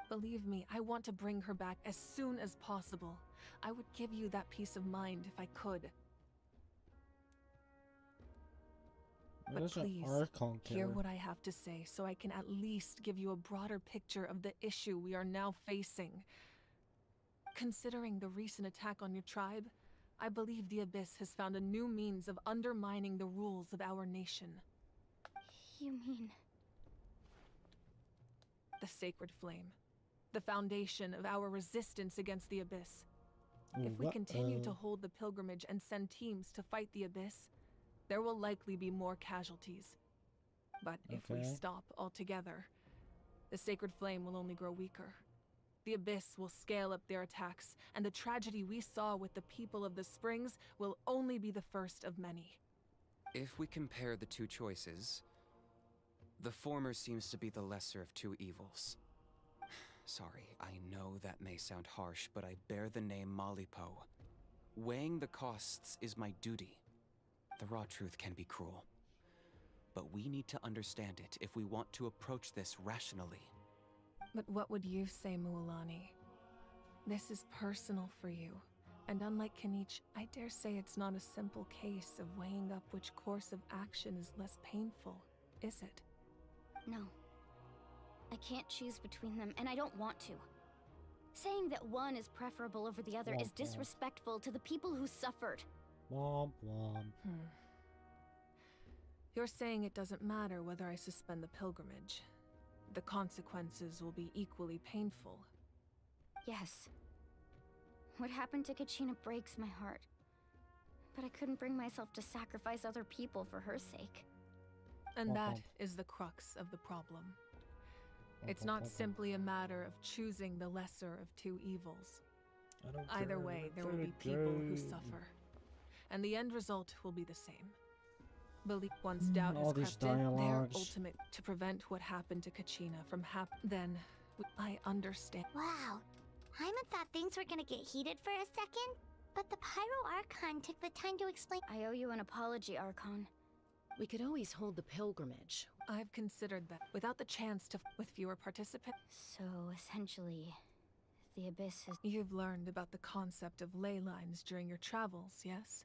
Believe me, I want to bring her back as soon as possible. I would give you that peace of mind if I could. But please, hear what I have to say so I can at least give you a broader picture of the issue we are now facing. Considering the recent attack on your tribe, I believe the Abyss has found a new means of undermining the rules of our nation. You mean... The Sacred Flame. The foundation of our resistance against the Abyss. If we continue to hold the pilgrimage and send teams to fight the Abyss, there will likely be more casualties. But if we stop altogether, the Sacred Flame will only grow weaker. The Abyss will scale up their attacks, and the tragedy we saw with the people of the Springs will only be the first of many. If we compare the two choices, the former seems to be the lesser of two evils. Sorry, I know that may sound harsh, but I bear the name Malipo. Weighing the costs is my duty. The raw truth can be cruel. But we need to understand it if we want to approach this rationally. But what would you say, Mualani? This is personal for you. And unlike Kanich, I dare say it's not a simple case of weighing up which course of action is less painful, is it? No. I can't choose between them, and I don't want to. Saying that one is preferable over the other is disrespectful to the people who suffered. Womp womp. You're saying it doesn't matter whether I suspend the pilgrimage. The consequences will be equally painful. Yes. What happened to Kachina breaks my heart. But I couldn't bring myself to sacrifice other people for her sake. And that is the crux of the problem. It's not simply a matter of choosing the lesser of two evils. Either way, there will be people who suffer. And the end result will be the same. Believe once doubt all has these crept in, their dialogues. ultimate to prevent what happened to Kachina from then I understand. Wow. Hyman thought things were gonna get heated for a second, but the Pyro Archon took the time to explain. I owe you an apology, Archon. We could always hold the pilgrimage. I've considered that without the chance to with fewer participants. So essentially, the Abyss has... You've learned about the concept of ley lines during your travels, yes?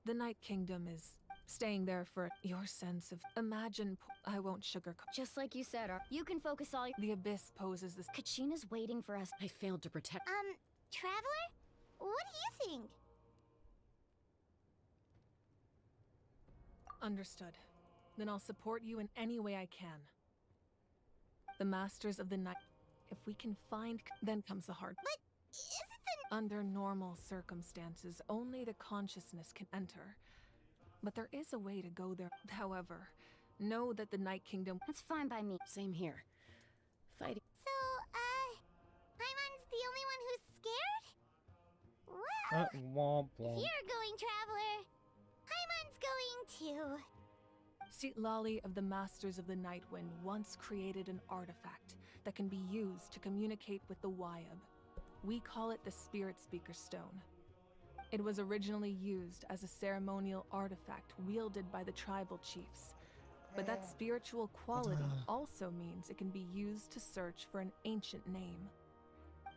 The Night Kingdom is staying there for your sense of... Imagine... I won't sugarcoat... Just like you said, you can focus all... The Abyss poses this... Kachina's waiting for us. I failed to protect... Traveler? What do you think? Understood. Then I'll support you in any way I can. The Masters of the Night... If we can find... Then comes the hard... But isn't the... Under normal circumstances, only the consciousness can enter. But there is a way to go there. However, know that the Night Kingdom... That's fine by me. Same here. Fighting... So, Hyman's the only one who's scared? Well, if you're going, Traveler, Hyman's going too. Lali of the Masters of the Nightwind once created an artifact that can be used to communicate with the Wyab. We call it the Spirit Speaker Stone. It was originally used as a ceremonial artifact wielded by the tribal chiefs. But that spiritual quality also means it can be used to search for an ancient name.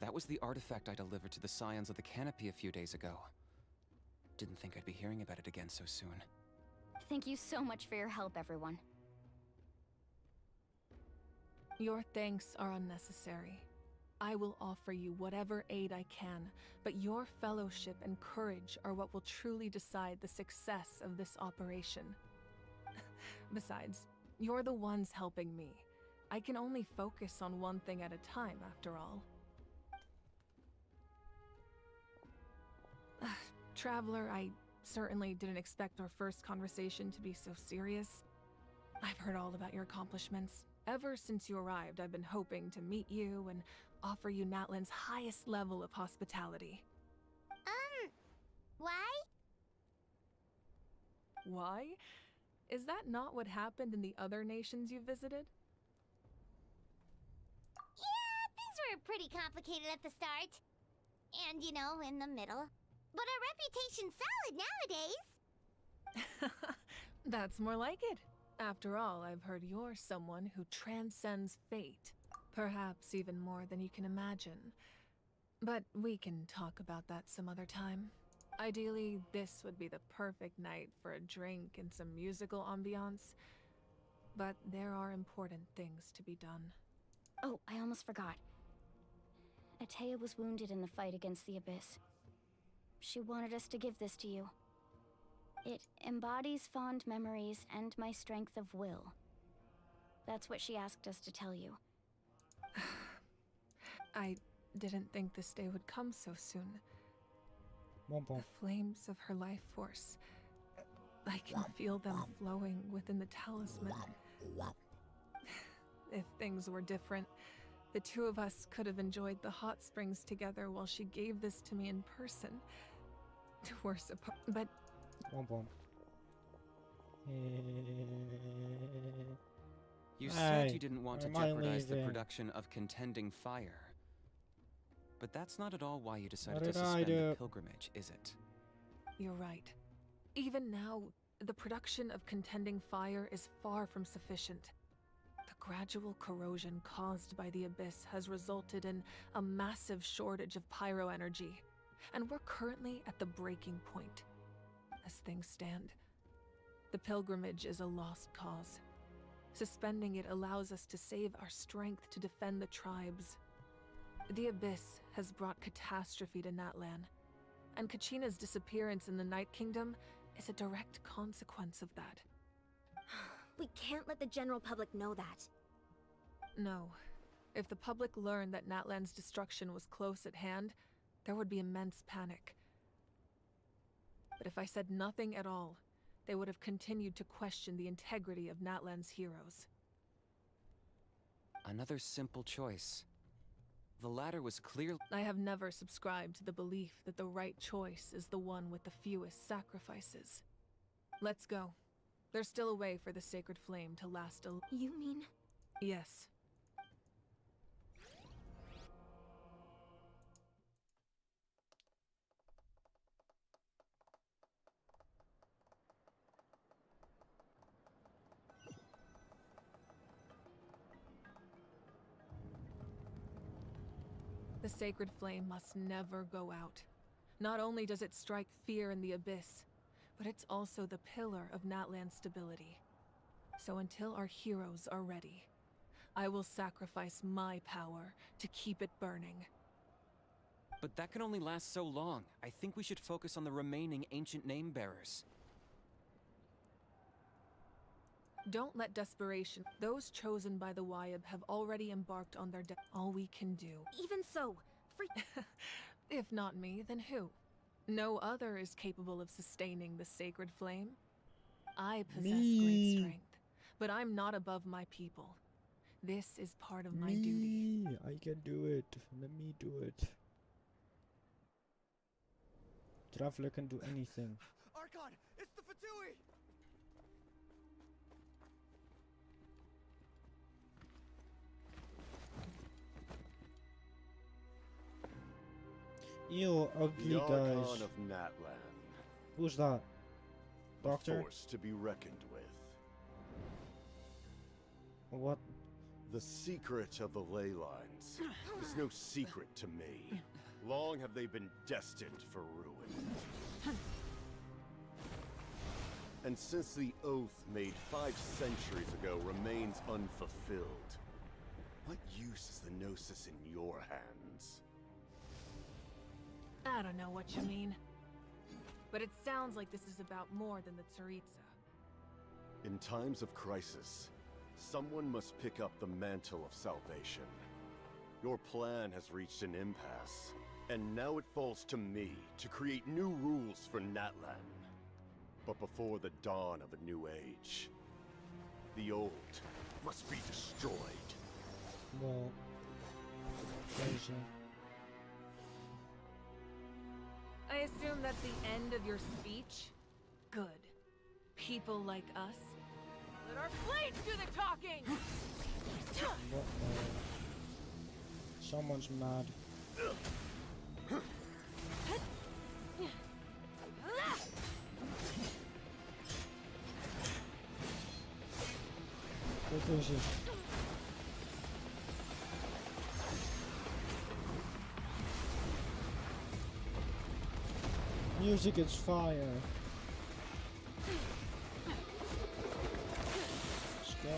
That was the artifact I delivered to the Scions of the Canopy a few days ago. Didn't think I'd be hearing about it again so soon. Thank you so much for your help, everyone. Your thanks are unnecessary. I will offer you whatever aid I can, but your fellowship and courage are what will truly decide the success of this operation. Besides, you're the ones helping me. I can only focus on one thing at a time, after all. Traveler, I certainly didn't expect our first conversation to be so serious. I've heard all about your accomplishments. Ever since you arrived, I've been hoping to meet you and offer you Natlan's highest level of hospitality. Why? Why? Is that not what happened in the other nations you visited? Yeah, things were pretty complicated at the start. And, you know, in the middle. But our reputation's solid nowadays. That's more like it. After all, I've heard you're someone who transcends fate. Perhaps even more than you can imagine. But we can talk about that some other time. Ideally, this would be the perfect night for a drink and some musical ambiance. But there are important things to be done. Oh, I almost forgot. Atea was wounded in the fight against the Abyss. She wanted us to give this to you. It embodies fond memories and my strength of will. That's what she asked us to tell you. I didn't think this day would come so soon. The flames of her life force. I can feel them flowing within the talisman. If things were different, the two of us could have enjoyed the hot springs together while she gave this to me in person. We're supposed, but... You said you didn't want to jeopardize the production of Contending Fire. But that's not at all why you decided to suspend the pilgrimage, is it? You're right. Even now, the production of Contending Fire is far from sufficient. The gradual corrosion caused by the Abyss has resulted in a massive shortage of pyro energy, and we're currently at the breaking point. As things stand, the pilgrimage is a lost cause. Suspending it allows us to save our strength to defend the tribes. The Abyss has brought catastrophe to Natlan, and Kachina's disappearance in the Night Kingdom is a direct consequence of that. We can't let the general public know that. No. If the public learned that Natlan's destruction was close at hand, there would be immense panic. But if I said nothing at all, they would have continued to question the integrity of Natlan's heroes. Another simple choice. The latter was clearly. I have never subscribed to the belief that the right choice is the one with the fewest sacrifices. Let's go. There's still a way for the sacred flame to last a... You mean? Yes. The sacred flame must never go out. Not only does it strike fear in the abyss, but it's also the pillar of Natlan's stability. So until our heroes are ready, I will sacrifice my power to keep it burning. But that can only last so long. I think we should focus on the remaining ancient name bearers. Don't let desperation... Those chosen by the Wyab have already embarked on their all we can do. Even so, If not me, then who? No other is capable of sustaining the sacred flame. I possess great strength, but I'm not above my people. This is part of my duty. I can do it. Let me do it. Traveler can do anything. Archon, it's the Fatui! Ew, ugly the guys. Archon of Natlan. Who's that? Doctor? A force to be reckoned with. What? The secret of the ley lines is no secret to me. Long have they been destined for ruin. And since the oath made 5 centuries ago remains unfulfilled, what use is the Gnosis in your hands? I don't know what you mean. But it sounds like this is about more than the Tsaritsa. In times of crisis, someone must pick up the mantle of salvation. Your plan has reached an impasse, and now it falls to me to create new rules for Natlan. But before the dawn of a new age, the old must be destroyed. Well, crazy. I assume that's the end of your speech? Good. People like us. Let our blades do the talking! What someone's mad. What is it? Music is fire. Let's go.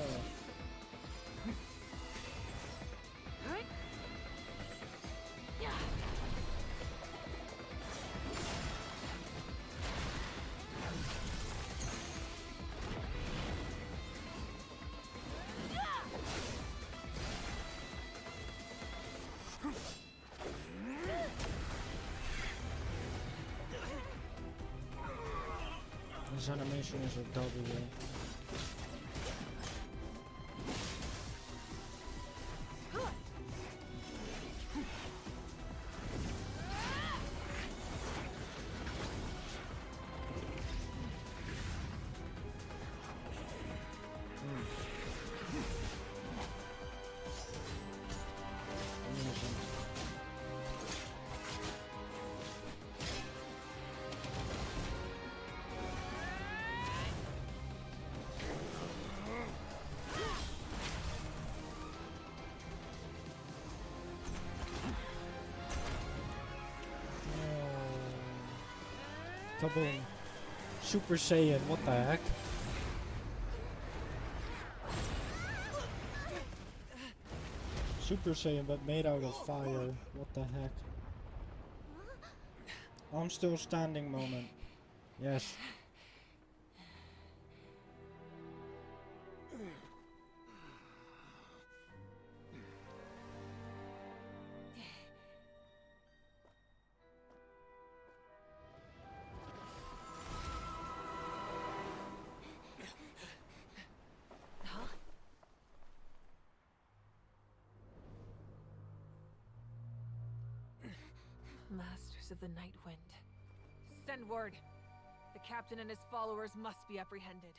This animation is a W. Kaboom. Super Saiyan, what the heck? Super Saiyan but made out of fire, what the heck? I'm still standing moment. Yes. Masters of the Night Wind. Send word. The captain and his followers must be apprehended.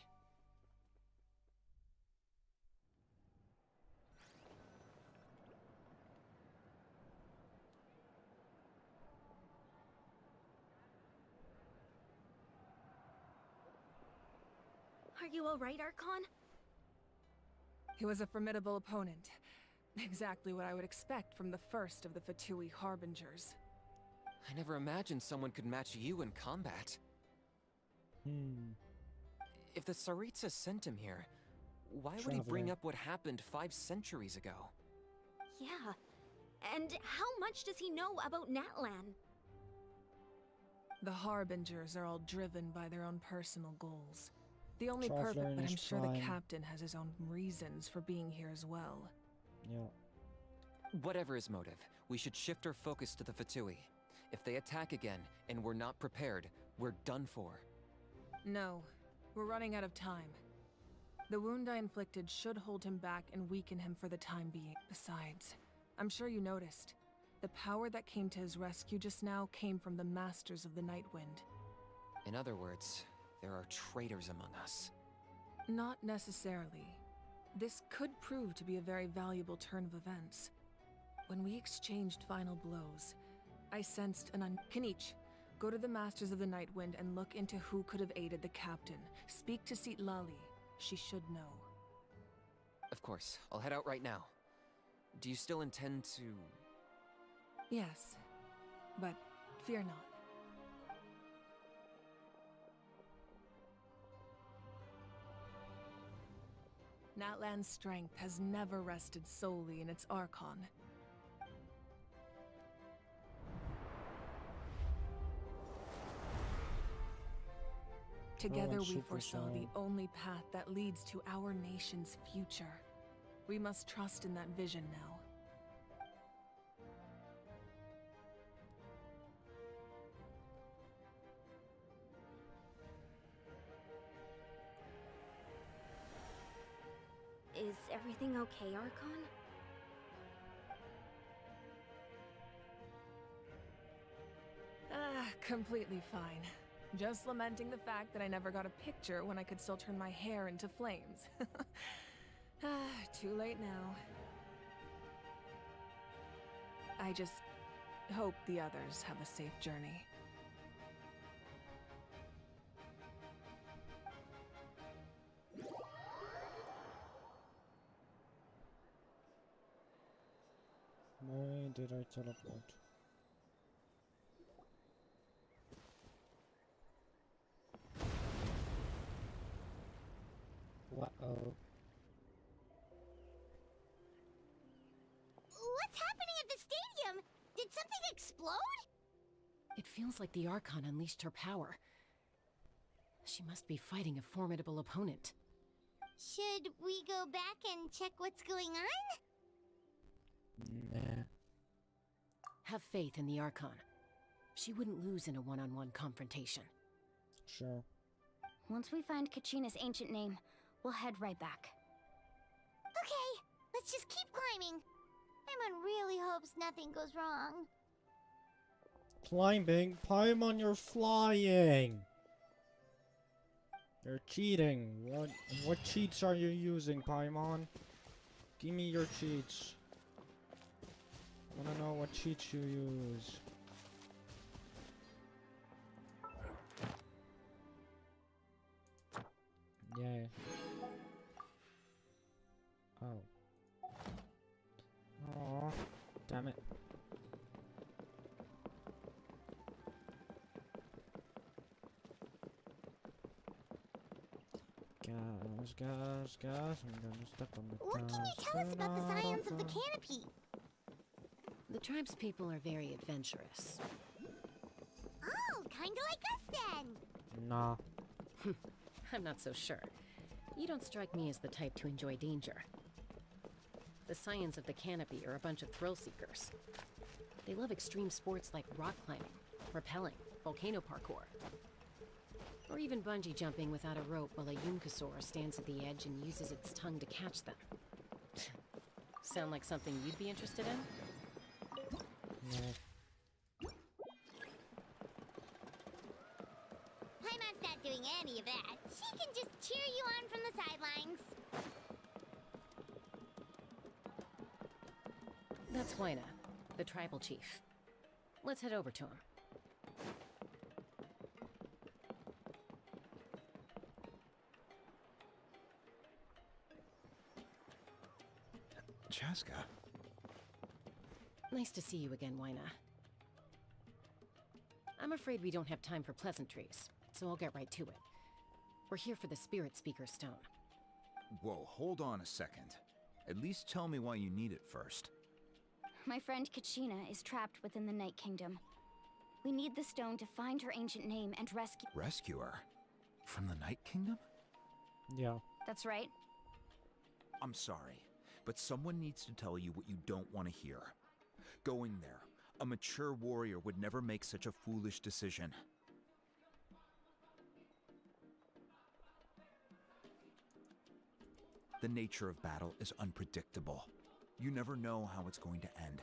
Are you alright, Archon? He was a formidable opponent. Exactly what I would expect from the first of the Fatui Harbingers. I never imagined someone could match you in combat. If the Tsaritsa sent him here, why would he bring Traveler. up what happened 5 centuries ago? Yeah. And how much does he know about Natlan? The Harbingers are all driven by their own personal goals. The only Traveler purpose, in but I'm his sure the prime. captain has his own reasons for being here as well. Yeah. Whatever his motive, we should shift our focus to the Fatui. If they attack again, and we're not prepared, we're done for. No, we're running out of time. The wound I inflicted should hold him back and weaken him for the time being. Besides, I'm sure you noticed, the power that came to his rescue just now came from the Masters of the Night Wind. In other words, there are traitors among us. Not necessarily. This could prove to be a very valuable turn of events. When we exchanged final blows, I sensed an Kanich, go to the Masters of the Night Wind and look into who could have aided the captain. Speak to Lali. She should know. Of course, I'll head out right now. Do you still intend to... Yes, but fear not. Natlan's strength has never rested solely in its Archon. Together we foresaw the only path that leads to our nation's future. We must trust in that vision now. Is everything okay, Archon? Completely fine. Just lamenting the fact that I never got a picture when I could still turn my hair into flames. Too late now. I just hope the others have a safe journey. Why did I teleport? Uh-oh. What's happening at the stadium? Did something explode? It feels like the Archon unleashed her power. She must be fighting a formidable opponent. Should we go back and check what's going on? Nah. Have faith in the Archon. She wouldn't lose in a one-on-one confrontation. Sure. Once we find Kachina's ancient name, we'll head right back. Okay, let's just keep climbing. Paimon really hopes nothing goes wrong. Climbing? Paimon, you're flying! You're cheating. What cheats are you using, Paimon? Give me your cheats. I wanna know what cheats you use. Yay. Oh. Aw. Damn it. Gas, I'm gonna step on the What can you tell us about the scions of the canopy? The tribespeople are very adventurous. Oh, kinda like us then. Nah. I'm not so sure. You don't strike me as the type to enjoy danger. The Scions of the Canopy are a bunch of thrill seekers. They love extreme sports like rock climbing, rappelling, volcano parkour, or even bungee jumping without a rope while a Yunkasaur stands at the edge and uses its tongue to catch them. Sound like something you'd be interested in? No. of that. She can just cheer you on from the sidelines. That's Wyna, the tribal chief. Let's head over to him. Chaska. Nice to see you again, Wyna. I'm afraid we don't have time for pleasantries, so I'll get right to it. We're here for the Spirit Speaker Stone. Whoa, hold on a second. At least tell me why you need it first. My friend Kachina is trapped within the Night Kingdom. We need the stone to find her ancient name and rescue... Rescue her? From the Night Kingdom? Yeah. That's right. I'm sorry, but someone needs to tell you what you don't want to hear. Going there, a mature warrior would never make such a foolish decision. The nature of battle is unpredictable. You never know how it's going to end.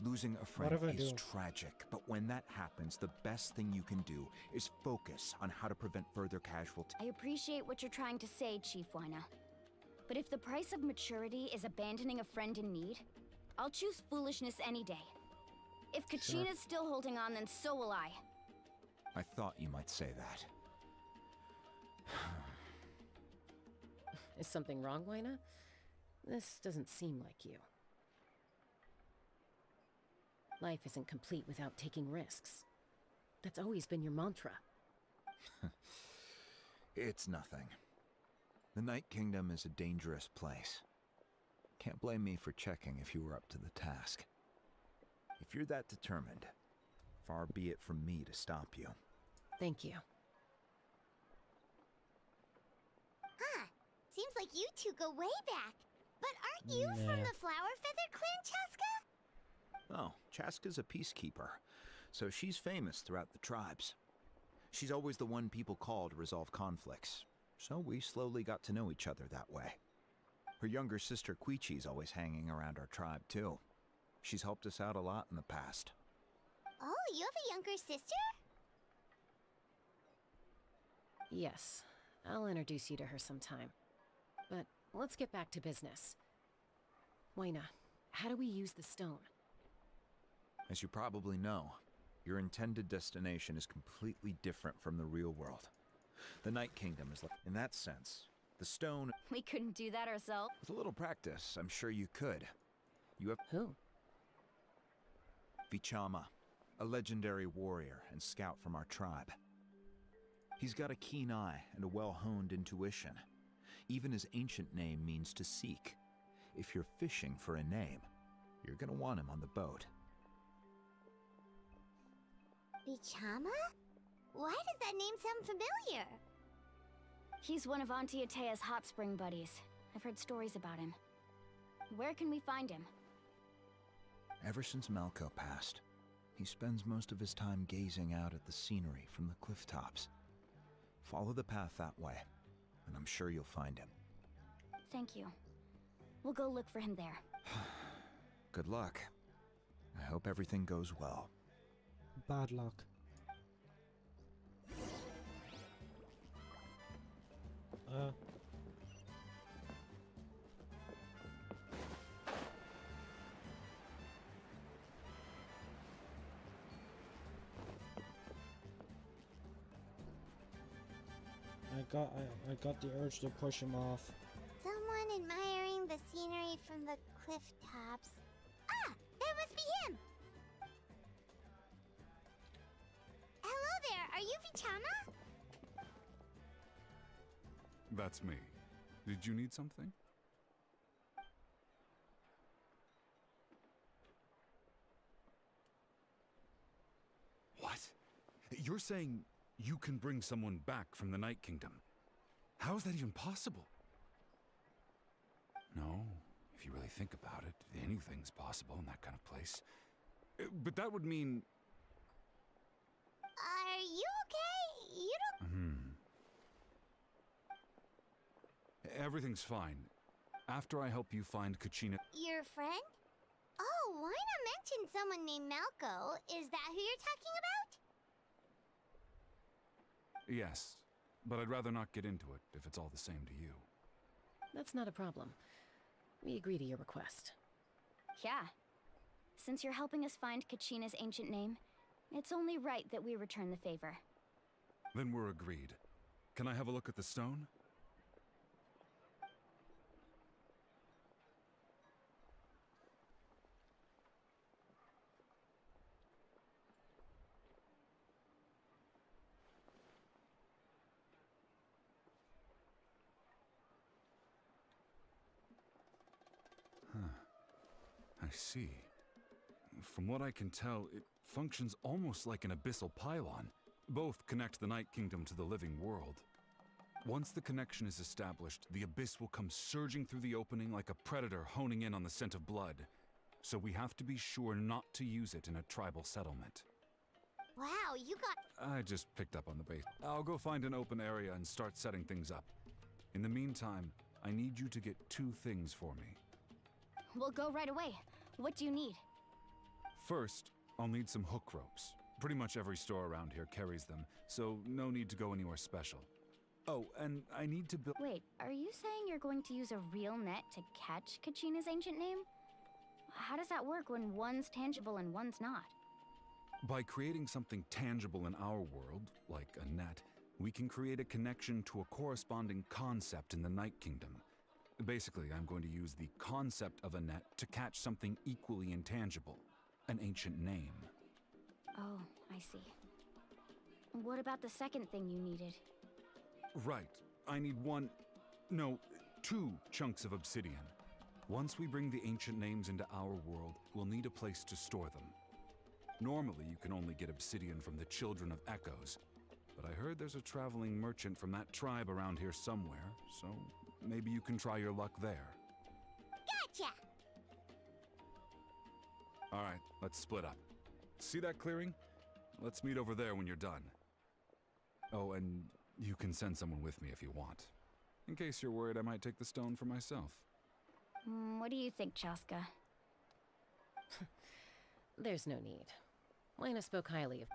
Losing a friend is tragic, but when that happens, the best thing you can do is focus on how to prevent further casualties. I appreciate what you're trying to say, Chief Wyna. But if the price of maturity is abandoning a friend in need, I'll choose foolishness any day. If Kachina's still holding on, then so will I. I thought you might say that. Is something wrong, Wyna? This doesn't seem like you. Life isn't complete without taking risks. That's always been your mantra. It's nothing. The Night Kingdom is a dangerous place. Can't blame me for checking if you were up to the task. If you're that determined, far be it from me to stop you. Thank you. Huh. Seems like you two go way back. But aren't you from the Flower Feather Clan, Chaska? Oh, Chaska's a peacekeeper, so she's famous throughout the tribes. She's always the one people call to resolve conflicts, so we slowly got to know each other that way. Her younger sister Quichi's always hanging around our tribe, too. She's helped us out a lot in the past. Oh, you have a younger sister? Yes, I'll introduce you to her sometime. But let's get back to business. Wyna, how do we use the stone? As you probably know, your intended destination is completely different from the real world. The Night Kingdom is like, in that sense, the stone... We couldn't do that ourselves. With a little practice, I'm sure you could. You have... Who? Vichama, a legendary warrior and scout from our tribe. He's got a keen eye and a well-honed intuition. Even his ancient name means to seek. If you're fishing for a name, you're gonna want him on the boat. Vichama? Why does that name sound familiar? He's one of Auntie Atea's hot spring buddies. I've heard stories about him. Where can we find him? Ever since Malco passed, he spends most of his time gazing out at the scenery from the cliff tops. Follow the path that way, and I'm sure you'll find him. Thank you. We'll go look for him there. Good luck. I hope everything goes well. Bad luck. I got the urge to push him off. Someone admiring the scenery from the cliff tops. Ah! That must be him! Hello there, are you Vichama? That's me. Did you need something? What? You're saying you can bring someone back from the Night Kingdom? How is that even possible? No, if you really think about it, anything's possible in that kind of place. But that would mean... Are you okay? You don't... Everything's fine. After I help you find Kachina... Your friend? Oh, why not mention someone named Malco? Is that who you're talking about? Yes, but I'd rather not get into it if it's all the same to you. That's not a problem. We agree to your request. Yeah. Since you're helping us find Kachina's ancient name, it's only right that we return the favor. Then we're agreed. Can I have a look at the stone? I see. From what I can tell, it functions almost like an abyssal pylon. Both connect the Night Kingdom to the living world. Once the connection is established, the abyss will come surging through the opening like a predator honing in on the scent of blood. So we have to be sure not to use it in a tribal settlement. Wow, you got... I just picked up on the base. I'll go find an open area and start setting things up. In the meantime, I need you to get 2 things for me. We'll go right away. What do you need? First, I'll need some hook ropes. Pretty much every store around here carries them, so no need to go anywhere special. Oh, and I need to build... Wait, are you saying you're going to use a real net to catch Kachina's ancient name? How does that work when one's tangible and one's not? By creating something tangible in our world, like a net, we can create a connection to a corresponding concept in the Night Kingdom. Basically, I'm going to use the concept of a net to catch something equally intangible, an ancient name. Oh, I see. What about the second thing you needed? Right. I need 2 chunks of obsidian. Once we bring the ancient names into our world, we'll need a place to store them. Normally, you can only get obsidian from the Children of Echoes, but I heard there's a traveling merchant from that tribe around here somewhere, so maybe you can try your luck there. Gotcha! Alright, let's split up. See that clearing? Let's meet over there when you're done. Oh, and you can send someone with me if you want. In case you're worried I might take the stone for myself. What do you think, Chaska? There's no need. Lena spoke highly of...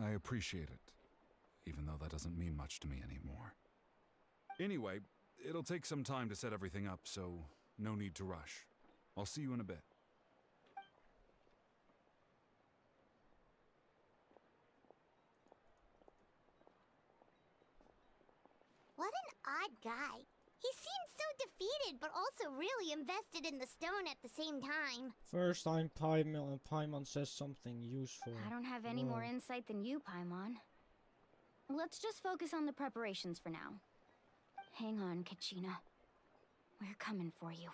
I appreciate it, even though that doesn't mean much to me anymore. Anyway, it'll take some time to set everything up, so no need to rush. I'll see you in a bit. What an odd guy. He seems so defeated, but also really invested in the stone at the same time. First time Paimon says something useful. I don't have any more insight than you, Paimon. Let's just focus on the preparations for now. Hang on, Kachina. We're coming for you.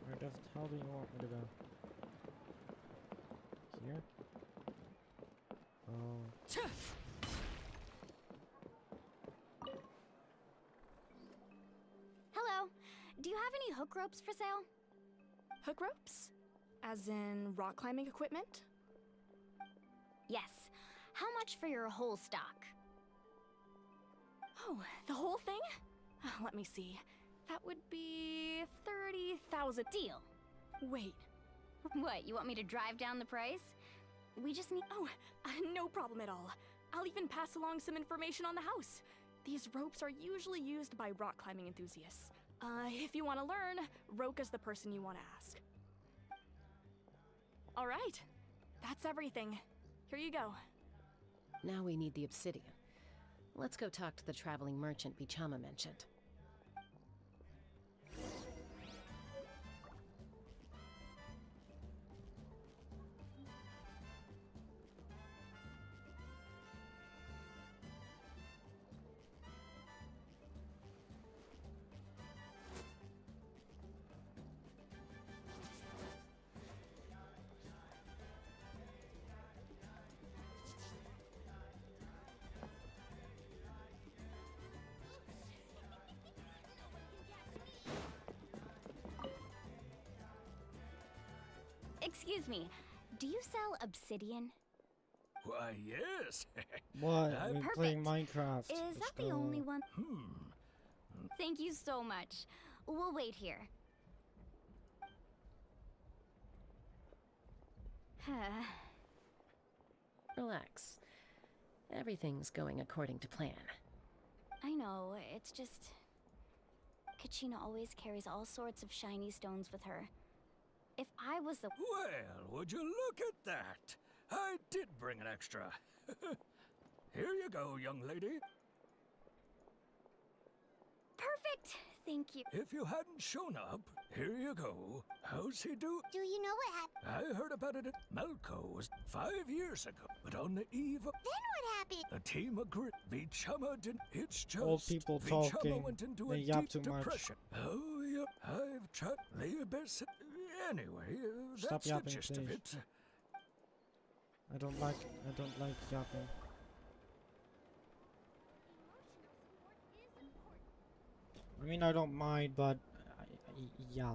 Where the hell do you want me to go? Here? Oh. Hello. Do you have any hook ropes for sale? Hook ropes? As in rock climbing equipment? Yes. How much for your whole stock? Oh, the whole thing? Let me see. That would be 30,000. Deal. Wait. What, you want me to drive down the price? We just need... Oh, no problem at all. I'll even pass along some information on the house. These ropes are usually used by rock climbing enthusiasts. If you want to learn, Roka's the person you want to ask. All right. That's everything. Here you go. Now we need the obsidian. Let's go talk to the traveling merchant Bichama mentioned. Excuse me, do you sell obsidian? Why, yes. What? We're Perfect. playing Minecraft. Is Let's that the go. only one? Thank you so much. We'll wait here. Relax. Everything's going according to plan. I know, it's just... Kachina always carries all sorts of shiny stones with her. If I was the... Well, would you look at that? I did bring an extra. Here you go, young lady. Perfect! Thank you. If you hadn't shown up, here you go. How's he do? Do you know what happened? I heard about it at Melko was 5 years ago, but on the eve of... Then what happened? The team agreed. Vichama didn't. It's just... Old people Vichama talking. went into They a yap deep too much. depression. Oh, yep. I've tried... Anyway, Stop that's the yapping, gist of please. it. I don't like yapping. I mean, I don't mind, but yeah,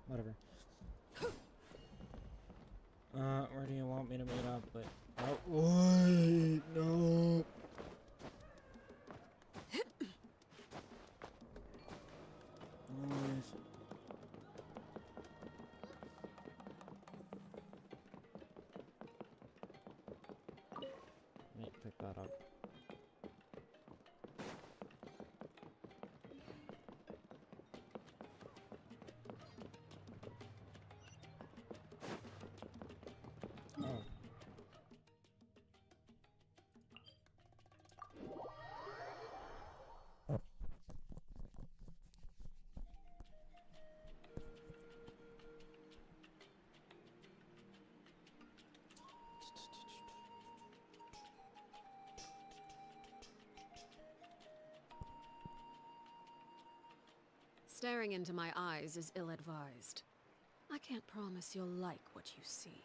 whatever. Where do you want me to meet up? But oh, wait, no. Nice. Let me pick that up. Oh. Staring into my eyes is ill-advised. I can't promise you'll like what you see.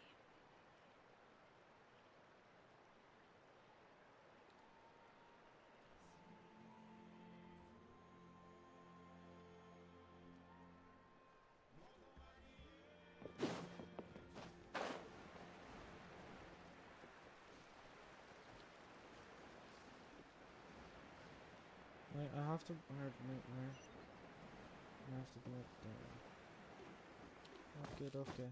Wait, I have to. Where? I have to do it there. Okay.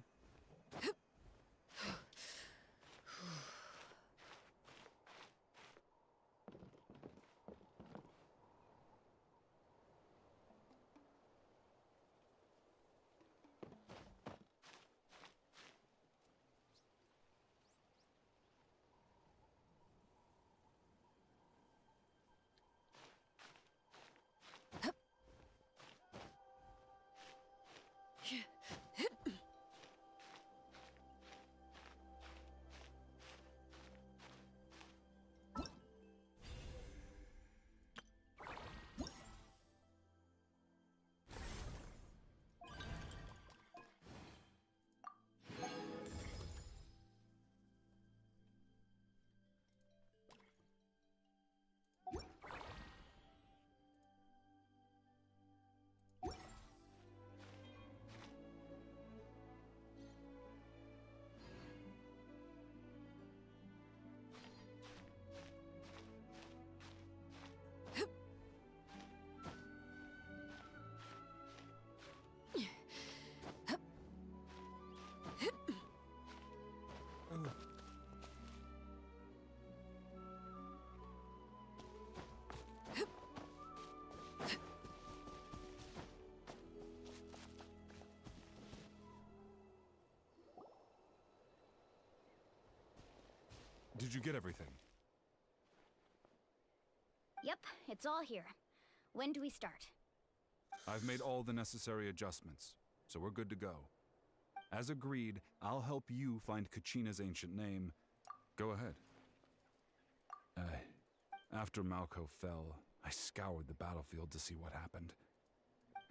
Did you get everything? Yep, it's all here. When do we start? I've made all the necessary adjustments, so we're good to go. As agreed, I'll help you find Kachina's ancient name. Go ahead. After Malko fell, I scoured the battlefield to see what happened.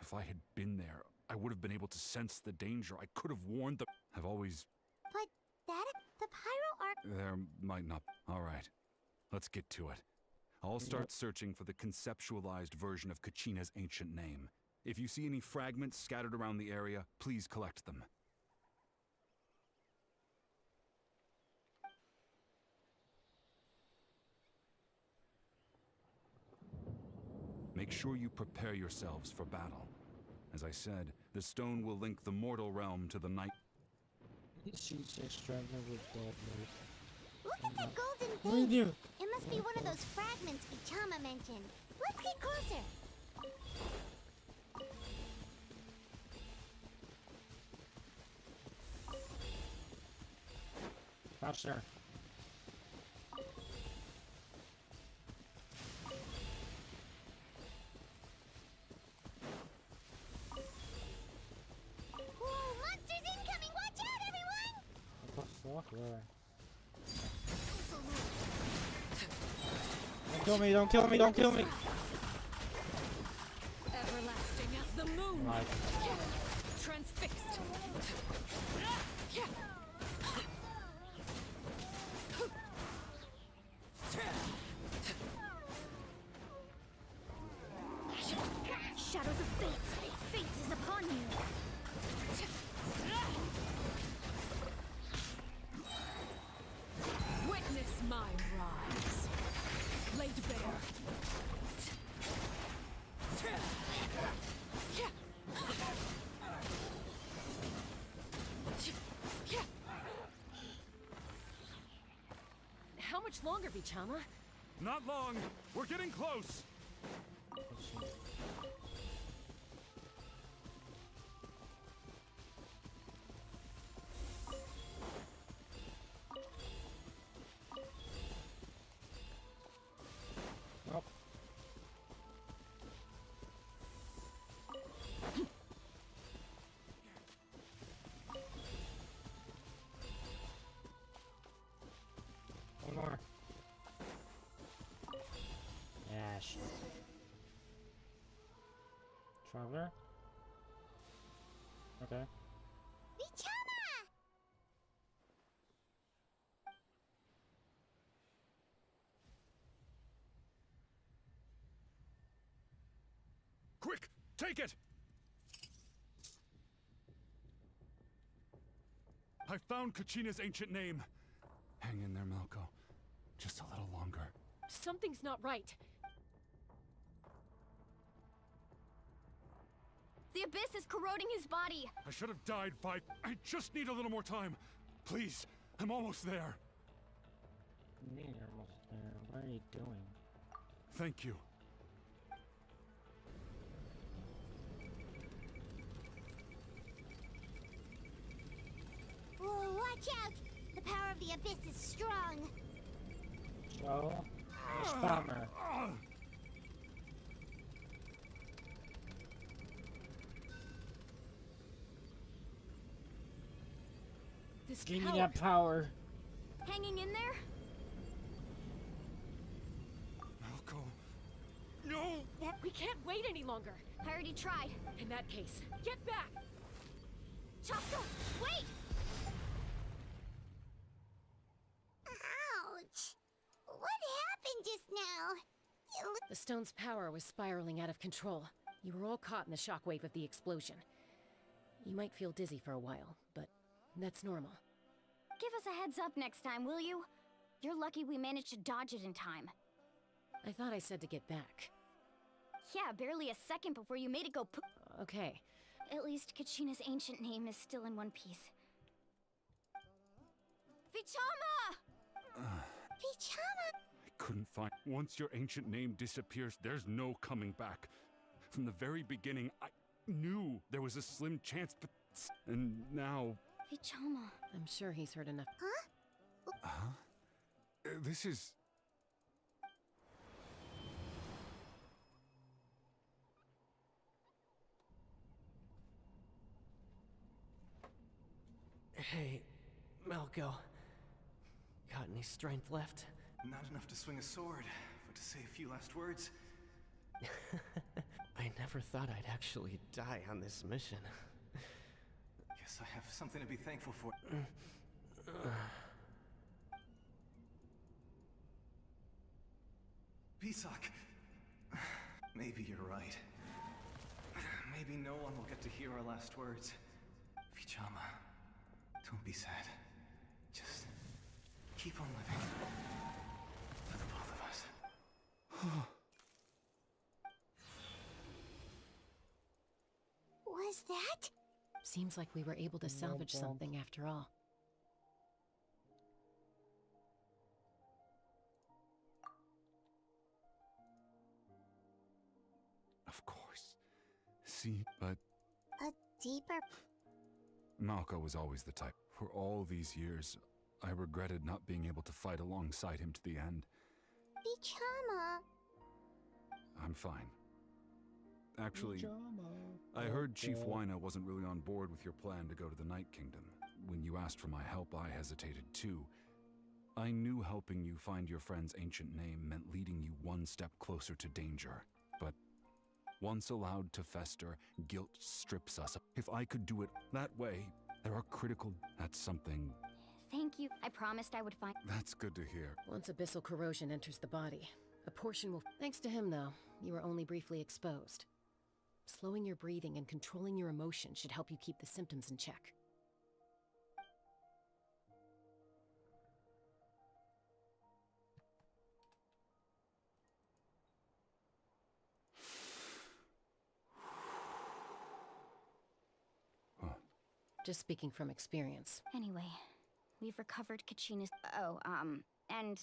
If I had been there, I would have been able to sense the danger. I could have warned them. I've always... But the Pyro Arc... There might not... Alright, let's get to it. I'll start searching for the conceptualized version of Kachina's ancient name. If you see any fragments scattered around the area, please collect them. make sure you prepare yourselves for battle. As I said, the stone will link the mortal realm to the night. She's just struggling with gold. Look at that golden What do you thing! do? It must be one of those fragments Vichama mentioned. Let's get closer! Faster. Whoa, monsters incoming! Watch out, everyone! What the fuck? Where? Don't kill me, don't kill me, don't kill me! Everlasting as the moon. Like. Transfixed. Shadows of fate. Fate is upon you. Witness my rise. Laid bare. How much longer, Vichama? Not long. We're getting close. Nope. One more. Ash. Traveler? Okay. Vichama! Quick, take it! I found Kachina's ancient name. Hang in there, Malco. Just a little longer. Something's not right. The abyss is corroding his body. I should have died 5. I just need a little more time. Please, I'm almost there. You're almost there. What are you doing? Thank you. Whoa, watch out! The power of the abyss is strong. So, spammer. This Give me power. that power. Hanging in there? Malco. No! What? We can't wait any longer. I already tried. In that case, get back! Chasco, wait! Ouch! What happened just now? It looked The stone's power was spiraling out of control. You were all caught in the shockwave of the explosion. You might feel dizzy for a while, but that's normal. Give us a heads up next time, will you? You're lucky we managed to dodge it in time. I thought I said to get back. Yeah, barely a second before you made it go Okay. At least Kachina's ancient name is still in one piece. Vichama! Vichama! I couldn't find. Once your ancient name disappears, there's no coming back. From the very beginning, I knew there was a slim chance, but. And now. Vichama. I'm sure he's heard enough. Huh? Huh? This is. Hey, Malco. Got any strength left? Not enough to swing a sword, but to say a few last words. I never thought I'd actually die on this mission. Guess I have something to be thankful for. Pisak. Maybe you're right. Maybe no one will get to hear our last words. Vichama, don't be sad. Just keep on living. For the both of us. Seems like we were able to salvage something after all. Of course. See, but A deeper... Malko was always the type. For all these years, I regretted not being able to fight alongside him to the end. Bichama. I'm fine. Actually, I heard Chief Wyna wasn't really on board with your plan to go to the Night Kingdom. When you asked for my help, I hesitated too. I knew helping you find your friend's ancient name meant leading you one step closer to danger. But once allowed to fester, guilt strips us. If I could do it that way, there are critical... That's something... Thank you. I promised I would find... That's good to hear. Once abyssal corrosion enters the body, a portion will... Thanks to him, though, you were only briefly exposed. Slowing your breathing and controlling your emotions should help you keep the symptoms in check. Just speaking from experience. Anyway, we've recovered Kachina's... and...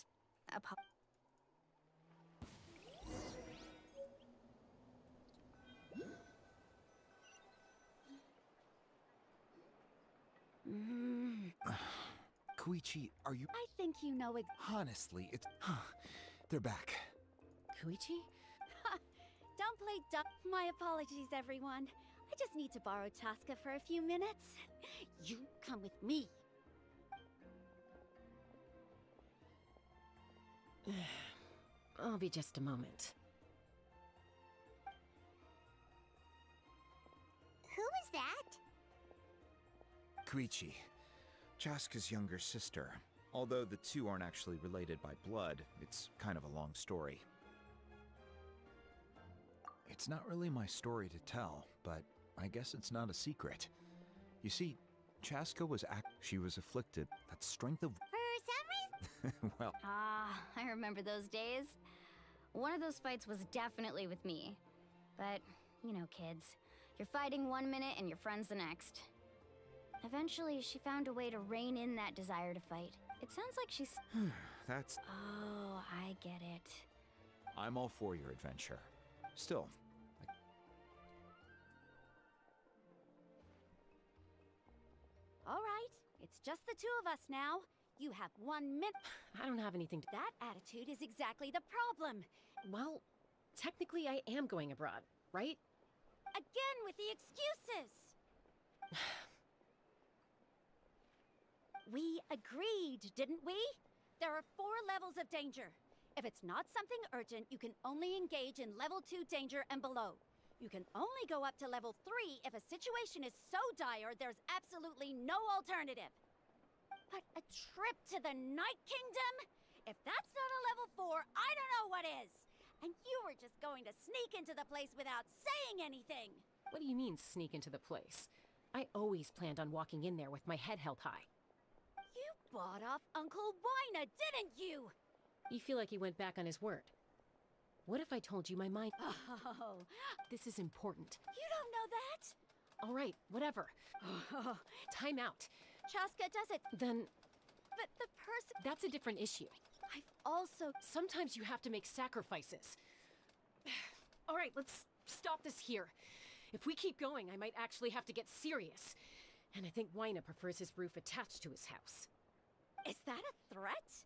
Koichi, are you... I think you know Honestly, it's... They're back. Koichi? Don't play dumb. My apologies, everyone. I just need to borrow Chaska for a few minutes. You come with me. I'll be just a moment. Who is that? Koichi, Chaska's younger sister. Although the two aren't actually related by blood, it's kind of a long story. It's not really my story to tell, but I guess it's not a secret. You see, Chaska was she was afflicted. That strength of... For some reason... well... I remember those days. One of those fights was definitely with me. But, you know kids. You're fighting one minute and your friend's the next. Eventually, she found a way to rein in that desire to fight. It sounds like she's... That's... Oh, I get it. I'm all for your adventure. Still... All right, it's just the two of us now. You have 1 minute. I don't have anything to... That attitude is exactly the problem. Well, technically I am going abroad, right? Again with the excuses! We agreed, didn't we? There are 4 levels of danger. If it's not something urgent, you can only engage in level 2 danger and below. You can only go up to level 3 if a situation is so dire there's absolutely no alternative. But a trip to the Night Kingdom? If that's not a level 4, I don't know what is! And you were just going to sneak into the place without saying anything! What do you mean, sneak into the place? I always planned on walking in there with my head held high. You bought off Uncle Wyna, didn't you? You feel like he went back on his word. What if I told you my mind... Oh, this is important. You don't know that? All right, whatever. Time out. Chaska does it. Then... But the person... That's a different issue. I've also... Sometimes you have to make sacrifices. All right, let's stop this here. If we keep going, I might actually have to get serious. And I think Wyna prefers his roof attached to his house. Is that a threat?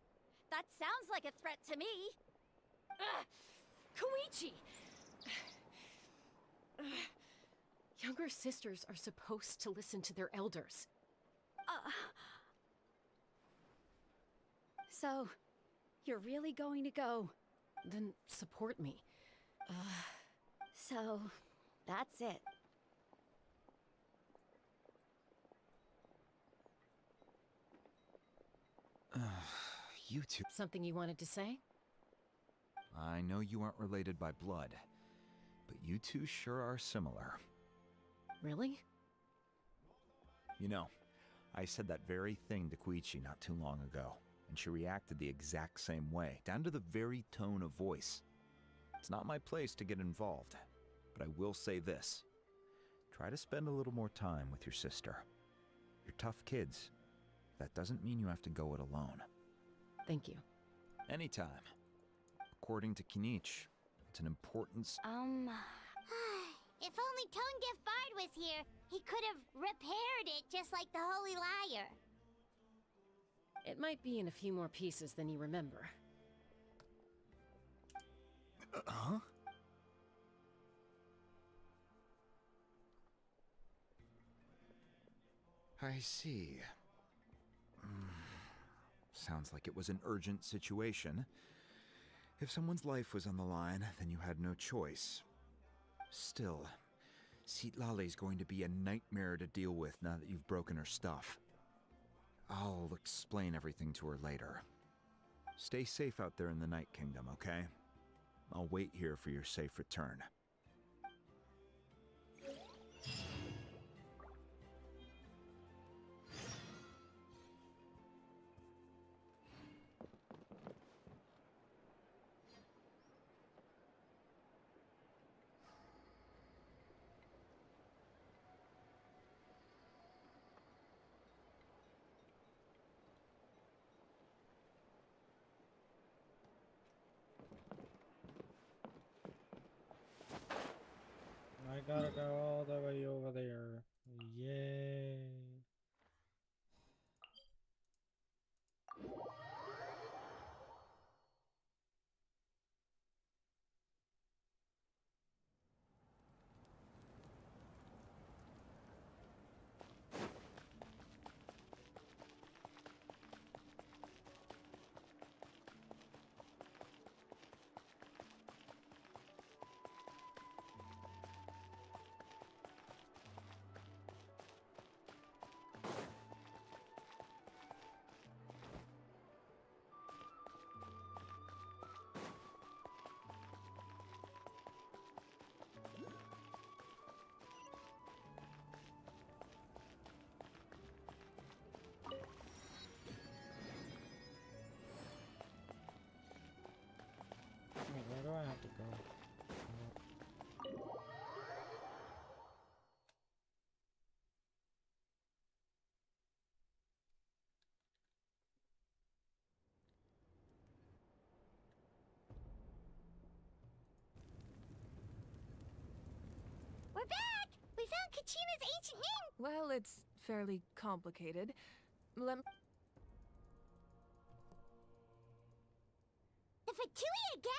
That sounds like a threat to me. Koichi! Younger sisters are supposed to listen to their elders. So, you're really going to go? Then support me. So, that's it. You two... Something you wanted to say? I know you aren't related by blood, but you two sure are similar. Really? You know, I said that very thing to Koichi not too long ago, and she reacted the exact same way, down to the very tone of voice. It's not my place to get involved, but I will say this. Try to spend a little more time with your sister. You're tough kids. That doesn't mean you have to go it alone. Thank you. Anytime. According to Kinich, it's an important... If only Tonegif Bard was here, he could have repaired it just like the Holy Liar. It might be in a few more pieces than you remember. Huh? I see. Sounds like it was an urgent situation. If someone's life was on the line, then you had no choice. Still, Citlali's going to be a nightmare to deal with now that you've broken her stuff. I'll explain everything to her later. Stay safe out there in the Night Kingdom, okay? I'll wait here for your safe return. I gotta go all the way over there. Yay. Wait, where do I have to go? We're back! We found Kachina's ancient name! Well, it's fairly complicated. Let me... The Fatui again?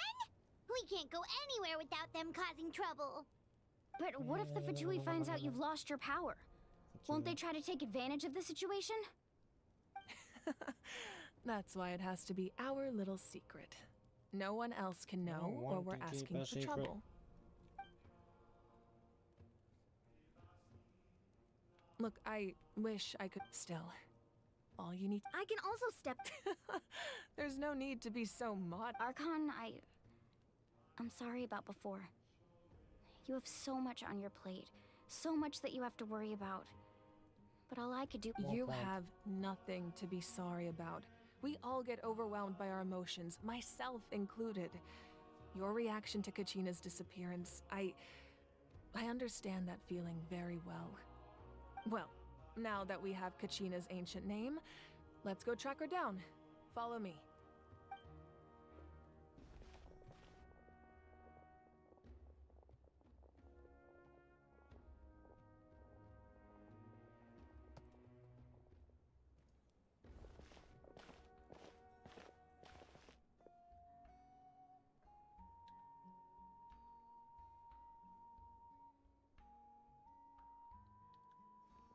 We can't go anywhere without them causing trouble. But what if the Fatui finds out you've lost your power? Won't they try to take advantage of the situation? That's why it has to be our little secret. No one else can know, or we're asking for trouble. Look, I wish I could still. All you need— I can also step— There's no need to be so Archon, I'm sorry about before. You have so much on your plate. So much that you have to worry about. But all I could do— You have nothing to be sorry about. We all get overwhelmed by our emotions, myself included. Your reaction to Kachina's disappearance, I understand that feeling very well. Well, now that we have Kachina's ancient name, let's go track her down. Follow me.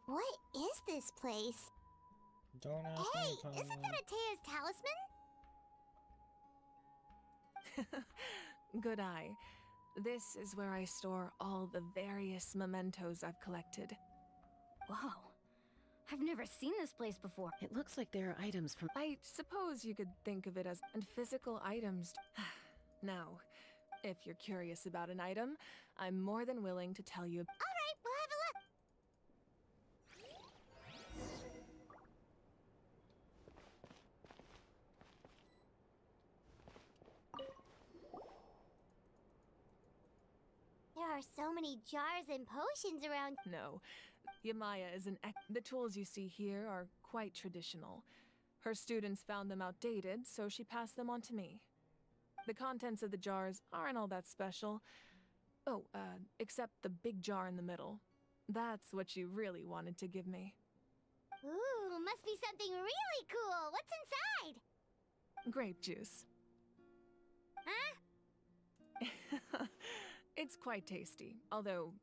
What is this place? Don't ask Hey, me, Tanya. isn't that Atea's talisman? Good eye. This is where I store all the various mementos I've collected. Wow. I've never seen this place before. It looks like there are items from— I suppose you could think of it as physical items. Now, if you're curious about an item, I'm more than willing to tell you. All right, we'll have a look. are so many jars and potions around. No. Yamaya is the tools you see here are quite traditional. Her students found them outdated, so she passed them on to me. The contents of the jars aren't all that special. Oh, except the big jar in the middle. That's what she really wanted to give me. Ooh, must be something really cool. What's inside? Grape juice. Huh? It's quite tasty, although...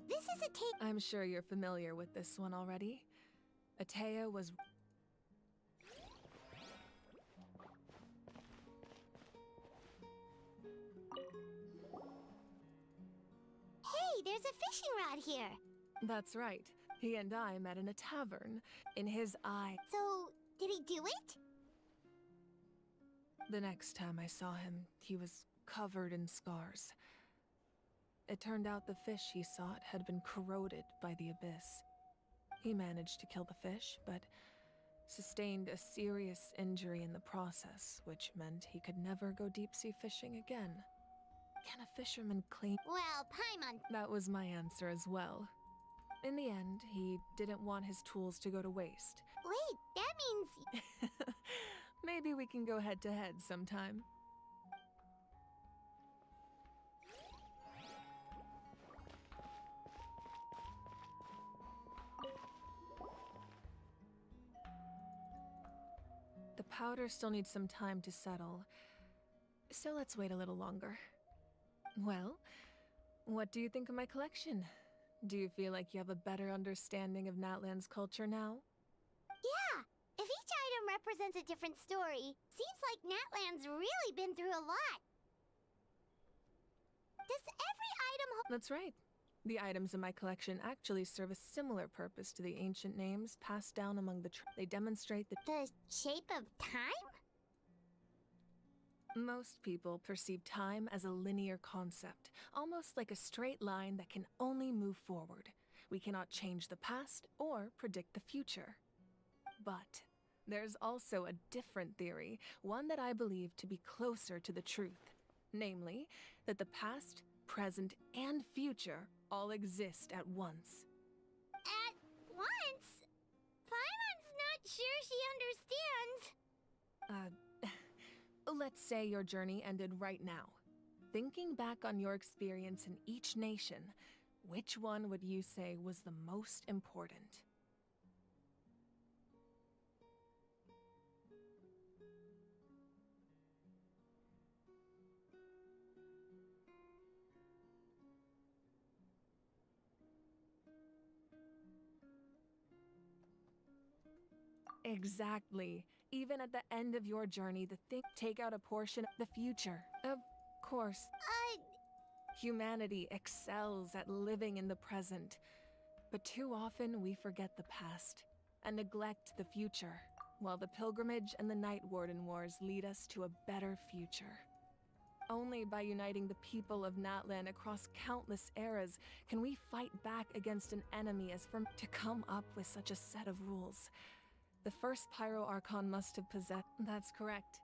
This is a tape. I'm sure you're familiar with this one already. Atea was... Hey, there's a fishing rod here. That's right. He and I met in a tavern. In his eye... So, did he do it? The next time I saw him, he was covered in scars. It turned out the fish he sought had been corroded by the abyss. He managed to kill the fish, but sustained a serious injury in the process, which meant he could never go deep-sea fishing again. Can a fisherman claim— Well, Paimon— That was my answer as well. In the end, he didn't want his tools to go to waste. Wait, that means... Maybe we can go head-to-head sometime. The powder still needs some time to settle, so let's wait a little longer. Well, what do you think of my collection? Do you feel like you have a better understanding of Natlan's culture now? Yeah! If each item represents a different story, seems like Natlan's really been through a lot. Does every item That's right. The items in my collection actually serve a similar purpose to the ancient names passed down among the They demonstrate the shape of time? Most people perceive time as a linear concept, almost like a straight line that can only move forward. We cannot change the past or predict the future. But there's also a different theory, one that I believe to be closer to the truth. Namely, that the past, present, and future all exist at once. At once? Paimon's not sure she understands. Let's say your journey ended right now. Thinking back on your experience in each nation, which one would you say was the most important? Exactly. Even at the end of your journey, take out a portion of the future. Of course. Humanity excels at living in the present. But too often we forget the past and neglect the future, while the pilgrimage and the Night Warden Wars lead us to a better future. Only by uniting the people of Natlan across countless eras can we fight back against an enemy as firm to come up with such a set of rules. The first Pyro Archon must have possessed— That's correct.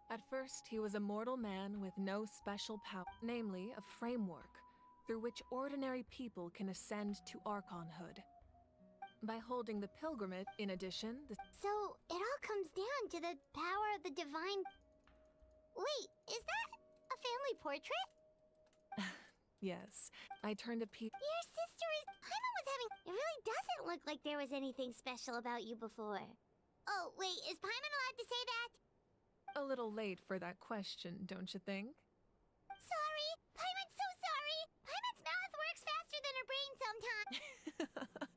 At first, he was a mortal man with no special power, namely a framework, through which ordinary people can ascend to Archonhood. By holding the pilgrimage, in addition, So, it all comes down to the power of the divine... Wait, is that a family portrait? Yes, I turned a peep. Your sister is... Paimon was having... It really doesn't look like there was anything special about you before. Oh, wait, is Paimon allowed to say that? A little late for that question, don't you think? Sorry! Paimon's so sorry! Paimon's mouth works faster than her brain sometimes!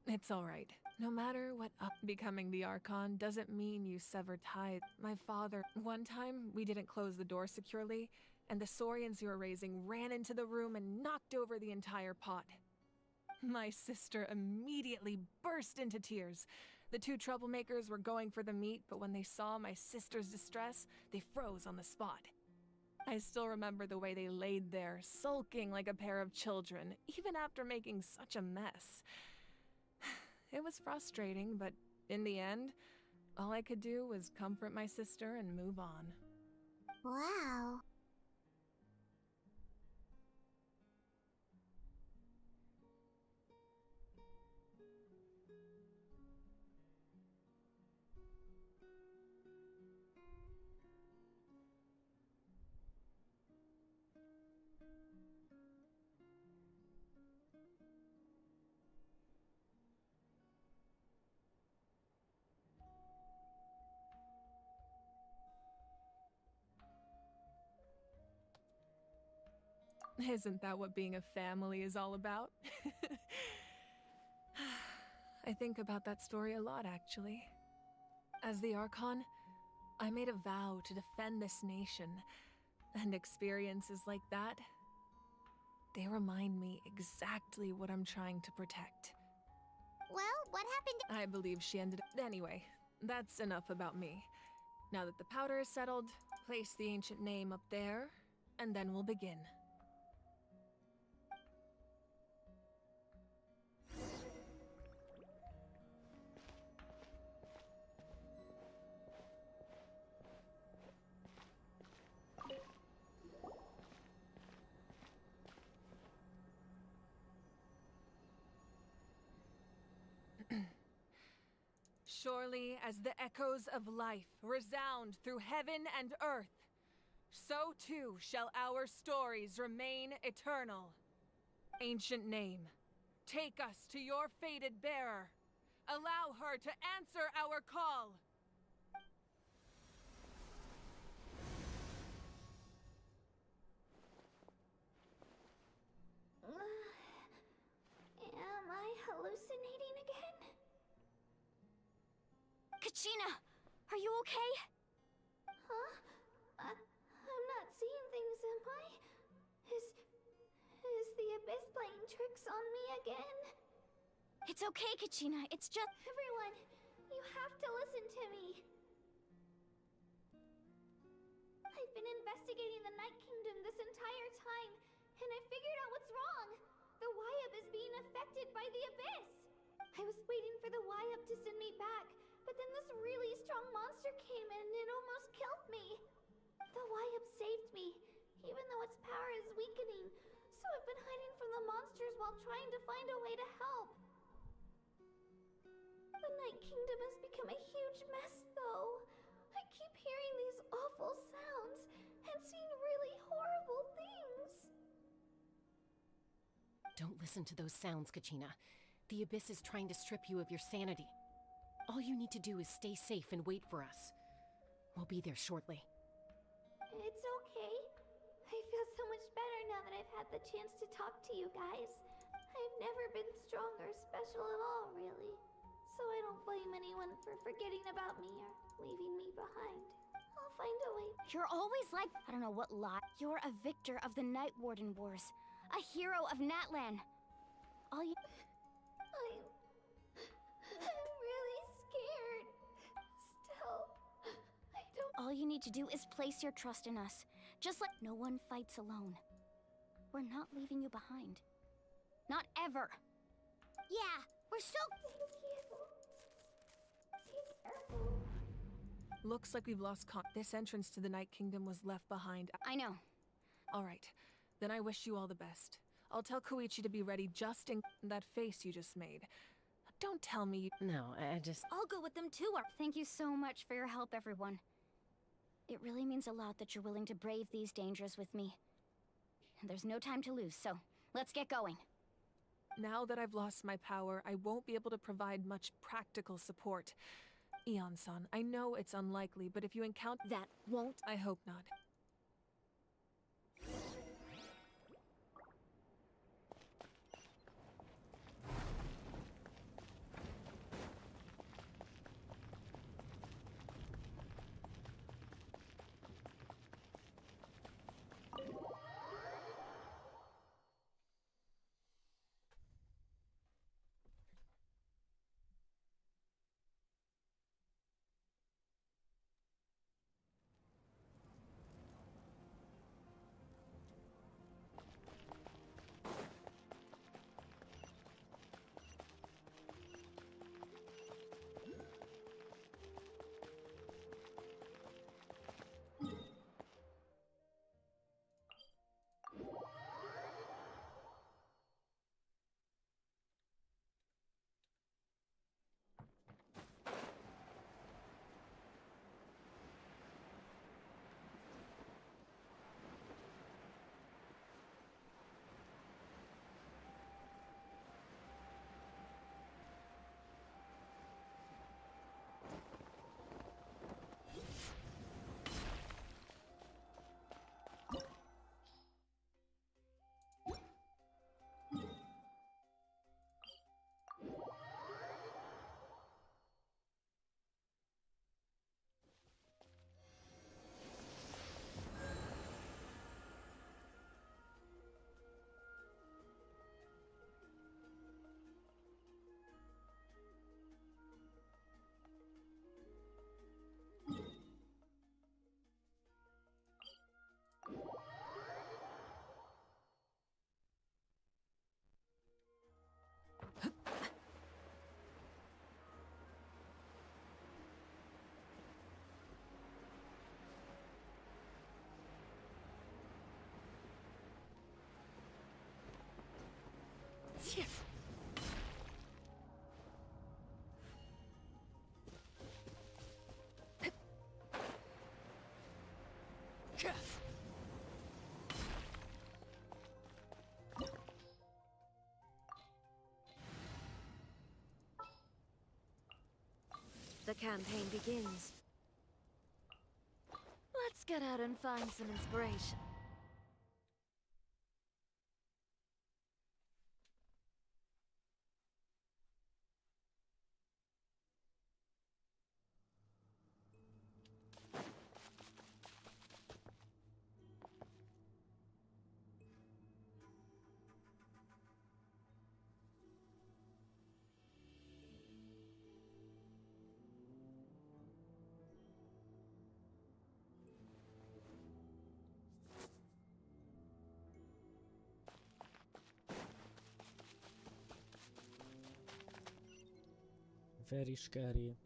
It's alright. No matter what becoming the Archon doesn't mean you sever ties. My father... One time, we didn't close the door securely, and the Saurians you were raising ran into the room and knocked over the entire pot. My sister immediately burst into tears. The two troublemakers were going for the meat, but when they saw my sister's distress, they froze on the spot. I still remember the way they laid there, sulking like a pair of children, even after making such a mess. It was frustrating, but in the end, All I could do was comfort my sister and move on. Wow. Isn't that what being a family is all about? I think about that story a lot, actually. As the Archon, I made a vow to defend this nation, and experiences like that, they remind me exactly what I'm trying to protect. Well, what happened? I believe she ended up. Anyway, that's enough about me. Now that the powder is settled, place the ancient name up there, and then we'll begin. Surely as the echoes of life resound through heaven and earth, so too shall our stories remain eternal. Ancient name, take us to your fated bearer. Allow her to answer our call. Am I hallucinating again? Kachina, are you okay? Huh? I'm not seeing things, am I? Is the Abyss playing tricks on me again? It's okay, Kachina. It's just... Everyone, you have to listen to me. I've been investigating the Night Kingdom this entire time, and I figured out what's wrong. The Wyup is being affected by the Abyss. I was waiting for the Wyup to send me back, but then this really strong monster came in and it almost killed me. The Wyup saved me, even though its power is weakening, so I've been hiding from the monsters while trying to find a way to help. The Night Kingdom has become a huge mess, though. I keep hearing these awful sounds and seeing really horrible things. Don't listen to those sounds, Kachina. The Abyss is trying to strip you of your sanity. All you need to do is stay safe and wait for us. We'll be there shortly. It's okay. I feel so much better now that I've had the chance to talk to you guys. I've never been strong or special at all, really. So I don't blame anyone for forgetting about me or leaving me behind. I'll find a way. You're always like... I don't know what lie. You're a victor of the Night Warden Wars. A hero of Natlan. All you... I'm really scared. Still, I don't... All you need to do is place your trust in us. Just like no one fights alone. We're not leaving you behind. Not ever. Yeah, we're so... Looks like we've lost this entrance to the Night Kingdom was left behind. I know. Alright, then I wish you all the best. I'll tell Koichi to be ready just in that face you just made. Don't tell me. No, I just... I'll go with them too. Thank you so much for your help, everyone. It really means a lot that you're willing to brave these dangers with me. And there's no time to lose, so let's get going. Now that I've lost my power, I won't be able to provide much practical support. Eon-san, I know it's unlikely, but if you encounter... That won't... I hope not. The campaign begins. Let's get out and find some inspiration. Very scary.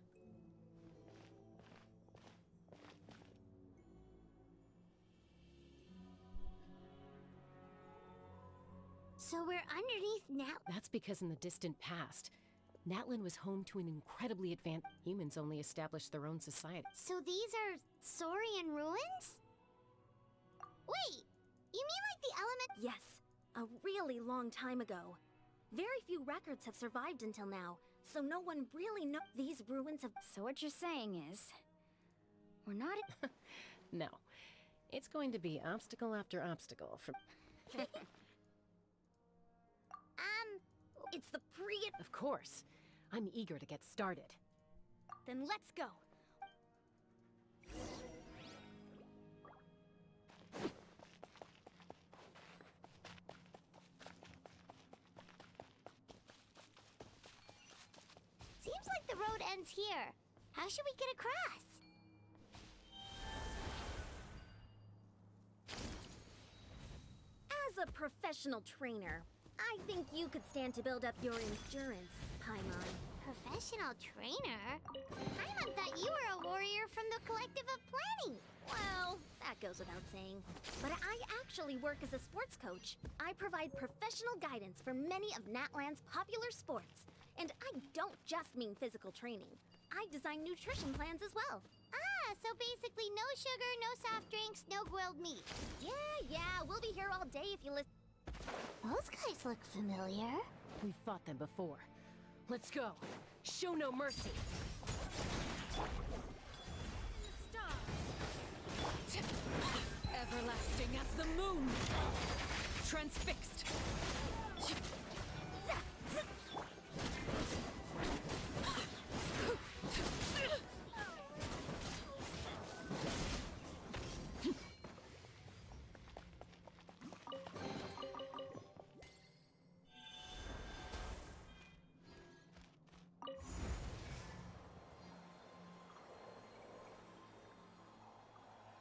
So we're underneath now. That's because in the distant past, Natlan was home to an incredibly advanced... Humans only established their own society. So these are Saurian ruins? Wait, you mean like the element? Yes, a really long time ago. Very few records have survived until now, so no one really knows these ruins have... So what you're saying is... we're not... No. It's going to be obstacle after obstacle from... It's the pre... Of course. I'm eager to get started. Then let's go. Seems like the road ends here. How should we get across? As a professional trainer, I think you could stand to build up your endurance, Paimon. Professional trainer? Paimon thought you were a warrior from the Collective of Planning. Well, that goes without saying. But I actually work as a sports coach. I provide professional guidance for many of Natlan's popular sports. And I don't just mean physical training. I design nutrition plans as well. Ah, so basically no sugar, no soft drinks, no grilled meat. Yeah, we'll be here all day if you listen. Those guys look familiar. We've fought them before. Let's go. Show no mercy. Everlasting as the moon. Transfixed.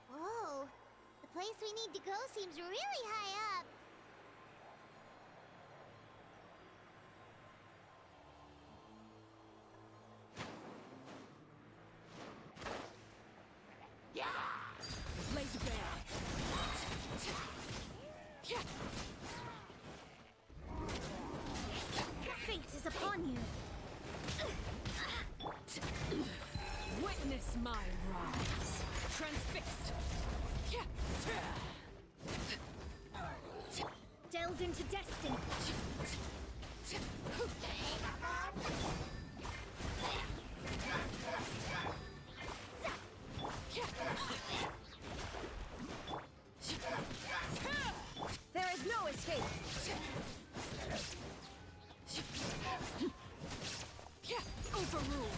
Whoa, the place we need to go seems really high up. Laid bare. Fate is upon you. Witness my rise. Transfixed. Delved into destiny. There is no escape. Overruled.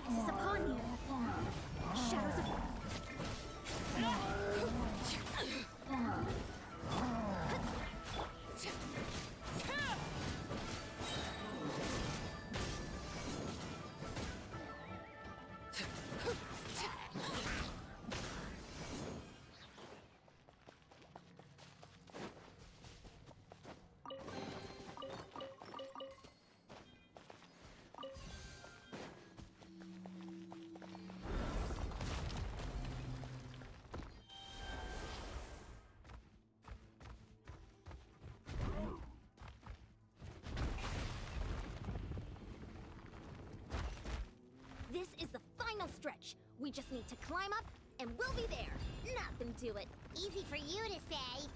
darkness is upon you. Shadows of... This is the final stretch. We just need to climb up, and we'll be there. Nothing to it. Easy for you to say.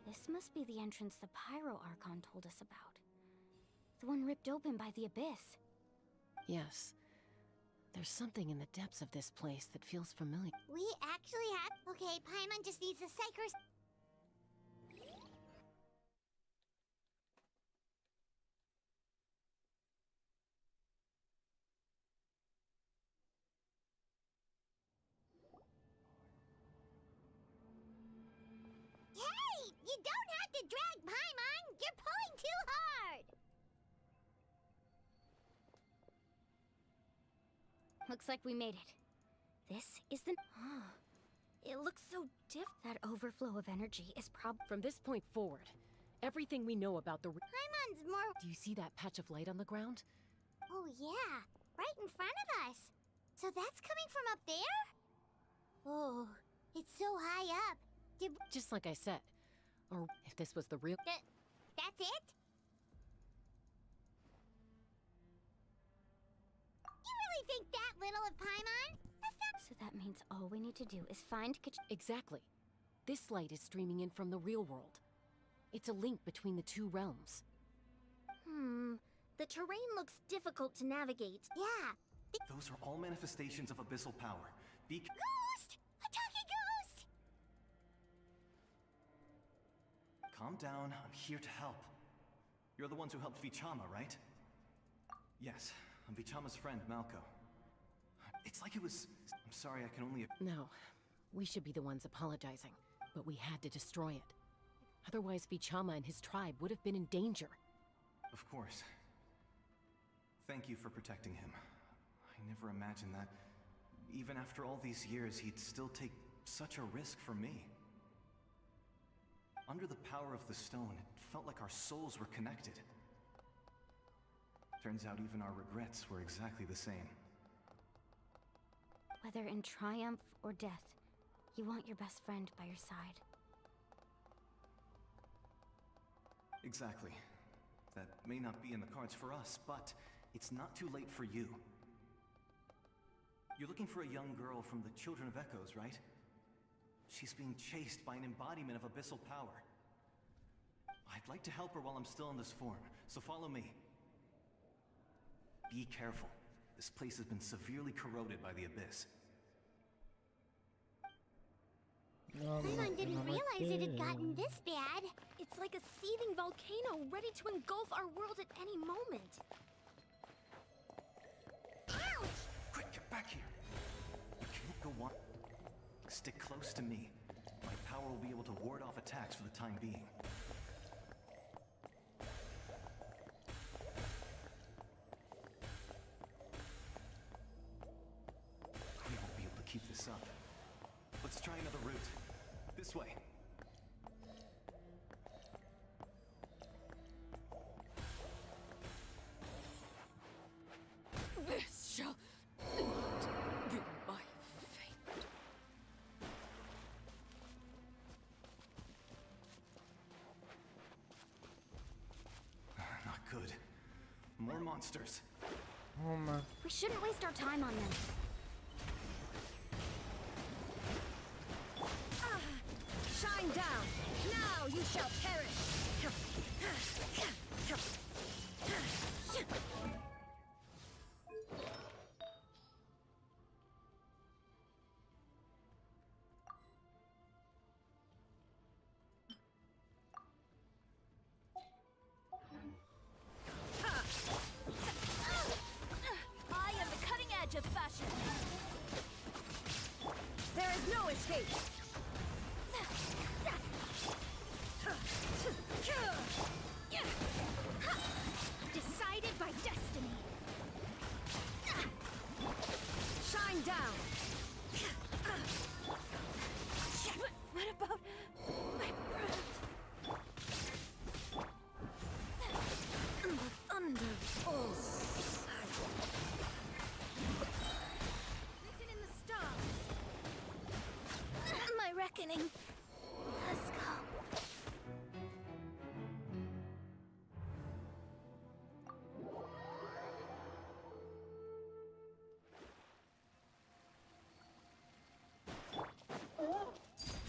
This must be the entrance the Pyro Archon told us about. The one ripped open by the Abyss. Yes. There's something in the depths of this place that feels familiar. We actually have... Okay, Paimon just needs a psychers... Hey! You don't have to drag Paimon! You're pulling too hard! Looks like we made it. This is the... It looks so diff... That overflow of energy is From this point forward, everything we know about the... Paimon's more... Do you see that patch of light on the ground? Oh yeah, right in front of us. So that's coming from up there? Oh, it's so high up. Just like I said. Or if this was the real... That's it? You really think that little of Paimon? So that means all we need to do is find Exactly. This light is streaming in from the real world. It's a link between the two realms. The terrain looks difficult to navigate. Yeah. Those are all manifestations of abyssal power. Ghost! Attacking ghost! Calm down, I'm here to help. You're the ones who helped Vichama, right? Yes, I'm Vichama's friend, Malco. It's like it was... I'm sorry, I can only... No. We should be the ones apologizing. But we had to destroy it. Otherwise, Vichama and his tribe would have been in danger. Of course. Thank you for protecting him. I never imagined that, even after all these years, he'd still take such a risk for me. Under the power of the stone, it felt like our souls were connected. Turns out even our regrets were exactly the same. Whether in triumph or death, you want your best friend by your side. Exactly. That may not be in the cards for us, but it's not too late for you. You're looking for a young girl from the Children of Echoes, right? She's being chased by an embodiment of abyssal power. I'd like to help her while I'm still in this form, so follow me. Be careful. This place has been severely corroded by the Abyss. Paimon didn't realize it had gotten this bad. It's like a seething volcano ready to engulf our world at any moment. Ouch! Quick, get back here! You can't go on. Stick close to me. My power will be able to ward off attacks for the time being. We won't be able to keep this up. Let's try another route. This way. This shall not be my fate. monsters. Oh man. We shouldn't waste our time on them. Shine down! Now you shall perish! I am the cutting edge of fashion. There is no escape! Decided by destiny. Shine down! What about my breath? Under all Written in the stars. My reckoning. Let's go.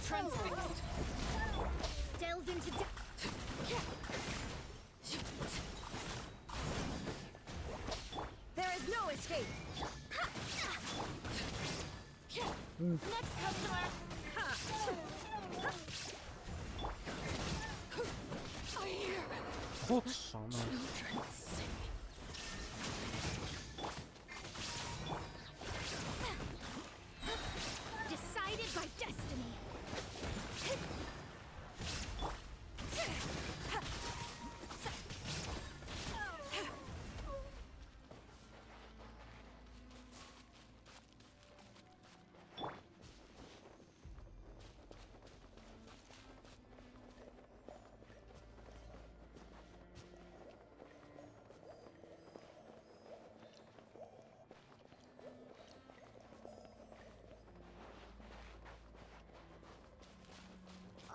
transfixed! Delves into there is no escape! Next customer. I hear Godsamme. children sing. Decided by destiny.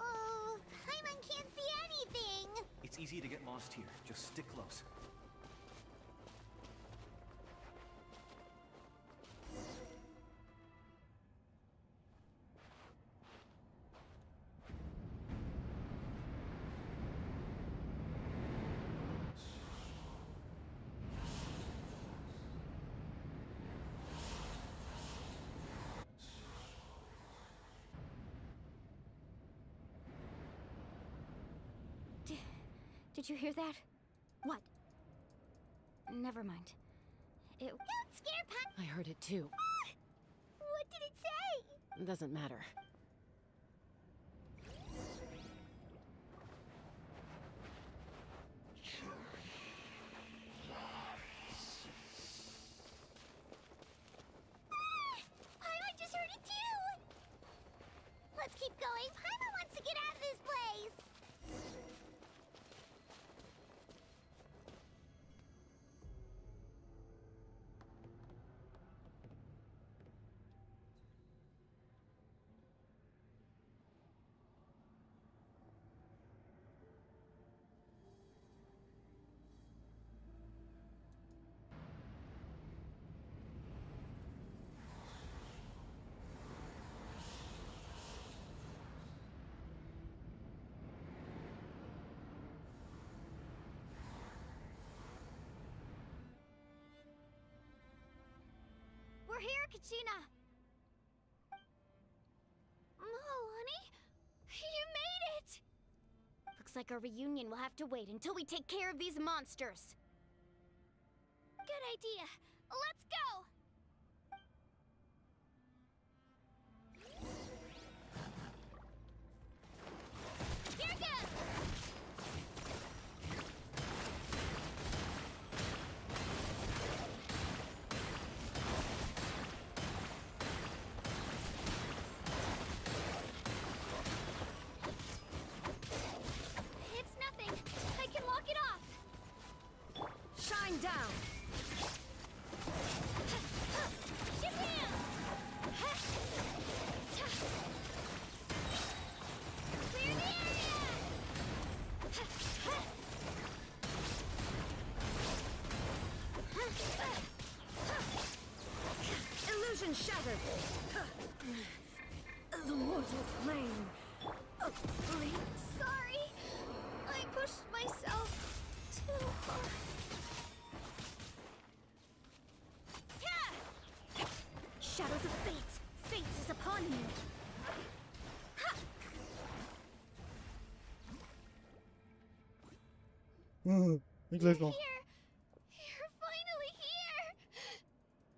Oh, Paimon can't see anything! It's easy to get lost here. Just stick close. Did you hear that? What? Never mind. It... Don't scare Paimon! I heard it too. What did it say? Doesn't matter. Paimon just heard it too! Let's keep going. Paimon wants to get out of this place! We're here, Kachina! Oh, honey, you made it! Looks like our reunion will have to wait until we take care of these monsters. Good idea. Let's go! Here goes! It's nothing. I can walk it off. Shine down! lame. Ugly. Sorry. I pushed myself too hard. Shadows of fate! Fate is upon you! Ik leef nog. Here! You're finally here!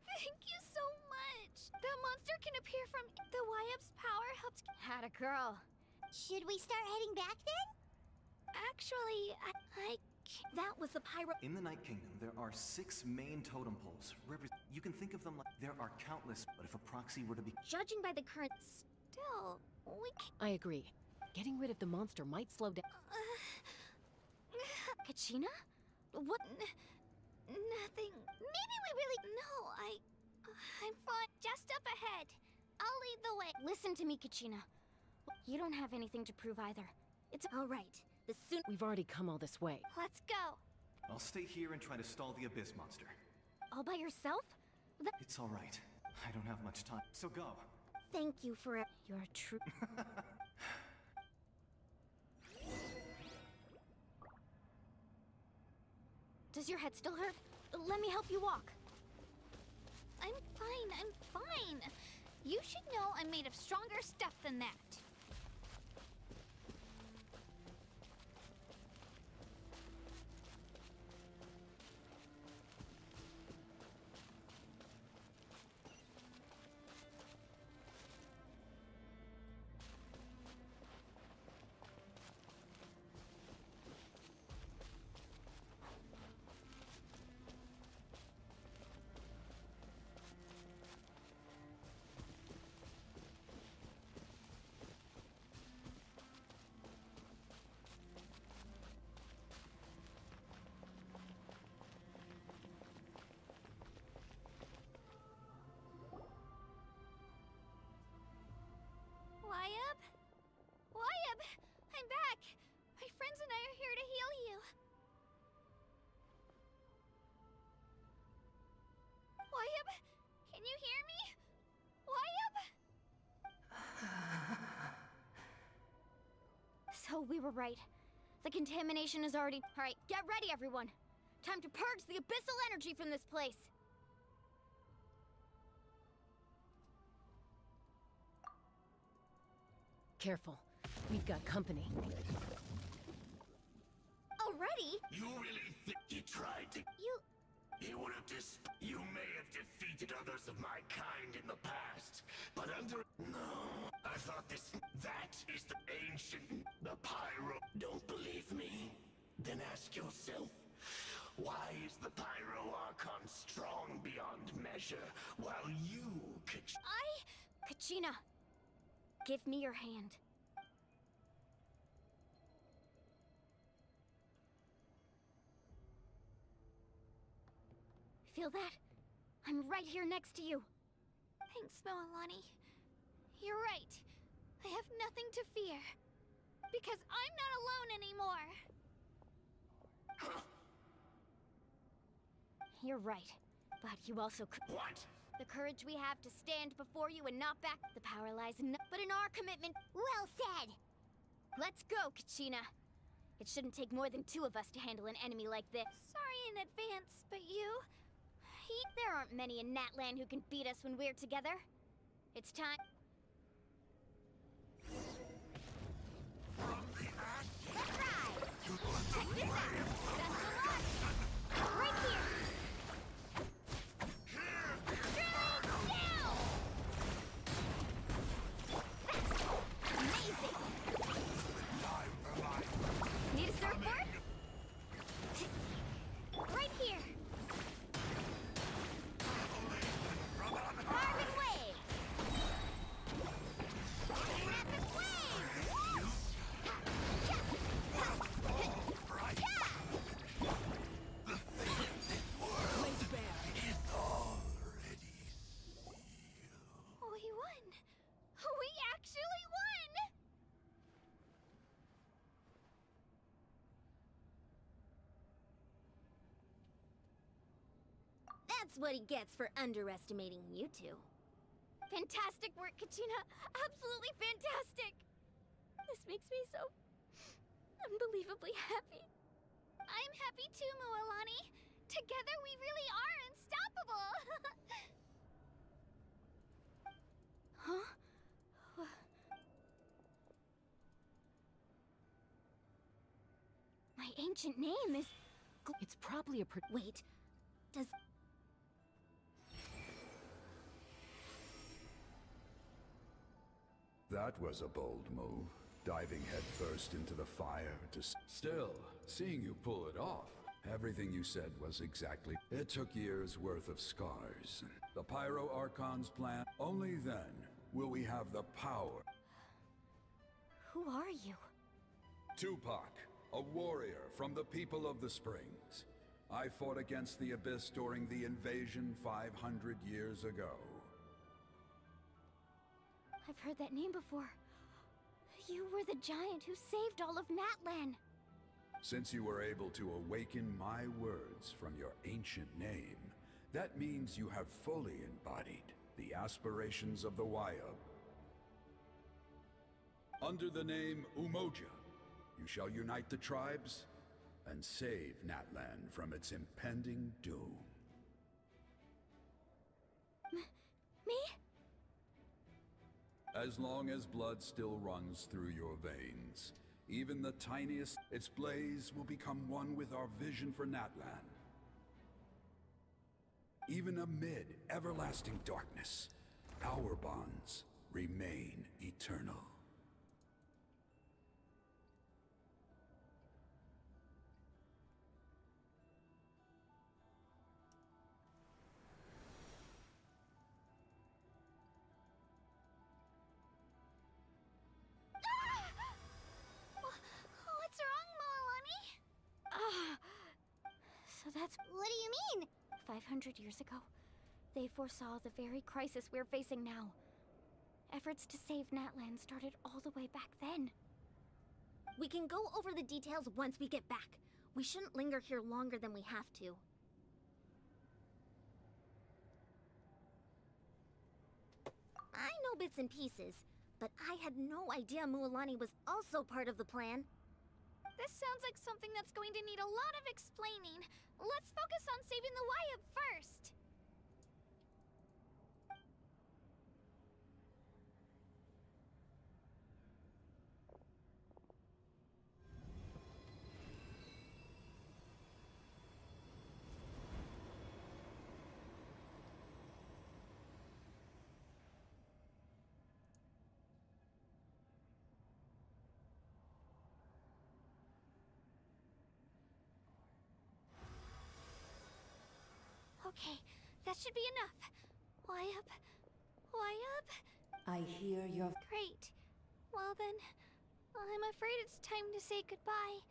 Thank you so much! That monster can appear from the YF's power helped. Had a girl. Should we start heading back then? Actually, that was the pyro. In the Night Kingdom, there are 6 main totem poles. You can think of them like there are countless, but if a proxy were to be... Judging by the current... Still, we can't. I agree. Getting rid of the monster might slow down. Kachina? What? Nothing. Maybe we really. No, I'm fine. Just up ahead. I'll lead the way. Listen to me, Kachina. You don't have anything to prove either. It's all right. The soon. We've already come all this way. Let's go. I'll stay here and try to stall the Abyss Monster. All by yourself? It's all right. I don't have much time, so go. Thank you for it. You're true. Does your head still hurt? Let me help you walk. I'm fine. You should know I'm made of stronger stuff than that. YF, I'm back. My friends and I are here to heal you. YF, can you hear me? YF? So we were right. The contamination is already... All right, get ready, everyone. Time to purge the abyssal energy from this place. Careful. We've got company. Already? You really think he tried to... He would have You may have defeated others of my kind in the past, but under... No, I thought That is the ancient... The Pyro... Don't believe me? Then ask yourself, why is the Pyro Archon strong beyond measure, while you... Kachina, give me your hand. Feel that? I'm right here next to you. Thanks, Moalani. You're right. I have nothing to fear. Because I'm not alone anymore. You're right. But you also What? The courage we have to stand before you and not back. The power lies in but in our commitment. Well said! Let's go, Kachina. It shouldn't take more than 2 of us to handle an enemy like this. Sorry in advance, but you... There aren't many in Natlan who can beat us when we're together. It's time... From the ash... Let's ride! You Check this out! Best of luck! Right here! Now! That's amazing! Need a surfboard? Right here! Carbon wave! Epic wave! We won! We actually won! That's what he gets for underestimating you two. Fantastic work, Kachina! Absolutely fantastic! This makes me so unbelievably happy. I'm happy too, Mualani. Together we really are unstoppable! Huh? My ancient name is... It's probably a Wait, does... That was a bold move, diving headfirst into the fire to... Still, seeing you pull it off, everything you said was exactly... It took years' worth of scars. The Pyro Archon's plan, only then will we have the power. Who are you? Tupac, a warrior from the people of the Springs. I fought against the Abyss during the invasion 500 years ago. I've heard that name before. You were the giant who saved all of Natlan. Since you were able to awaken my words from your ancient name, that means you have fully embodied the aspirations of the Wyab. Under the name Umoja, you shall unite the tribes and save Natlan from its impending doom. Me? As long as blood still runs through your veins, even the tiniest, its blaze will become one with our vision for Natlan. Even amid everlasting darkness, our bonds remain eternal. What's wrong, Moalani? So that's... What do you mean? 500 years ago, they foresaw the very crisis we're facing now. Efforts to save Natlan started all the way back then. We can go over the details once we get back. We shouldn't linger here longer than we have to. I know bits and pieces, but I had no idea Mualani was also part of the plan. This sounds like something that's going to need a lot of explaining. Let's focus on saving the Wyab first. Okay, that should be enough. Wyab? Wyab? I hear your... Great. Well then, I'm afraid it's time to say goodbye.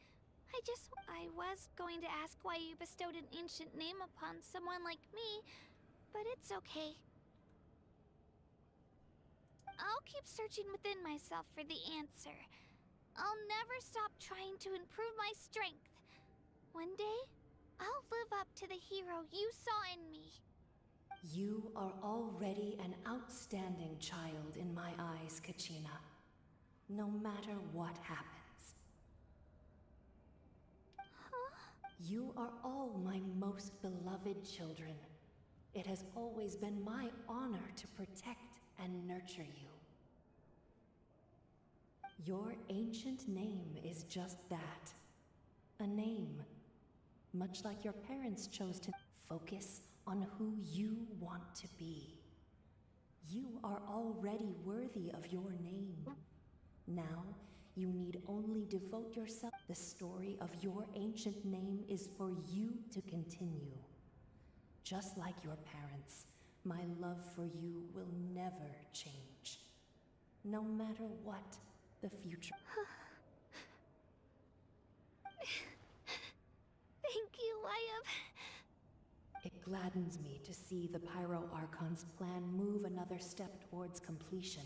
I was going to ask why you bestowed an ancient name upon someone like me, but it's okay. I'll keep searching within myself for the answer. I'll never stop trying to improve my strength. One day, I'll live up to the hero you saw in me. You are already an outstanding child in my eyes, Kachina. No matter what happens. Huh? You are all my most beloved children. It has always been my honor to protect and nurture you. Your ancient name is just that. A name. Much like your parents chose to focus on who you want to be. You are already worthy of your name. Now, you need only devote yourself. The story of your ancient name is for you to continue. Just like your parents, my love for you will never change. No matter what the future... Thank you, Wyab. It gladdens me to see the Pyro Archon's plan move another step towards completion.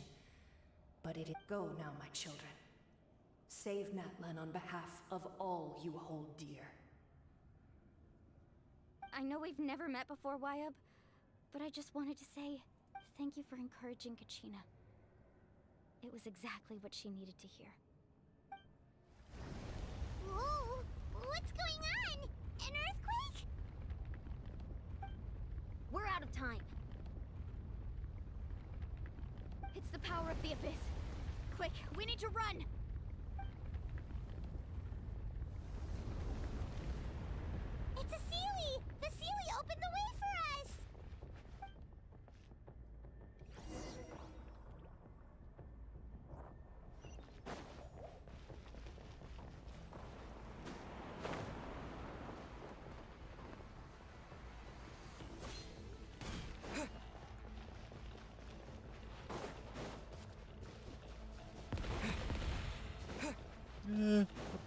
But it is go now, my children. Save Natlan on behalf of all you hold dear. I know we've never met before, Wyab, but I just wanted to say Thank you for encouraging Kachina. It was exactly what she needed to hear. Whoa! What's going on? An earthquake? We're out of time. It's the power of the abyss. Quick, we need to run! It's a Sealy! The Sealy opened the way for us!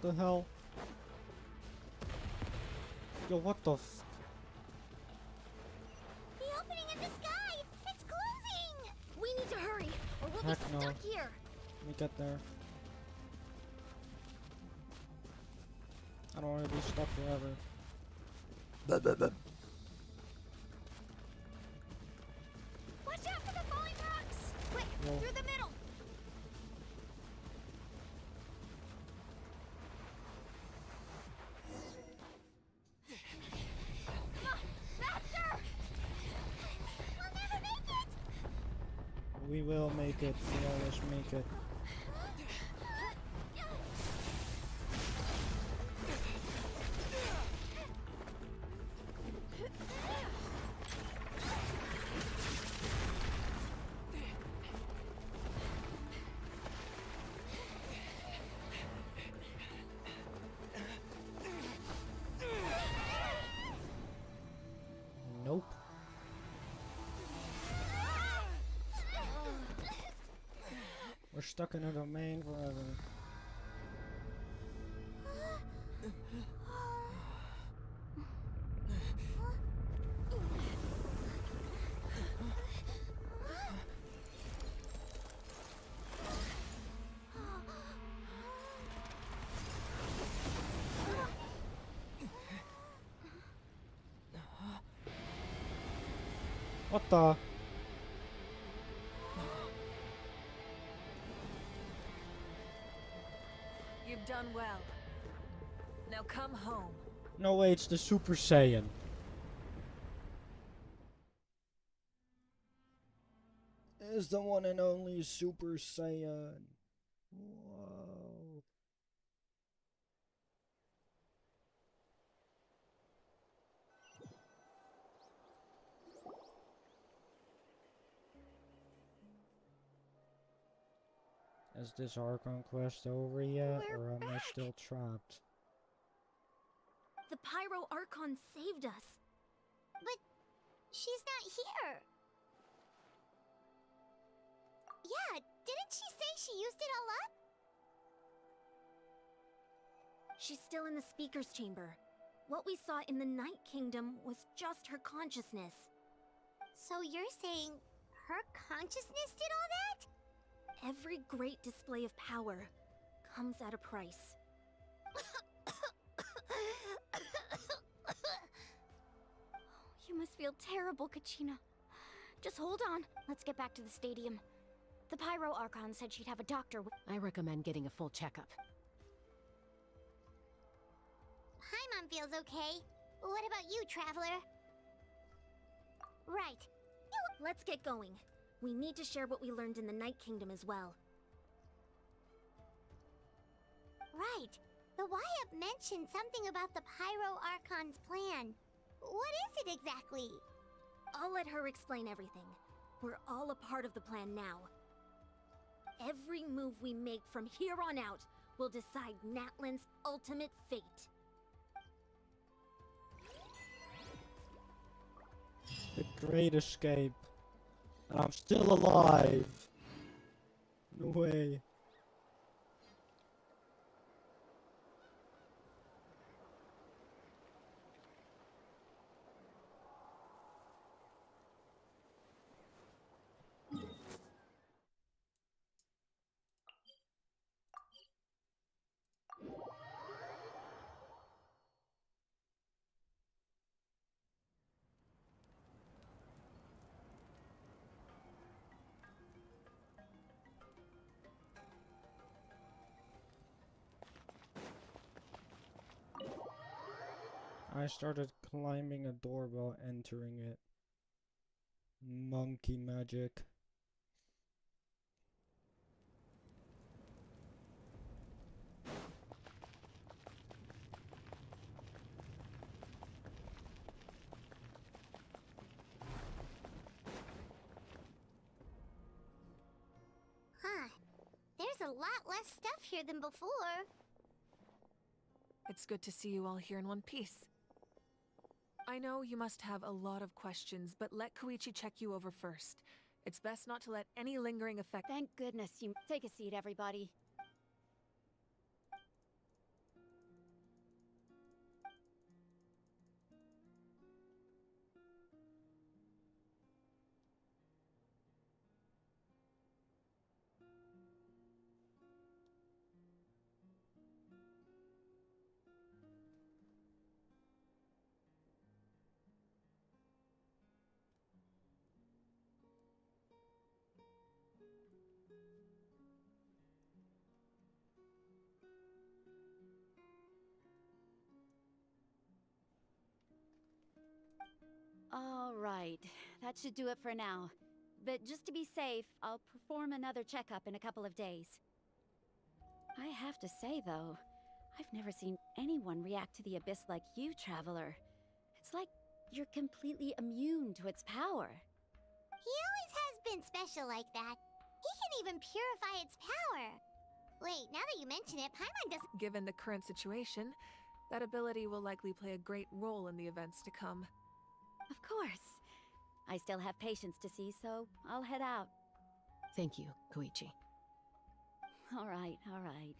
What the hell? Yo, what the f- The opening in the sky! It's closing! We need to hurry, or we'll Heck be no. stuck here! Let me get there. I don't want to be stuck forever. Watch out for the falling rocks! Quick, Whoa. through the middle! Come on, faster! We'll never make it! We will make it. We always make it. Nope. We're stuck in a domain forever. What the? You've done well. Now come home. No way, it's the Super Saiyan. It's the one and only Super Saiyan. Whoa. Is this Archon quest over yet, or am I still trapped? The Pyro Archon saved us. But she's not here. Yeah, didn't she say she used it all up? She's still in the Speaker's Chamber. What we saw in the Night Kingdom was just her consciousness. So you're saying her consciousness did all that? Every great display of power comes at a price. You must feel terrible, Kachina. Just hold on. Let's get back to the stadium. The Pyro Archon said she'd have a doctor with— I recommend getting a full checkup. Paimon feels okay. What about you, Traveler? Right. Let's get going. We need to share what we learned in the Night Kingdom as well. Right. The Wyatt mentioned something about the Pyro Archon's plan. What is it exactly? I'll let her explain everything. We're all a part of the plan now. Every move we make from here on out will decide Natlan's ultimate fate. The Great Escape. And I'm still alive. No way. I started climbing a door while entering it. Monkey magic. Huh. There's a lot less stuff here than before. It's good to see you all here in one piece. I know you must have a lot of questions, but let Koichi check you over first. It's best not to let any lingering effect— Thank goodness you— Take a seat, everybody. All right, that should do it for now. But just to be safe, I'll perform another checkup in a couple of days. I have to say, though, I've never seen anyone react to the Abyss like you, Traveler. It's like you're completely immune to its power. He always has been special like that. He can even purify its power. Wait, now that you mention it, Paimon doesn't— Given the current situation, that ability will likely play a great role in the events to come. Of course. I still have patients to see, so I'll head out. Thank you, Koichi. All right, all right.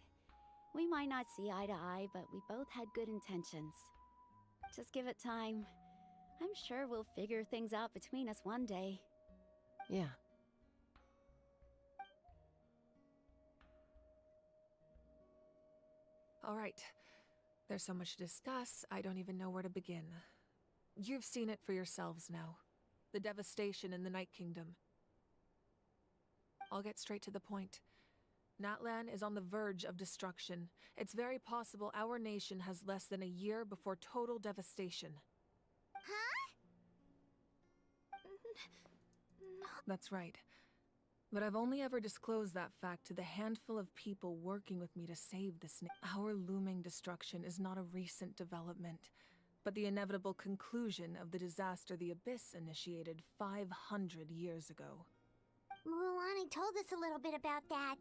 We might not see eye to eye, but we both had good intentions. Just give it time. I'm sure we'll figure things out between us one day. Yeah. All right. There's so much to discuss, I don't even know where to begin. You've seen it for yourselves now. The devastation in the Night Kingdom. I'll get straight to the point. Natlan is on the verge of destruction. It's very possible our nation has less than a year before total devastation. Huh? No. That's right. But I've only ever disclosed that fact to the handful of people working with me to save this Our looming destruction is not a recent development, but the inevitable conclusion of the disaster the Abyss initiated 500 years ago. Mualani told us a little bit about that.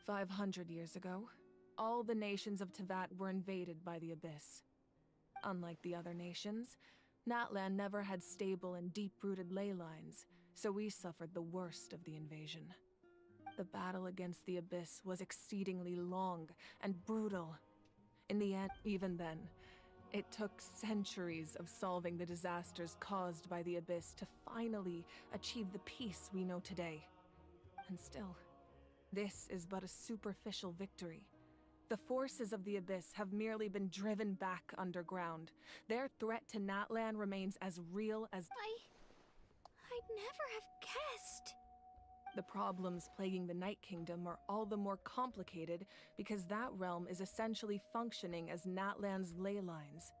500 years ago, all the nations of Teyvat were invaded by the Abyss. Unlike the other nations, Natlan never had stable and deep-rooted ley lines, so we suffered the worst of the invasion. The battle against the Abyss was exceedingly long and brutal. In the end, even then, it took centuries of solving the disasters caused by the Abyss to finally achieve the peace we know today. And still, this is but a superficial victory. The forces of the Abyss have merely been driven back underground. Their threat to Natlan remains as real as— I'd never have guessed. The problems plaguing the Night Kingdom are all the more complicated because that realm is essentially functioning as Natlan's ley lines.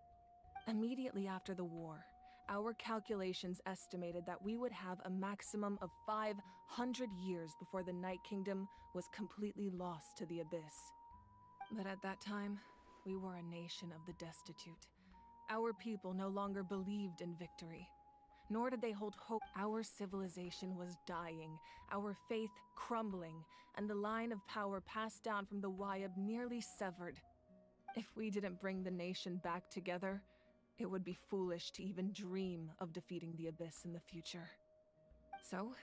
Immediately after the war, our calculations estimated that we would have a maximum of 500 years before the Night Kingdom was completely lost to the Abyss. But at that time, we were a nation of the destitute. Our people no longer believed in victory. Nor did they hold hope. Our civilization was dying, our faith crumbling, and the line of power passed down from the Wayab nearly severed. If we didn't bring the nation back together, it would be foolish to even dream of defeating the Abyss in the future. So,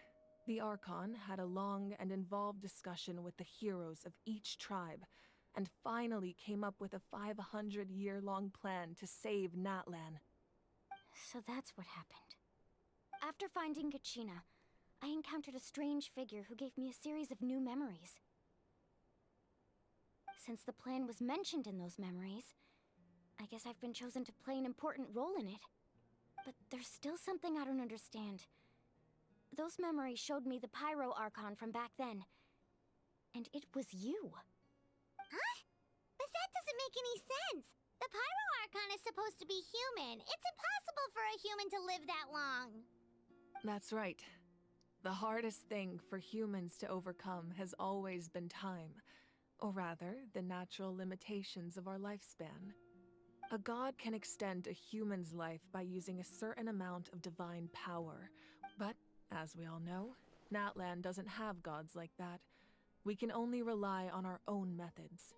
the Archon had a long and involved discussion with the heroes of each tribe, and finally came up with a 500-year-long plan to save Natlan. So that's what happened. After finding Kachina, I encountered a strange figure who gave me a series of new memories. Since the plan was mentioned in those memories, I guess I've been chosen to play an important role in it. But there's still something I don't understand. Those memories showed me the Pyro Archon from back then. And it was you. Huh? But that doesn't make any sense! The Pyro Archon is supposed to be human. It's impossible for a human to live that long. That's right. The hardest thing for humans to overcome has always been time, or rather, the natural limitations of our lifespan. A god can extend a human's life by using a certain amount of divine power, but, as we all know, Natlan doesn't have gods like that. We can only rely on our own methods.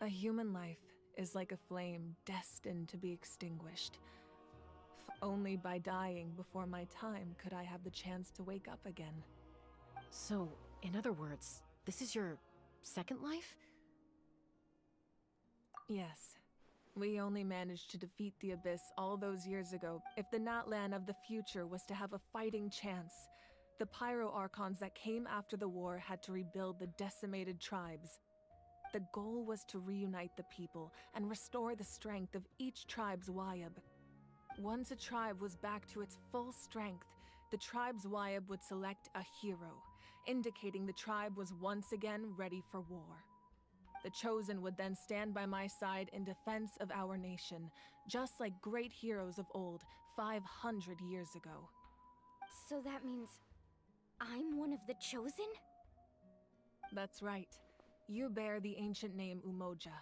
A human life is like a flame destined to be extinguished. Only by dying before my time could I have the chance to wake up again. So, in other words, this is your second life? Yes. We only managed to defeat the Abyss all those years ago. If the Natlan of the future was to have a fighting chance, the Pyro Archons that came after the war had to rebuild the decimated tribes. The goal was to reunite the people and restore the strength of each tribe's Wayab. Once a tribe was back to its full strength, the tribe's Wayab would select a hero, indicating the tribe was once again ready for war. The Chosen would then stand by my side in defense of our nation, just like great heroes of old, 500 years ago. So that means I'm one of the Chosen? That's right. You bear the ancient name Umoja,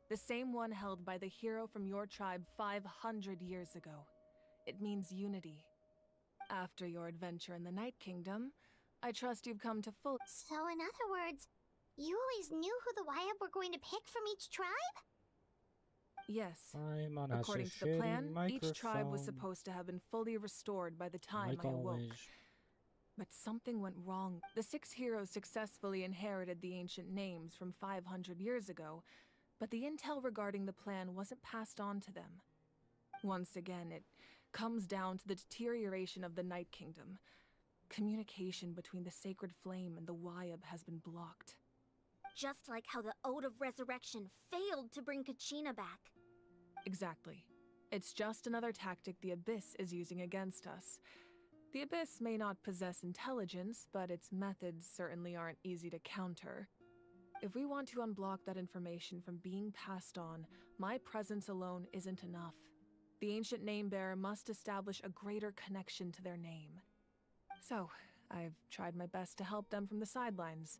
the same one held by the hero from your tribe 500 years ago. It means unity. After your adventure in the Night Kingdom, I trust you've come to full— So in other words, you always knew who the Wayab were going to pick from each tribe? Yes. I'm on According to the plan, each tribe was microphone. supposed to have been fully restored by the time Like I awoke. always. But something went wrong. The 6 heroes successfully inherited the ancient names from 500 years ago, but the intel regarding the plan wasn't passed on to them. Once again, it comes down to the deterioration of the Night Kingdom. Communication between the Sacred Flame and the Wayab has been blocked. Just like how the Ode of Resurrection failed to bring Kachina back. Exactly. It's just another tactic the Abyss is using against us. The Abyss may not possess intelligence, but its methods certainly aren't easy to counter. If we want to unblock that information from being passed on, my presence alone isn't enough. The ancient name-bearer must establish a greater connection to their name. So, I've tried my best to help them from the sidelines.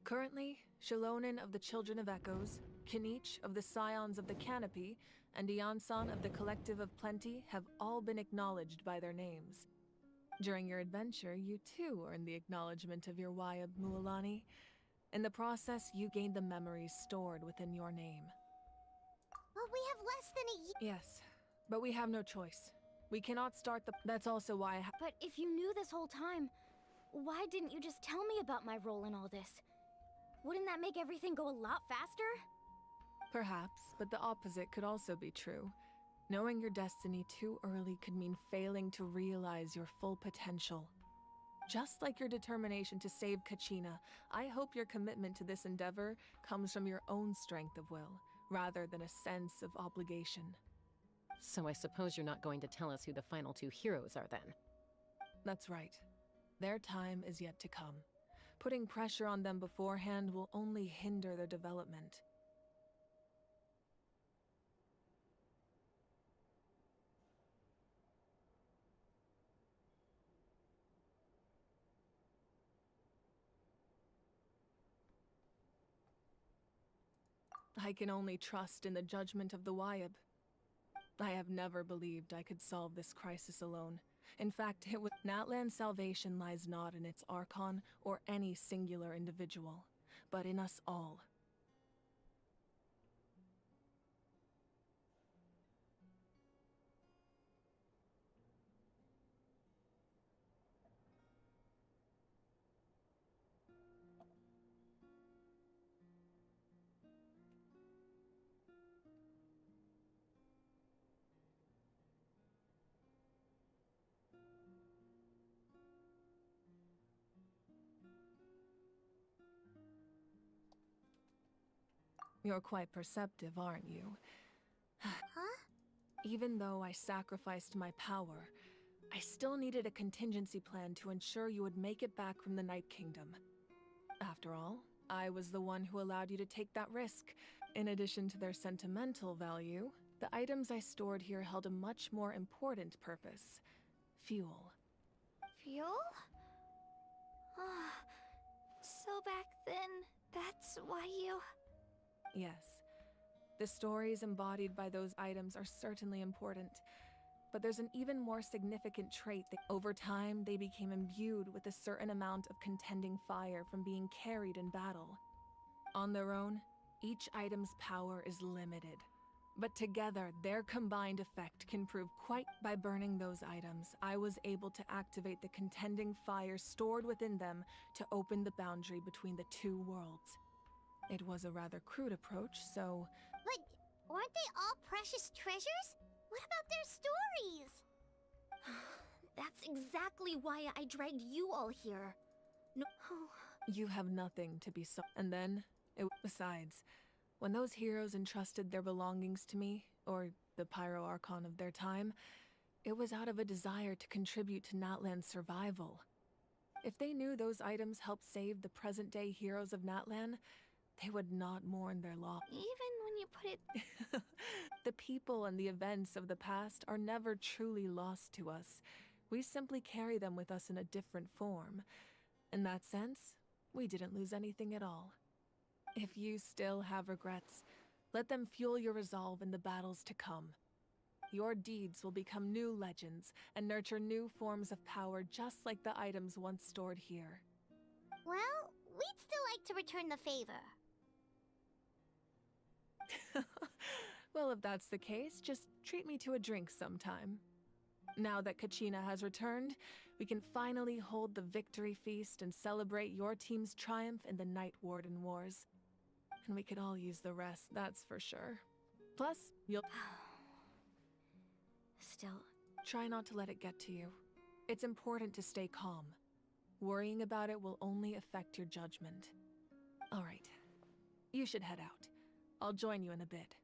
Currently, Shilonen of the Children of Echoes, Kinich of the Scions of the Canopy, and Iansan of the Collective of Plenty have all been acknowledged by their names. During your adventure, you too earned the acknowledgement of your Wayab, Mualani. In the process, you gained the memories stored within your name. Well, we have less than a year. Yes, but we have no choice. We cannot start the— That's also why But if you knew this whole time, why didn't you just tell me about my role in all this? Wouldn't that make everything go a lot faster? Perhaps, but the opposite could also be true. Knowing your destiny too early could mean failing to realize your full potential. Just like your determination to save Kachina, I hope your commitment to this endeavor comes from your own strength of will, rather than a sense of obligation. So I suppose you're not going to tell us who the final 2 heroes are then? That's right. Their time is yet to come. Putting pressure on them beforehand will only hinder their development. I can only trust in the judgment of the Wayab. I have never believed I could solve this crisis alone. In fact, Natlan's salvation lies not in its Archon or any singular individual, but in us all. You're quite perceptive, aren't you? Huh? Even though I sacrificed my power, I still needed a contingency plan to ensure you would make it back from the Night Kingdom. After all, I was the one who allowed you to take that risk. In addition to their sentimental value, the items I stored here held a much more important purpose. Fuel. Fuel? So back then, that's why you... Yes. The stories embodied by those items are certainly important, but there's an even more significant trait that over time they became imbued with a certain amount of contending fire from being carried in battle. On their own, each item's power is limited, but together their combined effect can prove quite... By burning those items, I was able to activate the contending fire stored within them to open the boundary between the two worlds. It was a rather crude approach, so... But aren't they all precious treasures? What about their stories? That's exactly why I dragged you all here. No... You have nothing to be so... And then, besides, when those heroes entrusted their belongings to me, or the Pyro Archon of their time, it was out of a desire to contribute to Natlan's survival. If they knew those items helped save the present-day heroes of Natlan, they would not mourn their loss. Even when you put it... The people and the events of the past are never truly lost to us. We simply carry them with us in a different form. In that sense, we didn't lose anything at all. If you still have regrets, let them fuel your resolve in the battles to come. Your deeds will become new legends and nurture new forms of power just like the items once stored here. Well, we'd still like to return the favor. Well, if that's the case, just treat me to a drink sometime. Now that Kachina has returned, we can finally hold the victory feast and celebrate your team's triumph in the Night Warden Wars. And we could all use the rest, that's for sure. Plus, you'll... Still... Try not to let it get to you. It's important to stay calm. Worrying about it will only affect your judgment. All right. You should head out. I'll join you in a bit.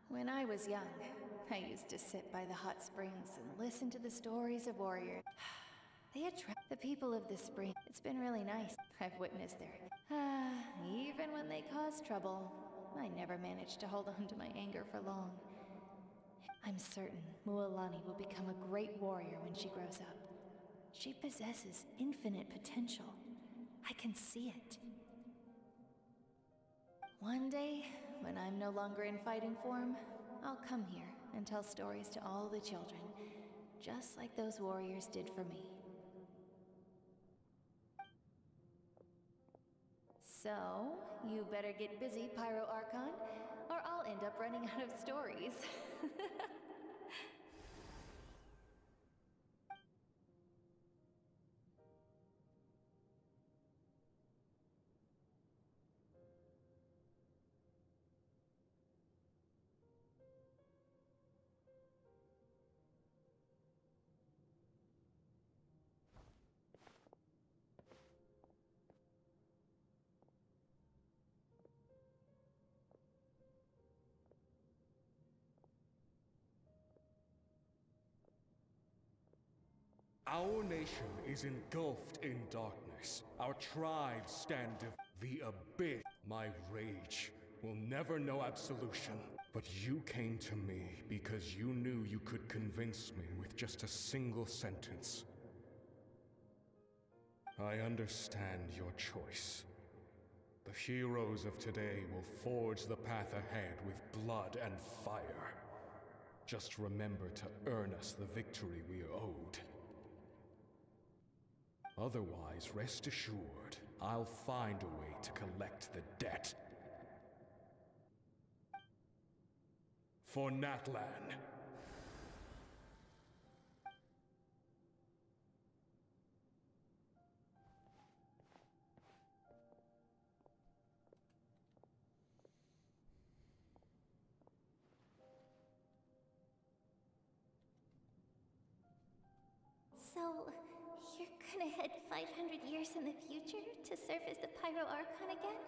When I was young, I used to sit by the hot springs and listen to the stories of warriors. They attract the people of the spring. It's been really nice. I've witnessed their... even when they cause trouble, I never managed to hold on to my anger for long. I'm certain Mualani will become a great warrior when she grows up. She possesses infinite potential. I can see it. One day, when I'm no longer in fighting form, I'll come here and tell stories to all the children, just like those warriors did for me. So, you better get busy, Pyro Archon, or I'll end up running out of stories. Our nation is engulfed in darkness. Our tribes stand the abyss. My rage will never know absolution. But you came to me because you knew you could convince me with just a single sentence. I understand your choice. The heroes of today will forge the path ahead with blood and fire. Just remember to earn us the victory we are owed. Otherwise, rest assured, I'll find a way to collect the debt. For Natlan. So, you're gonna head 500 years in the future to serve as the Pyro Archon again?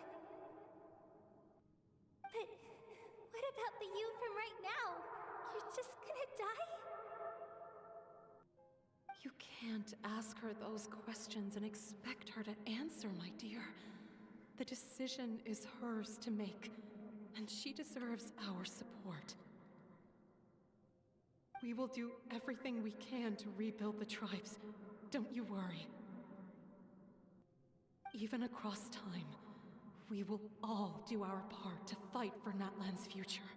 But what about the you from right now? You're just gonna die? You can't ask her those questions and expect her to answer, my dear. The decision is hers to make, and she deserves our support. We will do everything we can to rebuild the tribes. Don't you worry. Even across time, we will all do our part to fight for Natlan's future.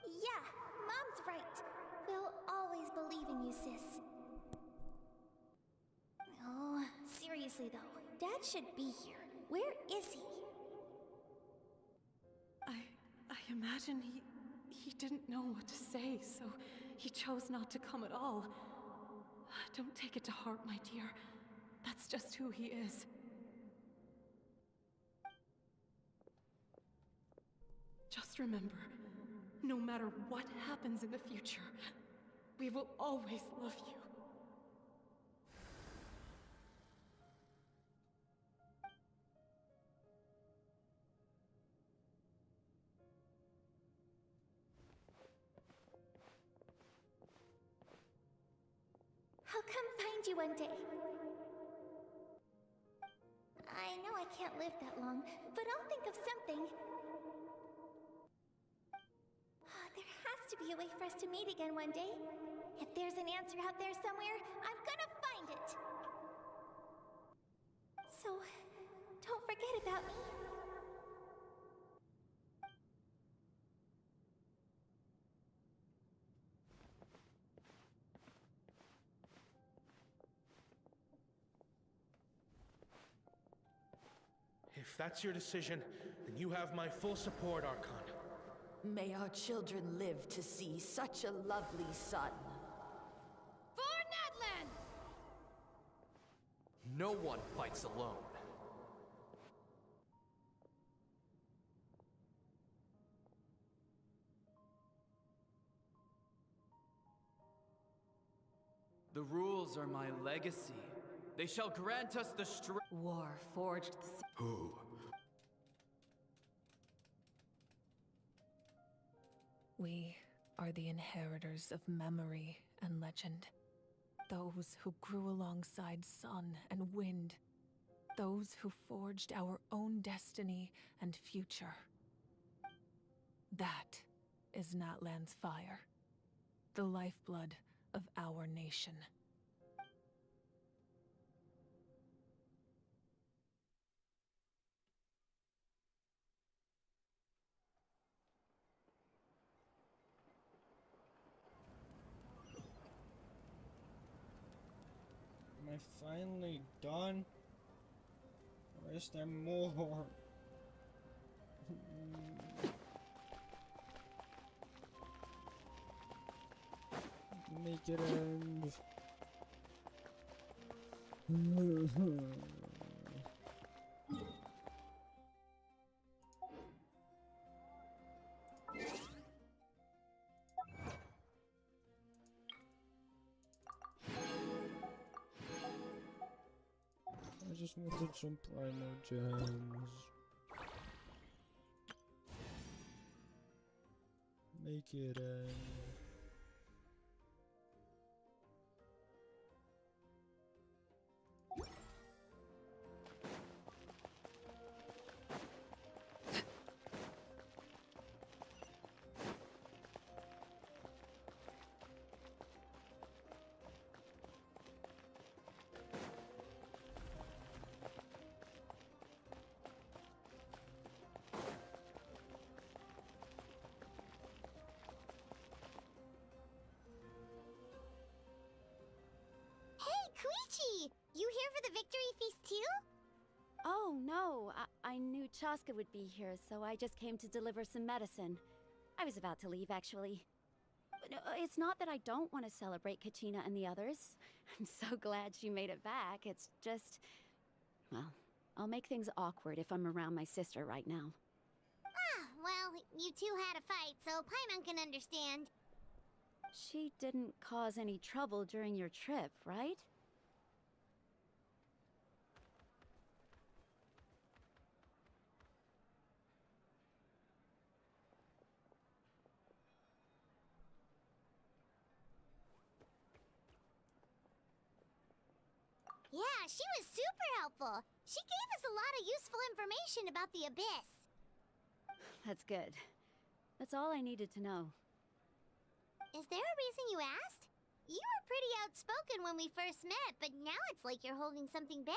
Yeah, Mom's right. We'll always believe in you, sis. Oh, seriously though, Dad should be here. Where is he? I imagine he didn't know what to say, so he chose not to come at all. Don't take it to heart, my dear. That's just who he is. Just remember, no matter what happens in the future, we will always love you. I'll come find you one day. I know I can't live that long, but I'll think of something. There has to be a way for us to meet again one day. If there's an answer out there somewhere, I'm gonna find it. So, don't forget about me. If that's your decision, then you have my full support, Archon. May our children live to see such a lovely son. For Natlan! No one fights alone. The rules are my legacy. They shall grant us the strength. War forged the... Who? We are the inheritors of memory and legend. Those who grew alongside sun and wind. Those who forged our own destiny and future. That is Natlan's fire. The lifeblood of our nation. Am I finally done? Or is there more? Make it end. I just wanted some Primo gems. Make it end. You here for the victory feast too? Oh, no. I knew Chaska would be here, so I just came to deliver some medicine. I was about to leave, actually. But it's not that I don't want to celebrate Kachina and the others. I'm so glad she made it back. It's just... well, I'll make things awkward if I'm around my sister right now. Ah, well, you two had a fight, so Paimon can understand. She didn't cause any trouble during your trip, right? Yeah, she was super helpful. She gave us a lot of useful information about the Abyss. That's good. That's all I needed to know. Is there a reason you asked? You were pretty outspoken when we first met, but now it's like you're holding something back.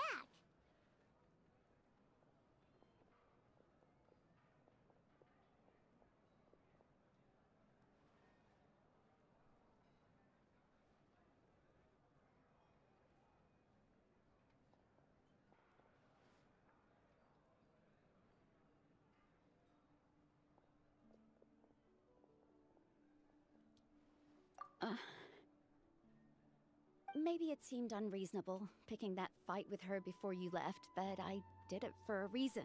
Maybe it seemed unreasonable, picking that fight with her before you left, but I did it for a reason.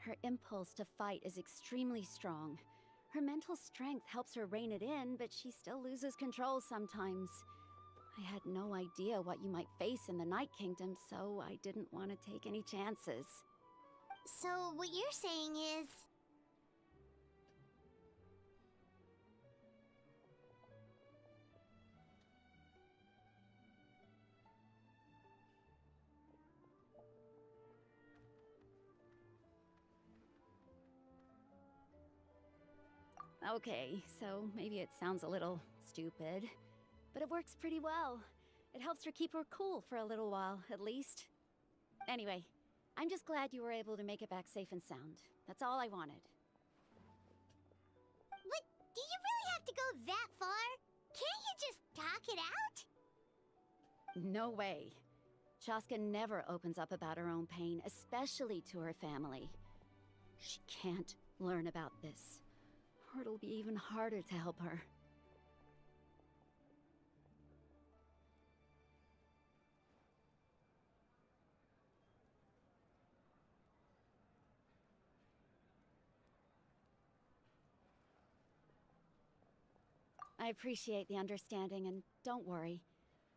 Her impulse to fight is extremely strong. Her mental strength helps her rein it in, but she still loses control sometimes. I had no idea what you might face in the Night Kingdom, so I didn't want to take any chances. So, what you're saying is... Okay, so maybe it sounds a little stupid, but it works pretty well. It helps her keep her cool for a little while, at least. Anyway, I'm just glad you were able to make it back safe and sound. That's all I wanted. What? Do you really have to go that far? Can't you just talk it out? No way. Chaska never opens up about her own pain, especially to her family. She can't learn about this, or it'll be even harder to help her. I appreciate the understanding, and don't worry.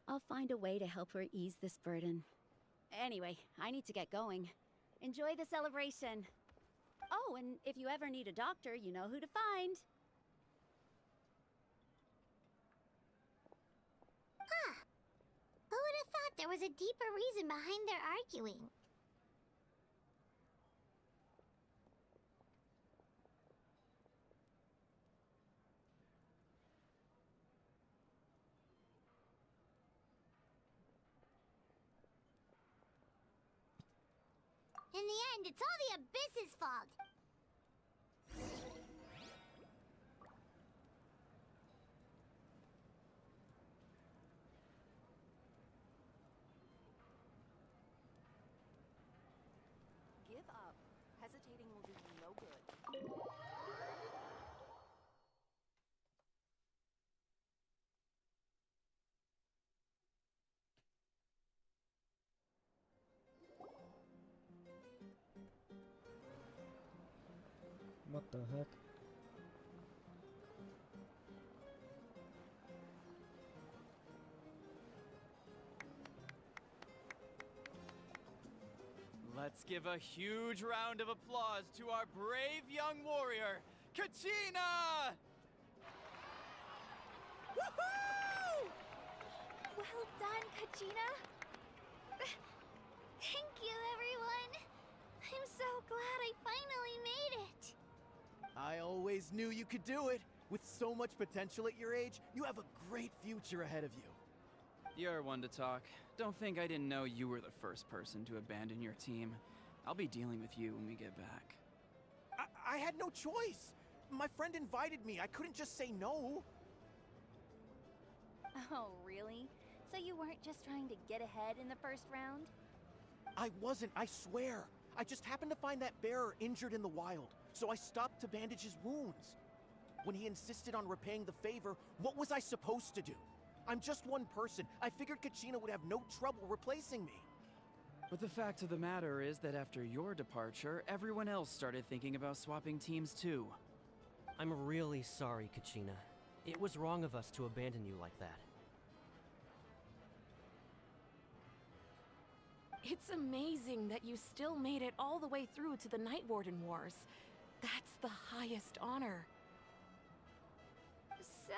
I'll find a way to help her ease this burden. Anyway, I need to get going. Enjoy the celebration. Oh, and if you ever need a doctor, you know who to find. Huh. Who would have thought there was a deeper reason behind their arguing? In the end, it's all the Abyss's fault. Give up. Hesitating will do you no good. What the heck? Let's give a huge round of applause to our brave young warrior, Kachina! Woohoo! Well done, Kachina! Thank you, everyone! I'm so glad I finally made it! I always knew you could do it. With so much potential at your age, you have a great future ahead of you. You're one to talk. Don't think I didn't know you were the first person to abandon your team. I'll be dealing with you when we get back. I had no choice. My friend invited me. I couldn't just say no. Oh, really? So you weren't just trying to get ahead in the first round? I wasn't, I swear. I just happened to find that bearer injured in the wild, so I stopped to bandage his wounds. When he insisted on repaying the favor, what was I supposed to do? I'm just one person. I figured Kachina would have no trouble replacing me. But the fact of the matter is that after your departure, everyone else started thinking about swapping teams too. I'm really sorry, Kachina. It was wrong of us to abandon you like that. It's amazing that you still made it all the way through to the Night Warden Wars. That's the highest honor. So,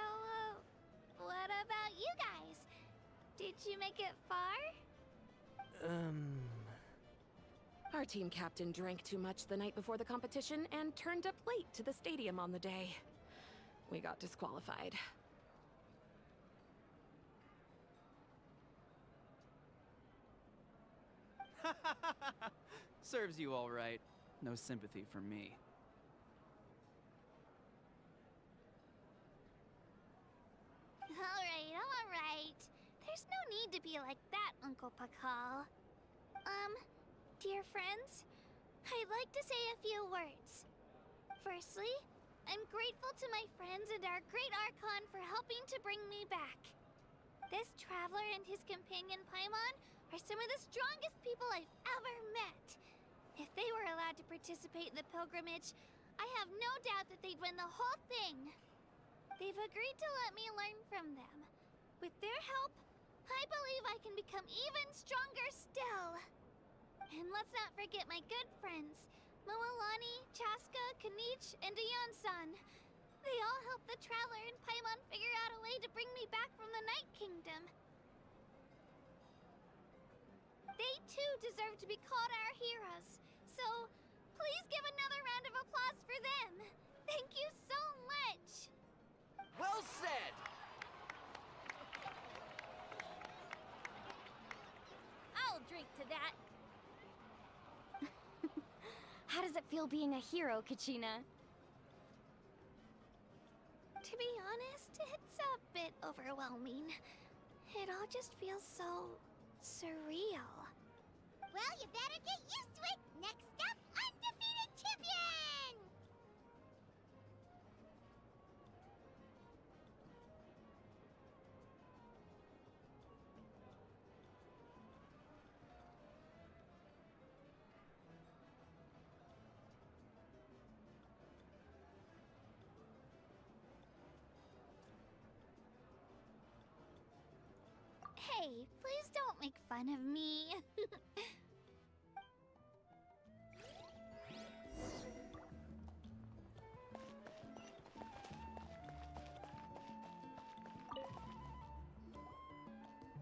what about you guys? Did you make it far? Our team captain drank too much the night before the competition and turned up late to the stadium on the day. We got disqualified. Serves you all right. No sympathy from me. Alright. There's no need to be like that, Uncle Pakal. Dear friends, I'd like to say a few words. Firstly, I'm grateful to my friends and our great Archon for helping to bring me back. This traveler and his companion Paimon are some of the strongest people I've ever met. If they were allowed to participate in the pilgrimage, I have no doubt that they'd win the whole thing. They've agreed to let me learn from them. With their help, I believe I can become even stronger still. And let's not forget my good friends, Moalani, Chaska, Kanich, and Dion-san. They all helped the Traveler and Paimon figure out a way to bring me back from the Night Kingdom. They too deserve to be called our heroes. So, please give another round of applause for them. Thank you so much. Well said! I'll drink to that. How does it feel being a hero, Kachina? To be honest, it's a bit overwhelming. It all just feels so surreal. Well, you better get used to it! Next up, undefeated champion! Hey, please don't make fun of me.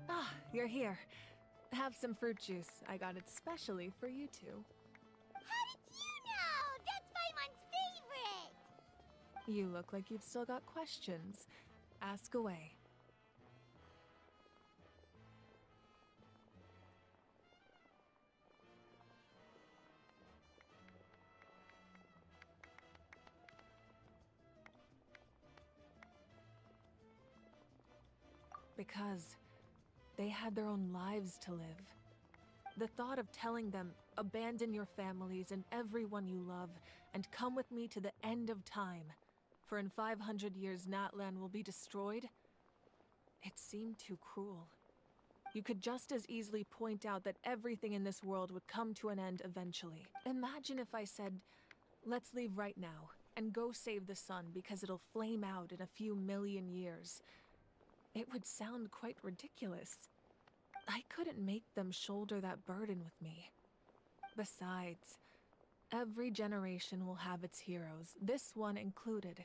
Ah, you're here. Have some fruit juice. I got it specially for you two. How did you know? That's Paimon's favorite! You look like you've still got questions. Ask away. Because they had their own lives to live. The thought of telling them, abandon your families and everyone you love, and come with me to the end of time, for in 500 years Natlan will be destroyed, it seemed too cruel. You could just as easily point out that everything in this world would come to an end eventually. Imagine if I said, let's leave right now, and go save the sun because it'll flame out in a few million years. It would sound quite ridiculous. I couldn't make them shoulder that burden with me. Besides, every generation will have its heroes, this one included.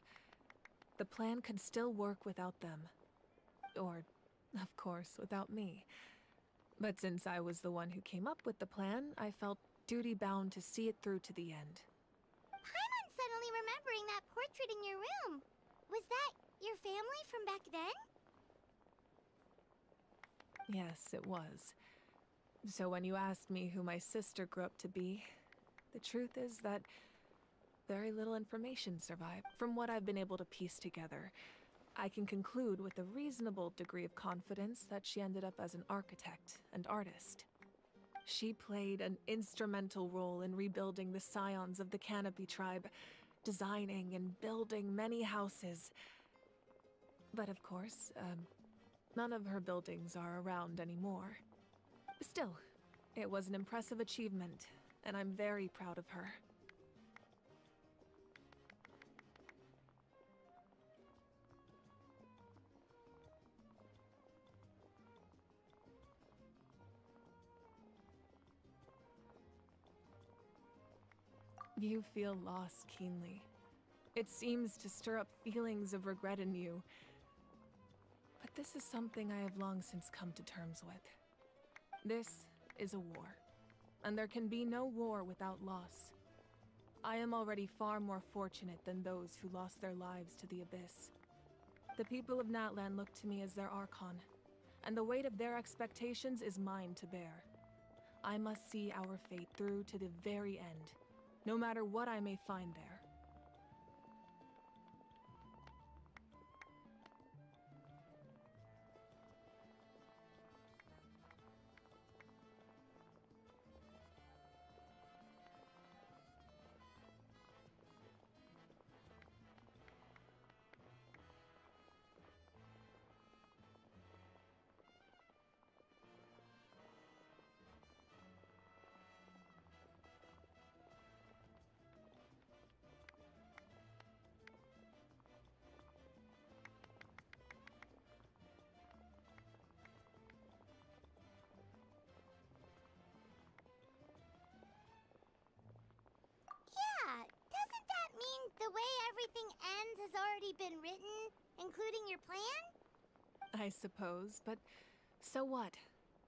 The plan could still work without them. Or, of course, without me. But since I was the one who came up with the plan, I felt duty-bound to see it through to the end. Paimon's suddenly remembering that portrait in your room. Was that your family from back then? Yes, it was. So when you asked me who my sister grew up to be, the truth is that very little information survived. From what I've been able to piece together, I can conclude with a reasonable degree of confidence that she ended up as an architect and artist. She played an instrumental role in rebuilding the scions of the Canopy tribe, designing and building many houses. But of course, none of her buildings are around anymore. Still, it was an impressive achievement, and I'm very proud of her. You feel loss keenly. It seems to stir up feelings of regret in you. But this is something I have long since come to terms with. This is a war, and there can be no war without loss. I am already far more fortunate than those who lost their lives to the Abyss. The people of Natlan look to me as their Archon, and the weight of their expectations is mine to bear. I must see our fate through to the very end, no matter what I may find there. Yeah, doesn't that mean the way everything ends has already been written, including your plan? I suppose, but so what?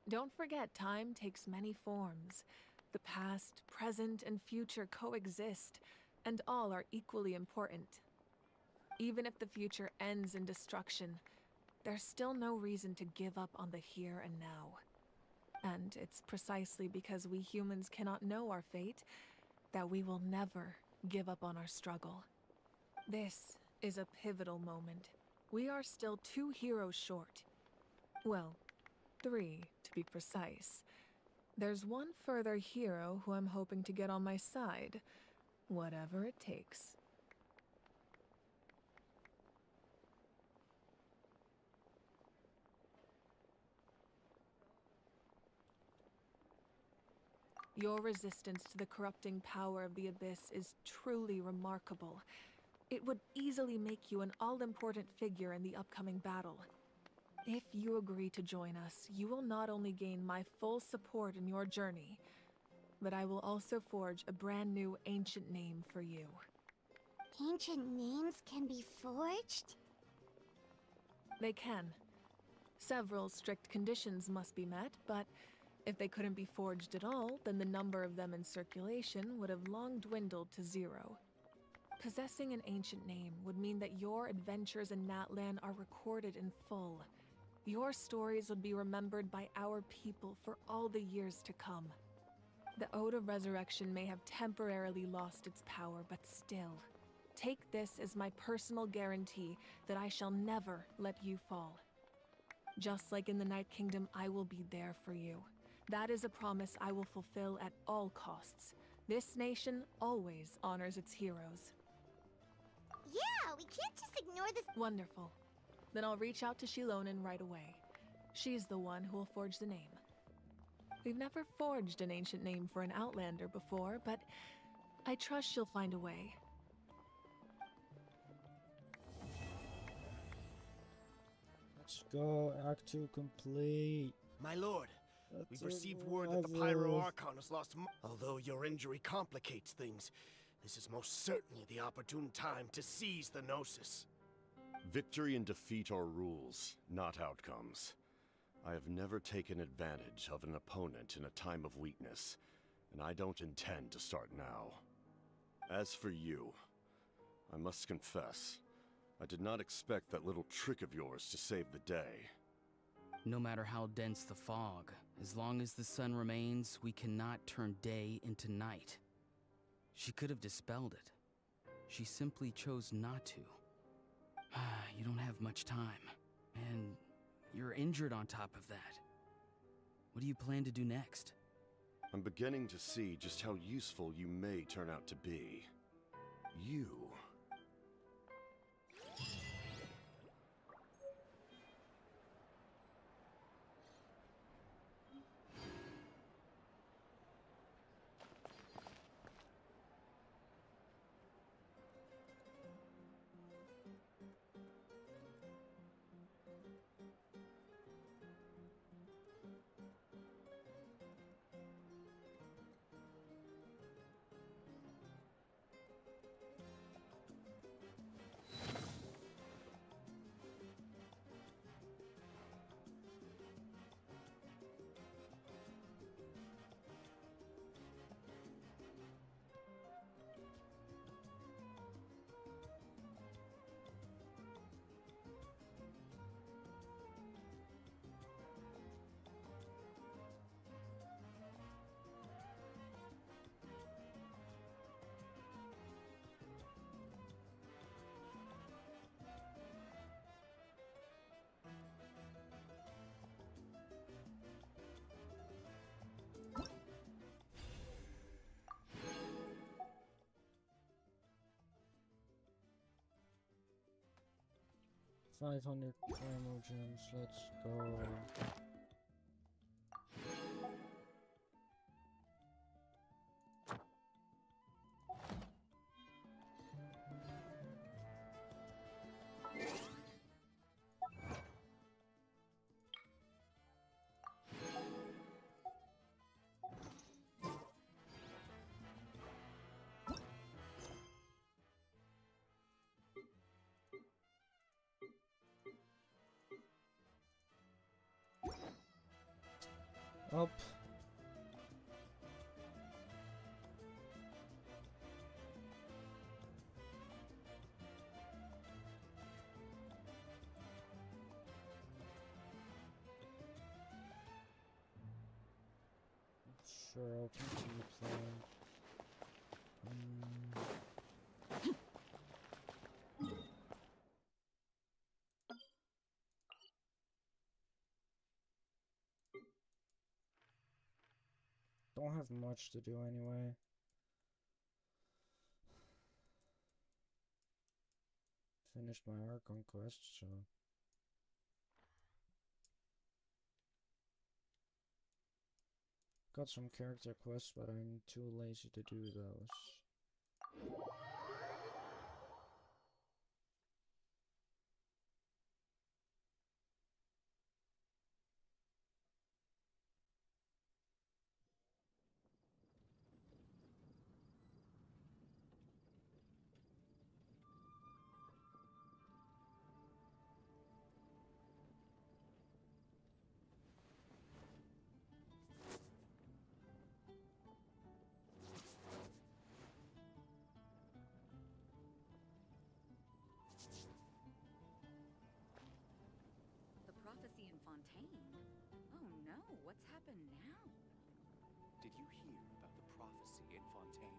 Don't forget, time takes many forms. The past, present, and future coexist, and all are equally important. Even if the future ends in destruction, there's still no reason to give up on the here and now. And it's precisely because we humans cannot know our fate that we will never give up on our struggle. This is a pivotal moment. We are still 2 heroes short. Well, 3 to be precise. There's one further hero who I'm hoping to get on my side, whatever it takes. Your resistance to the corrupting power of the Abyss is truly remarkable. It would easily make you an all-important figure in the upcoming battle. If you agree to join us, you will not only gain my full support in your journey, but I will also forge a brand new ancient name for you. Ancient names can be forged? They can. Several strict conditions must be met, but if they couldn't be forged at all, then the number of them in circulation would have long dwindled to 0. Possessing an ancient name would mean that your adventures in Natlan are recorded in full. Your stories would be remembered by our people for all the years to come. The Ode of Resurrection may have temporarily lost its power, but still, take this as my personal guarantee that I shall never let you fall. Just like in the Night Kingdom, I will be there for you. That is a promise I will fulfill at all costs. This nation always honors its heroes. Yeah, we can't just ignore this. Wonderful. Then I'll reach out to Shilonen right away. She's the one who will forge the name. We've never forged an ancient name for an Outlander before, but I trust she'll find a way. Let's go, Act 2 complete. My lord, That's we've received word that the Pyro impressive. Archon has lost Although your injury complicates things, this is most certainly the opportune time to seize the Gnosis. Victory and defeat are rules, not outcomes. I have never taken advantage of an opponent in a time of weakness, and I don't intend to start now. As for you, I must confess, I did not expect that little trick of yours to save the day. No matter how dense the fog, as long as the sun remains, we cannot turn day into night. She could have dispelled it. She simply chose not to. You don't have much time, and you're injured on top of that. What do you plan to do next? I'm beginning to see just how useful you may turn out to be. You... 500 Primal Gems, let's go. Up. Sure, I'll continue playing. Don't have much to do anyway. Finished my Archon quest, so... Got some character quests, but I'm too lazy to do those. The prophecy in Fontaine? Oh no, what's happened now? Did you hear about the prophecy in Fontaine?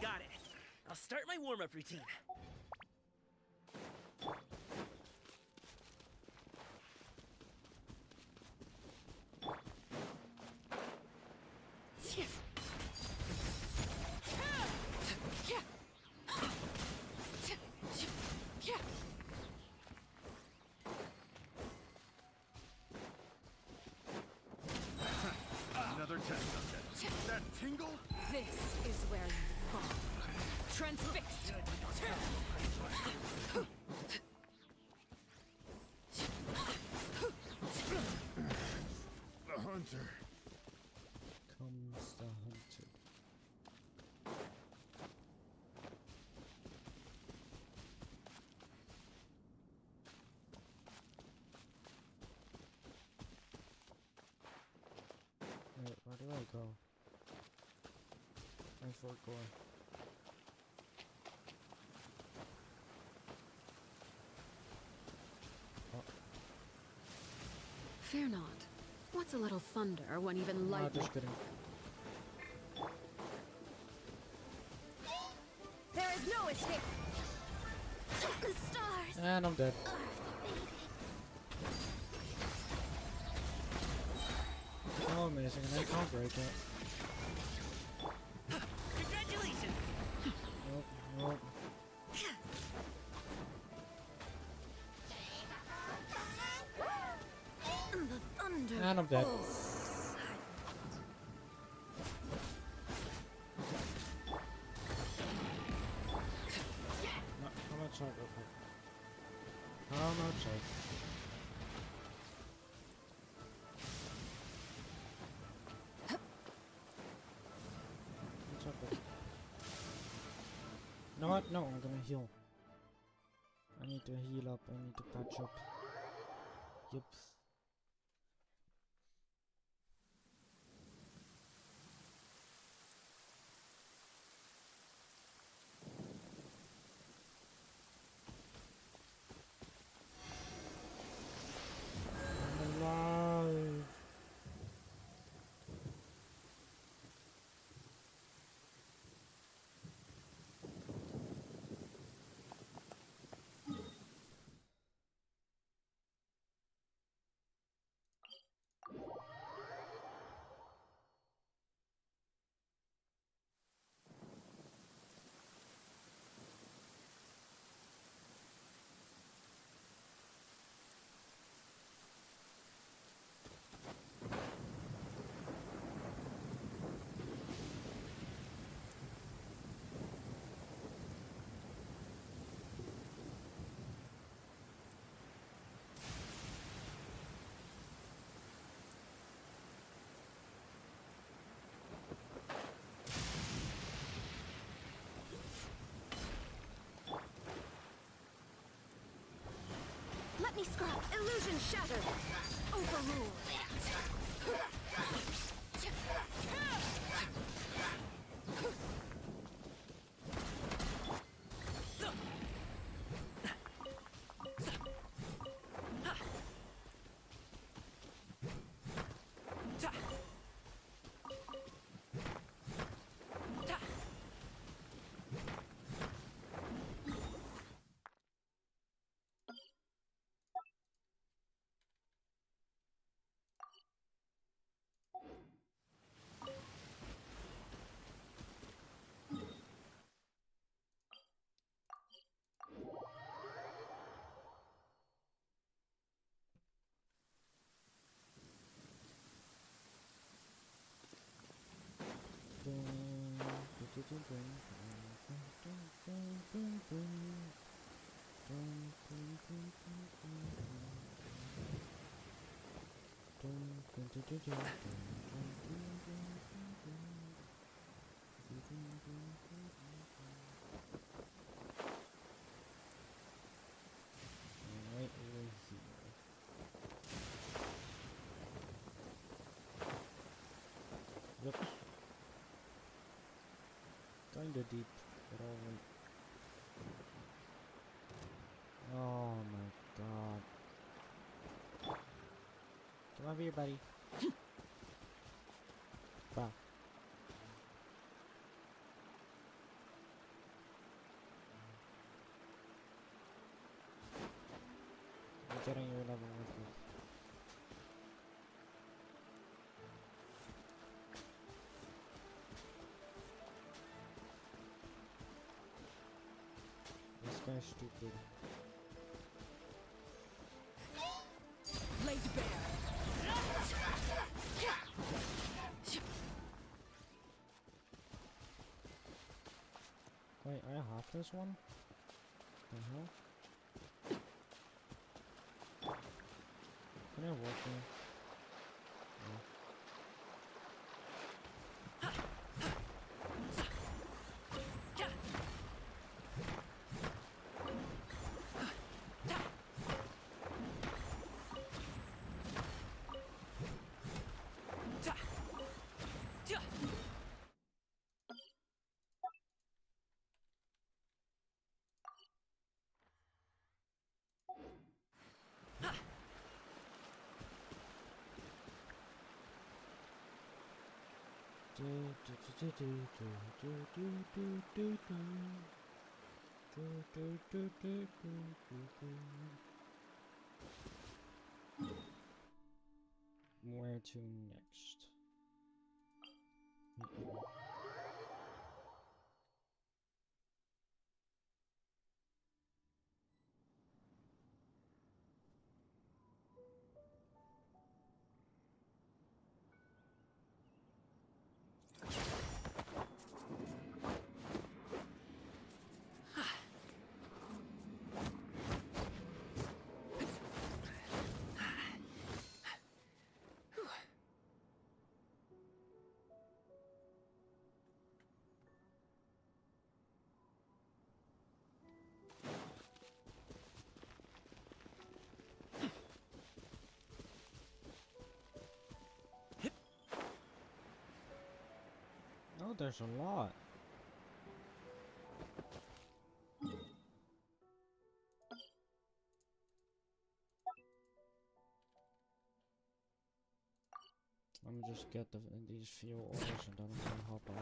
Got it. I'll start my warm-up routine. Another test subject. That tingle? This is where you fall. Transfixed. The hunter. Comes the hunter. Wait, where do I go? I forgot. Fear not. What's a little thunder when even lightning... Just kidding. There is no escape. The stars. And I'm dead. Oh, amazing, and I can't break it. dead. No, come outside real quick. Come outside. What's up, buddy? You know what? No, I'm gonna heal. I need to heal up. I need to patch up. Yup. I'm alive. Let me scrap. Illusion shattered. Overruled. Right over here. Yep. Kinda deep, but alright. Oh my god. Come over here, buddy. Wow. I'm getting your level with me. This guy's stupid. Laid bare. Wait, I have this one? The hell? Can I walk here? No. Where to next? Oh, there's a lot. Let me just get these few orders and then I'm gonna hop off.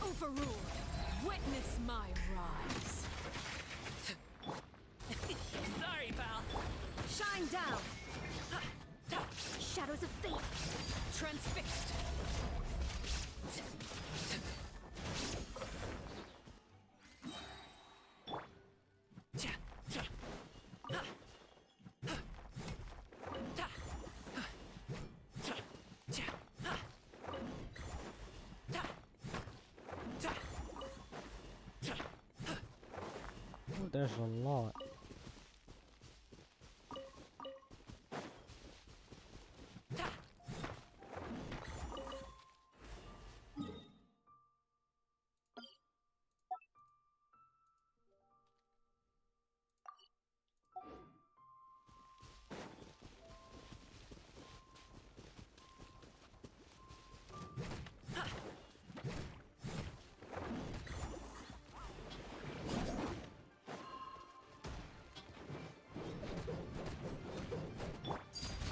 Overruled. Witness my rise. Sorry, pal. Shine down. Shadows of fate. Transfixed. Oh, there's a lot.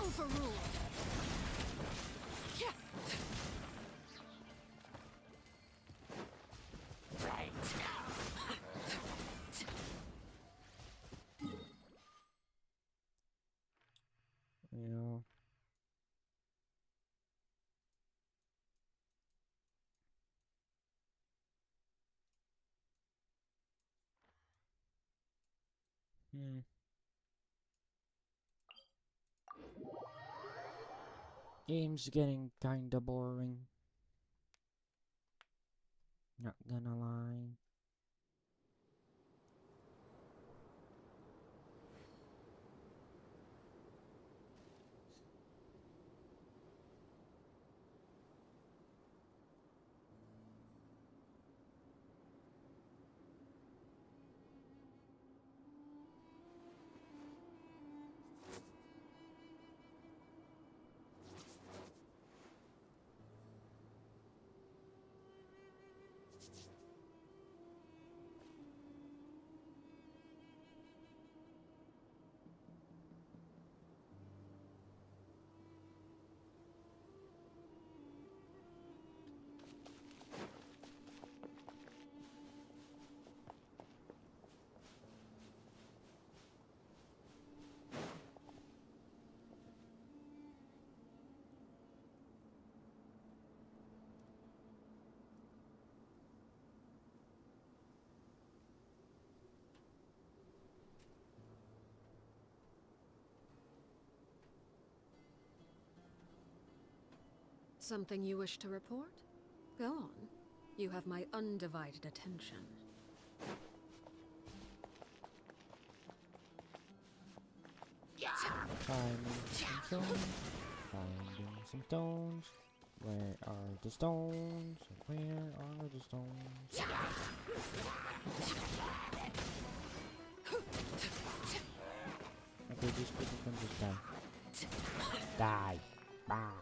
Overruled. Right. Yeah. Game's getting kinda boring. Not gonna lie. Something you wish to report? Go on. You have my undivided attention. Finding some stones. Finding some stones. Where are the stones? Where are the stones? Okay, these people can just die. Die. Bah.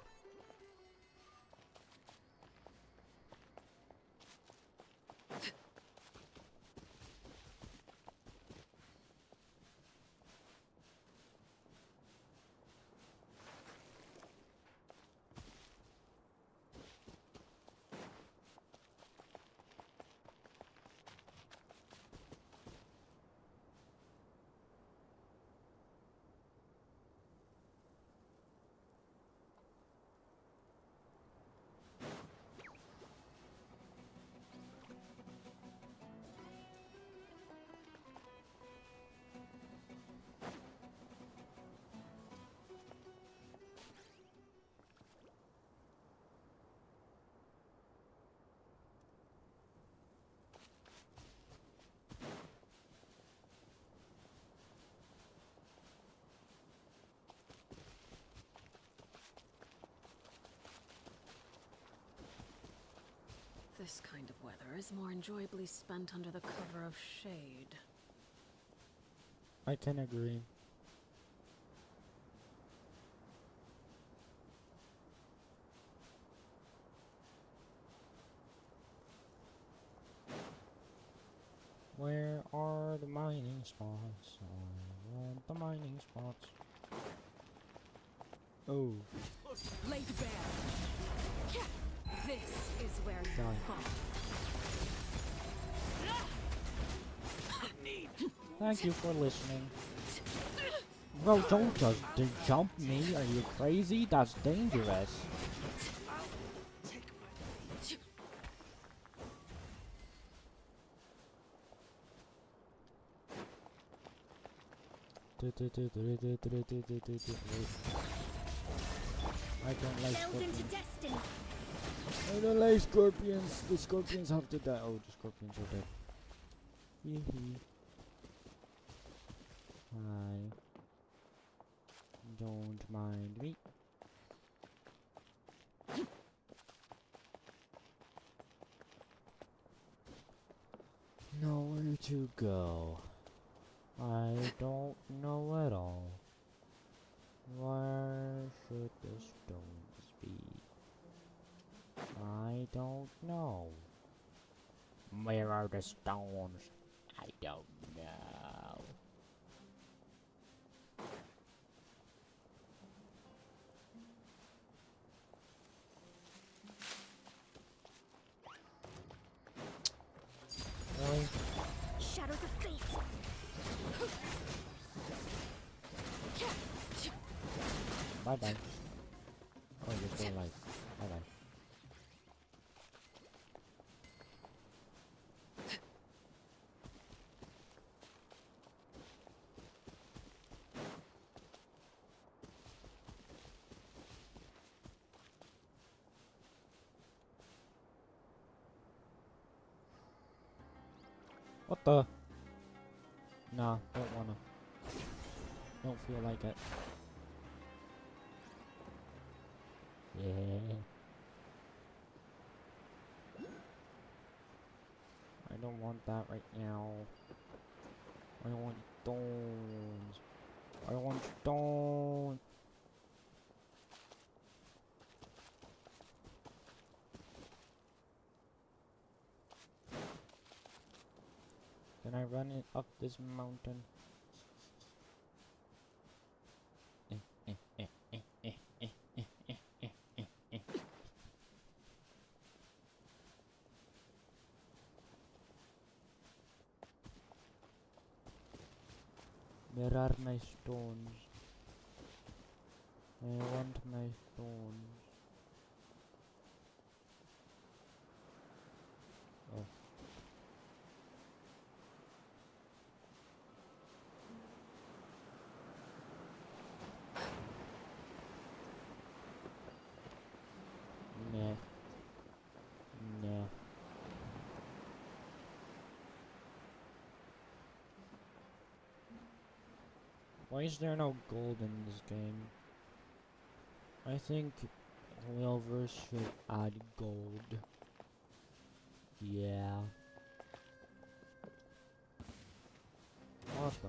This kind of weather is more enjoyably spent under the cover of shade. I can agree. Where are the mining spots? I want the mining spots. Oh. Laid bare. This is where you Die. fall. Thank you for listening. Bro, don't just jump me. Are you crazy? That's dangerous. I don't like scorpions. I don't like scorpions. The scorpions have to die. Oh, the scorpions are dead. Hee. Hi. Don't mind me. Nowhere to go. I don't know at all. Where should the stones be? I don't know. Where are the stones? I don't know. Really? Shadows of fate. Bye bye. Oh, you're still alive. Bye bye. What the? Nah, don't wanna. Don't feel like it. Yeah. I don't want that right now. I want stones. I want stone. Can I run it up this mountain? Where are my stones? I want my stones. Oh. Why is there no gold in this game? I think whoever should add gold. Yeah. What the?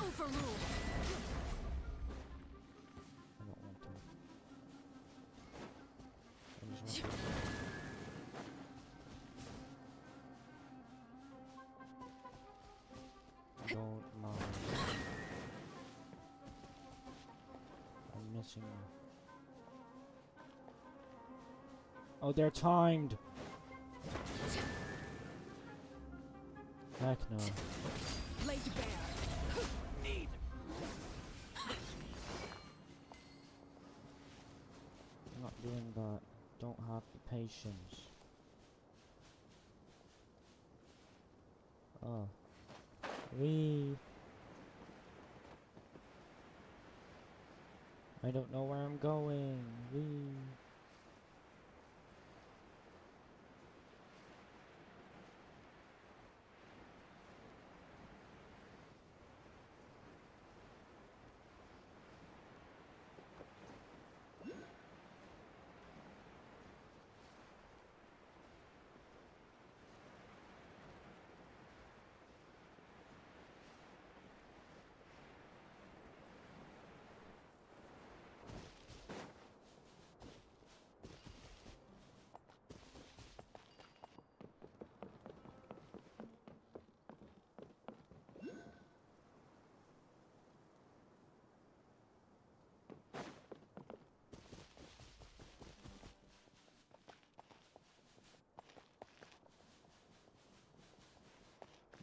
Overruled. I don't want to. I just want to. Don't mind. I'm missing. Oh, they're timed. Heck no. Laid bare. Need. I'm not doing that. Don't have the patience. Oh. I don't know where I'm going.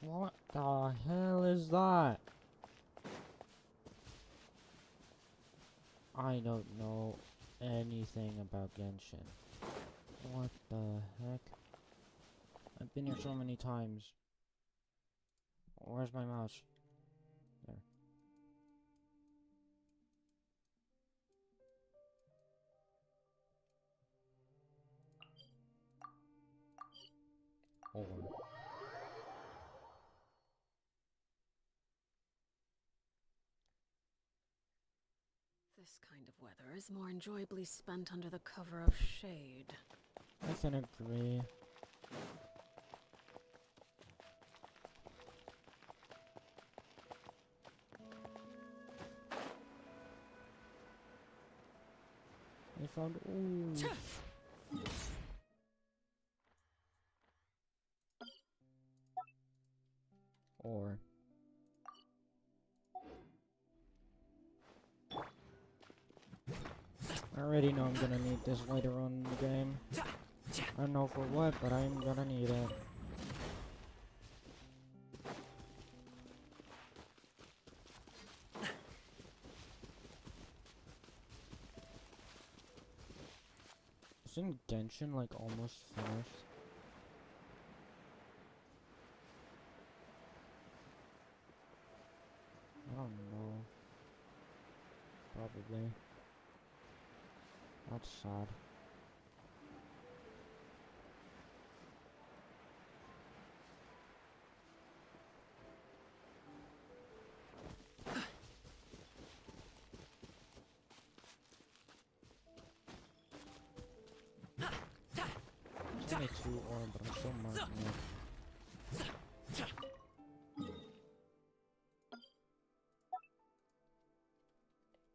What the hell is that? I don't know anything about Genshin. What the heck? I've been here so many times. Where's my mouse? There. Or. This kind of weather is more enjoyably spent under the cover of shade. I can agree. I found or I already know I'm gonna need this later on in the game. I don't know for what, but I'm gonna need it. Isn't Genshin like almost finished? I don't know. Probably. That's sad. It's only 2 ore, but I'm still marking it.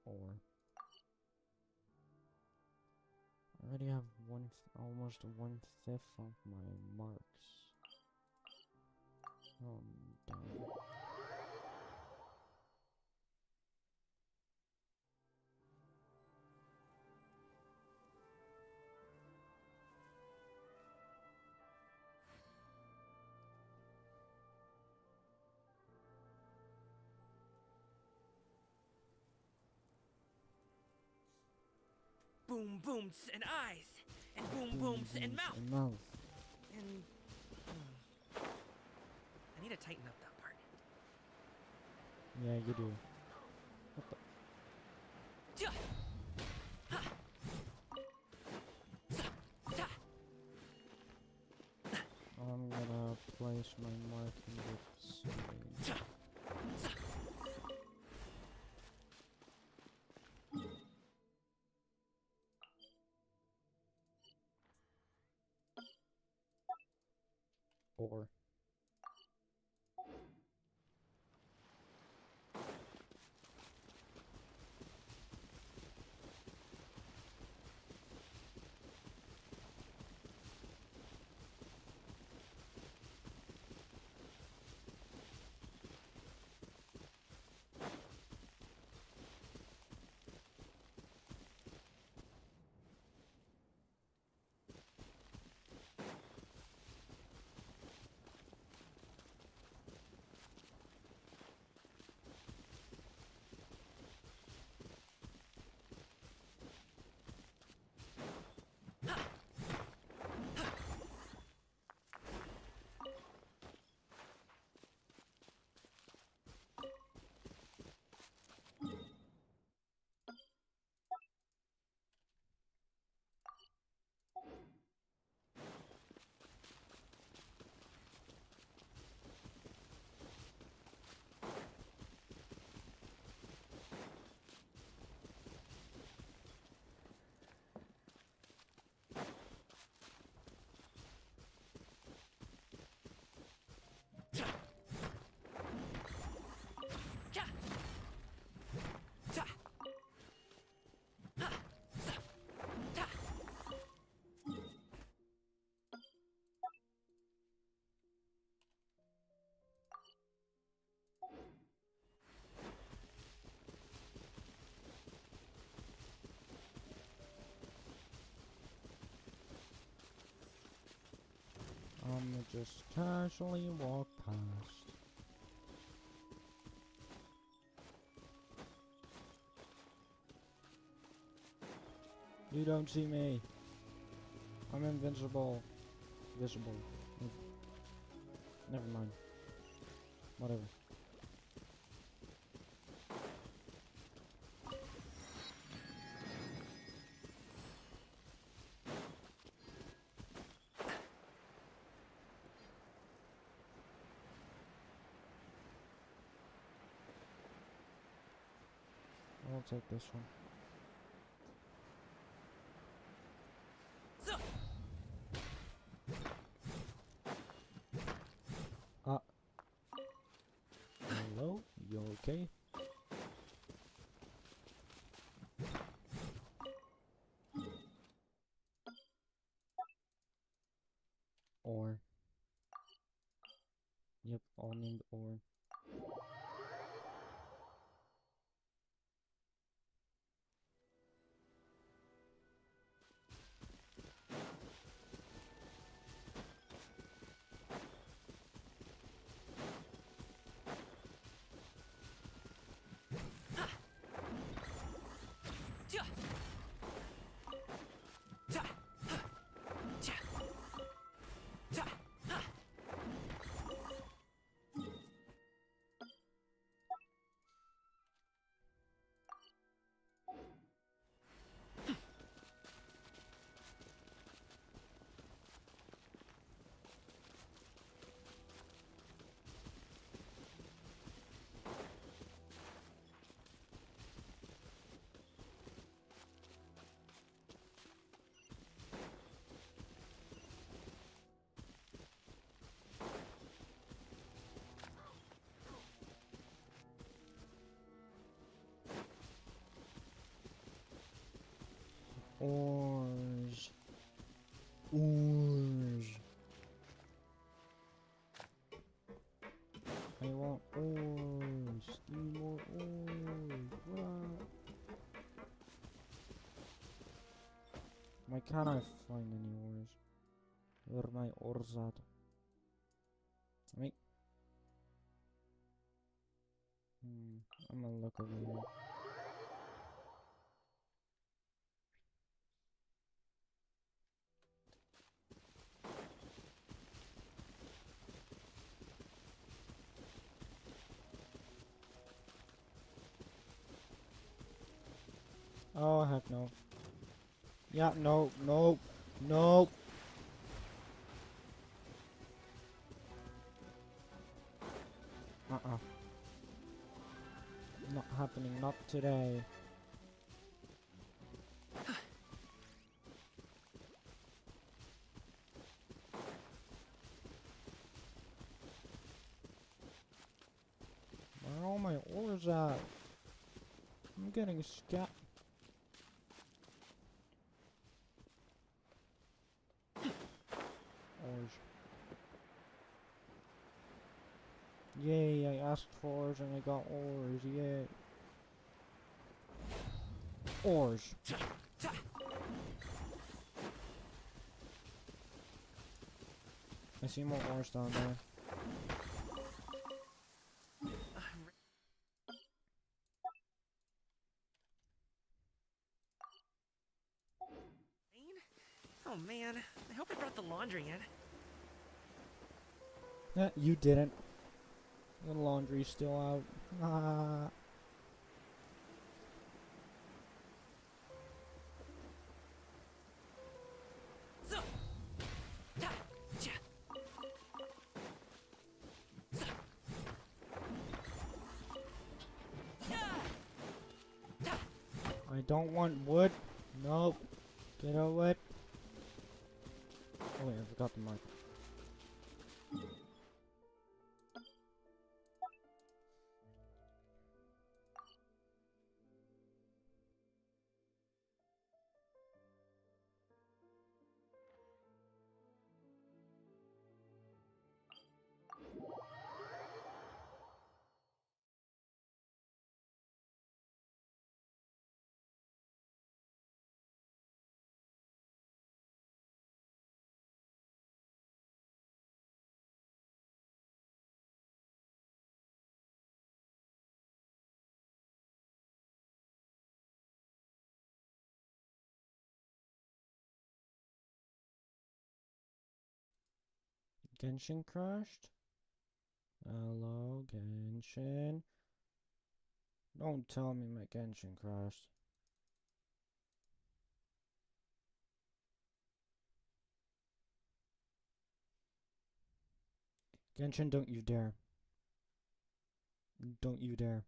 Ore. I already have almost 1/5 of my marks. Oh, damn. Boom booms and eyes, and boom booms and mouth. And I need to tighten up that part. Yeah, you do. What the? I'm gonna place my marking with Or I'ma just casually walk past. You don't see me. I'm invincible. Visible. Never mind. Whatever. I'll take this one. Hello? You okay? Or. Yep, all named or. Orange. Orange. I want orange. Give me more orange. What? Why can't I find any orange? Where are my ores at? I'm gonna look over here. Oh, heck no. Yeah, no, no, no. Not happening, not today. all my ores at? I'm getting scat. Ores. Yay, I asked for ores and I got ores, yay. Ores. I see more ores down there. Oh man, I hope I brought the laundry in. Yeah, you didn't. The laundry's still out. Ah. I don't want wood. Nope. Get a wood. Oh wait, I forgot the mark. Genshin crashed? Hello, Genshin. Don't tell me my Genshin crashed. Genshin, don't you dare. Don't you dare.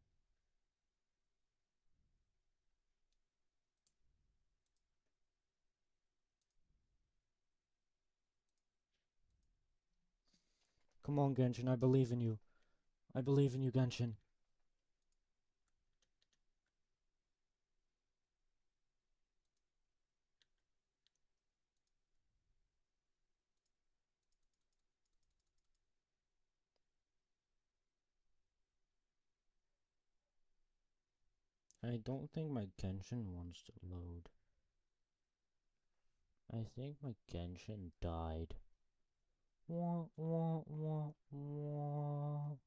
Come on, Genshin, I believe in you. I believe in you, Genshin. I don't think my Genshin wants to load. I think my Genshin died. Wah, wah, wah, wah.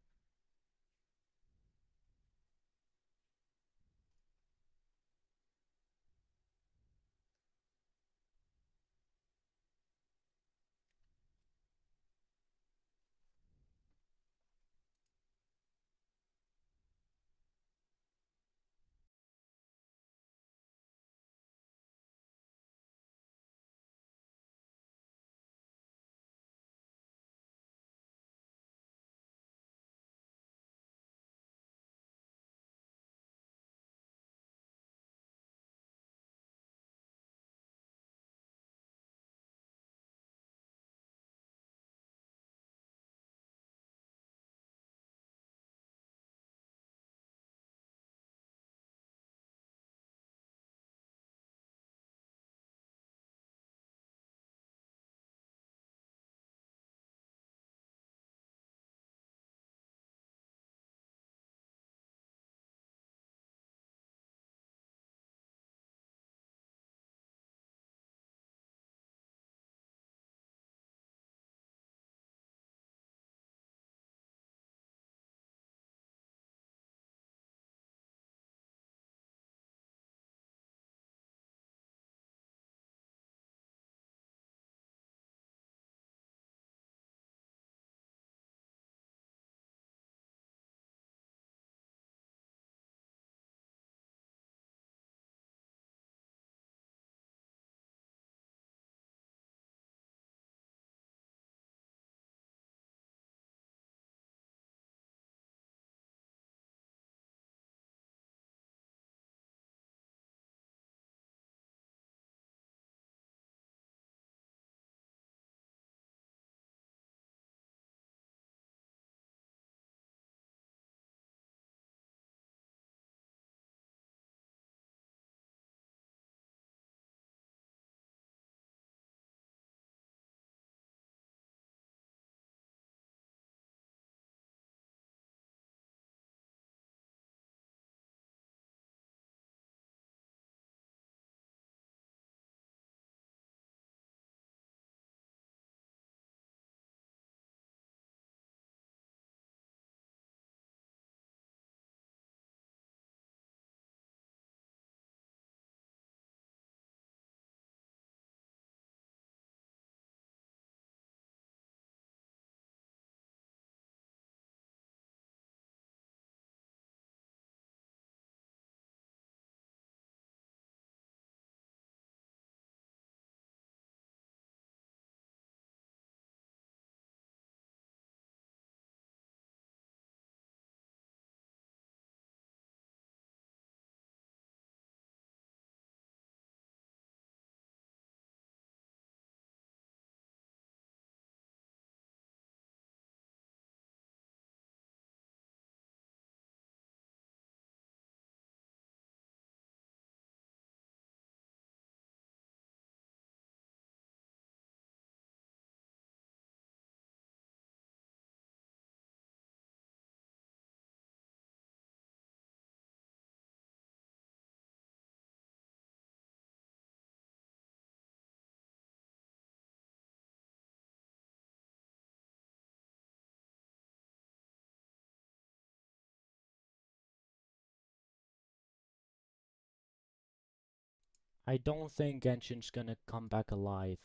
I don't think Genshin's gonna come back alive.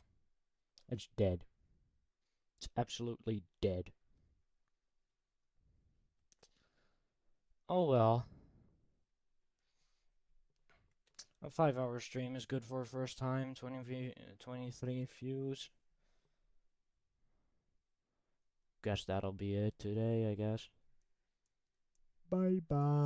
It's dead. It's absolutely dead. Oh well. A 5-hour stream is good for a first time. 23 views. Guess that'll be it today, I guess. Bye bye.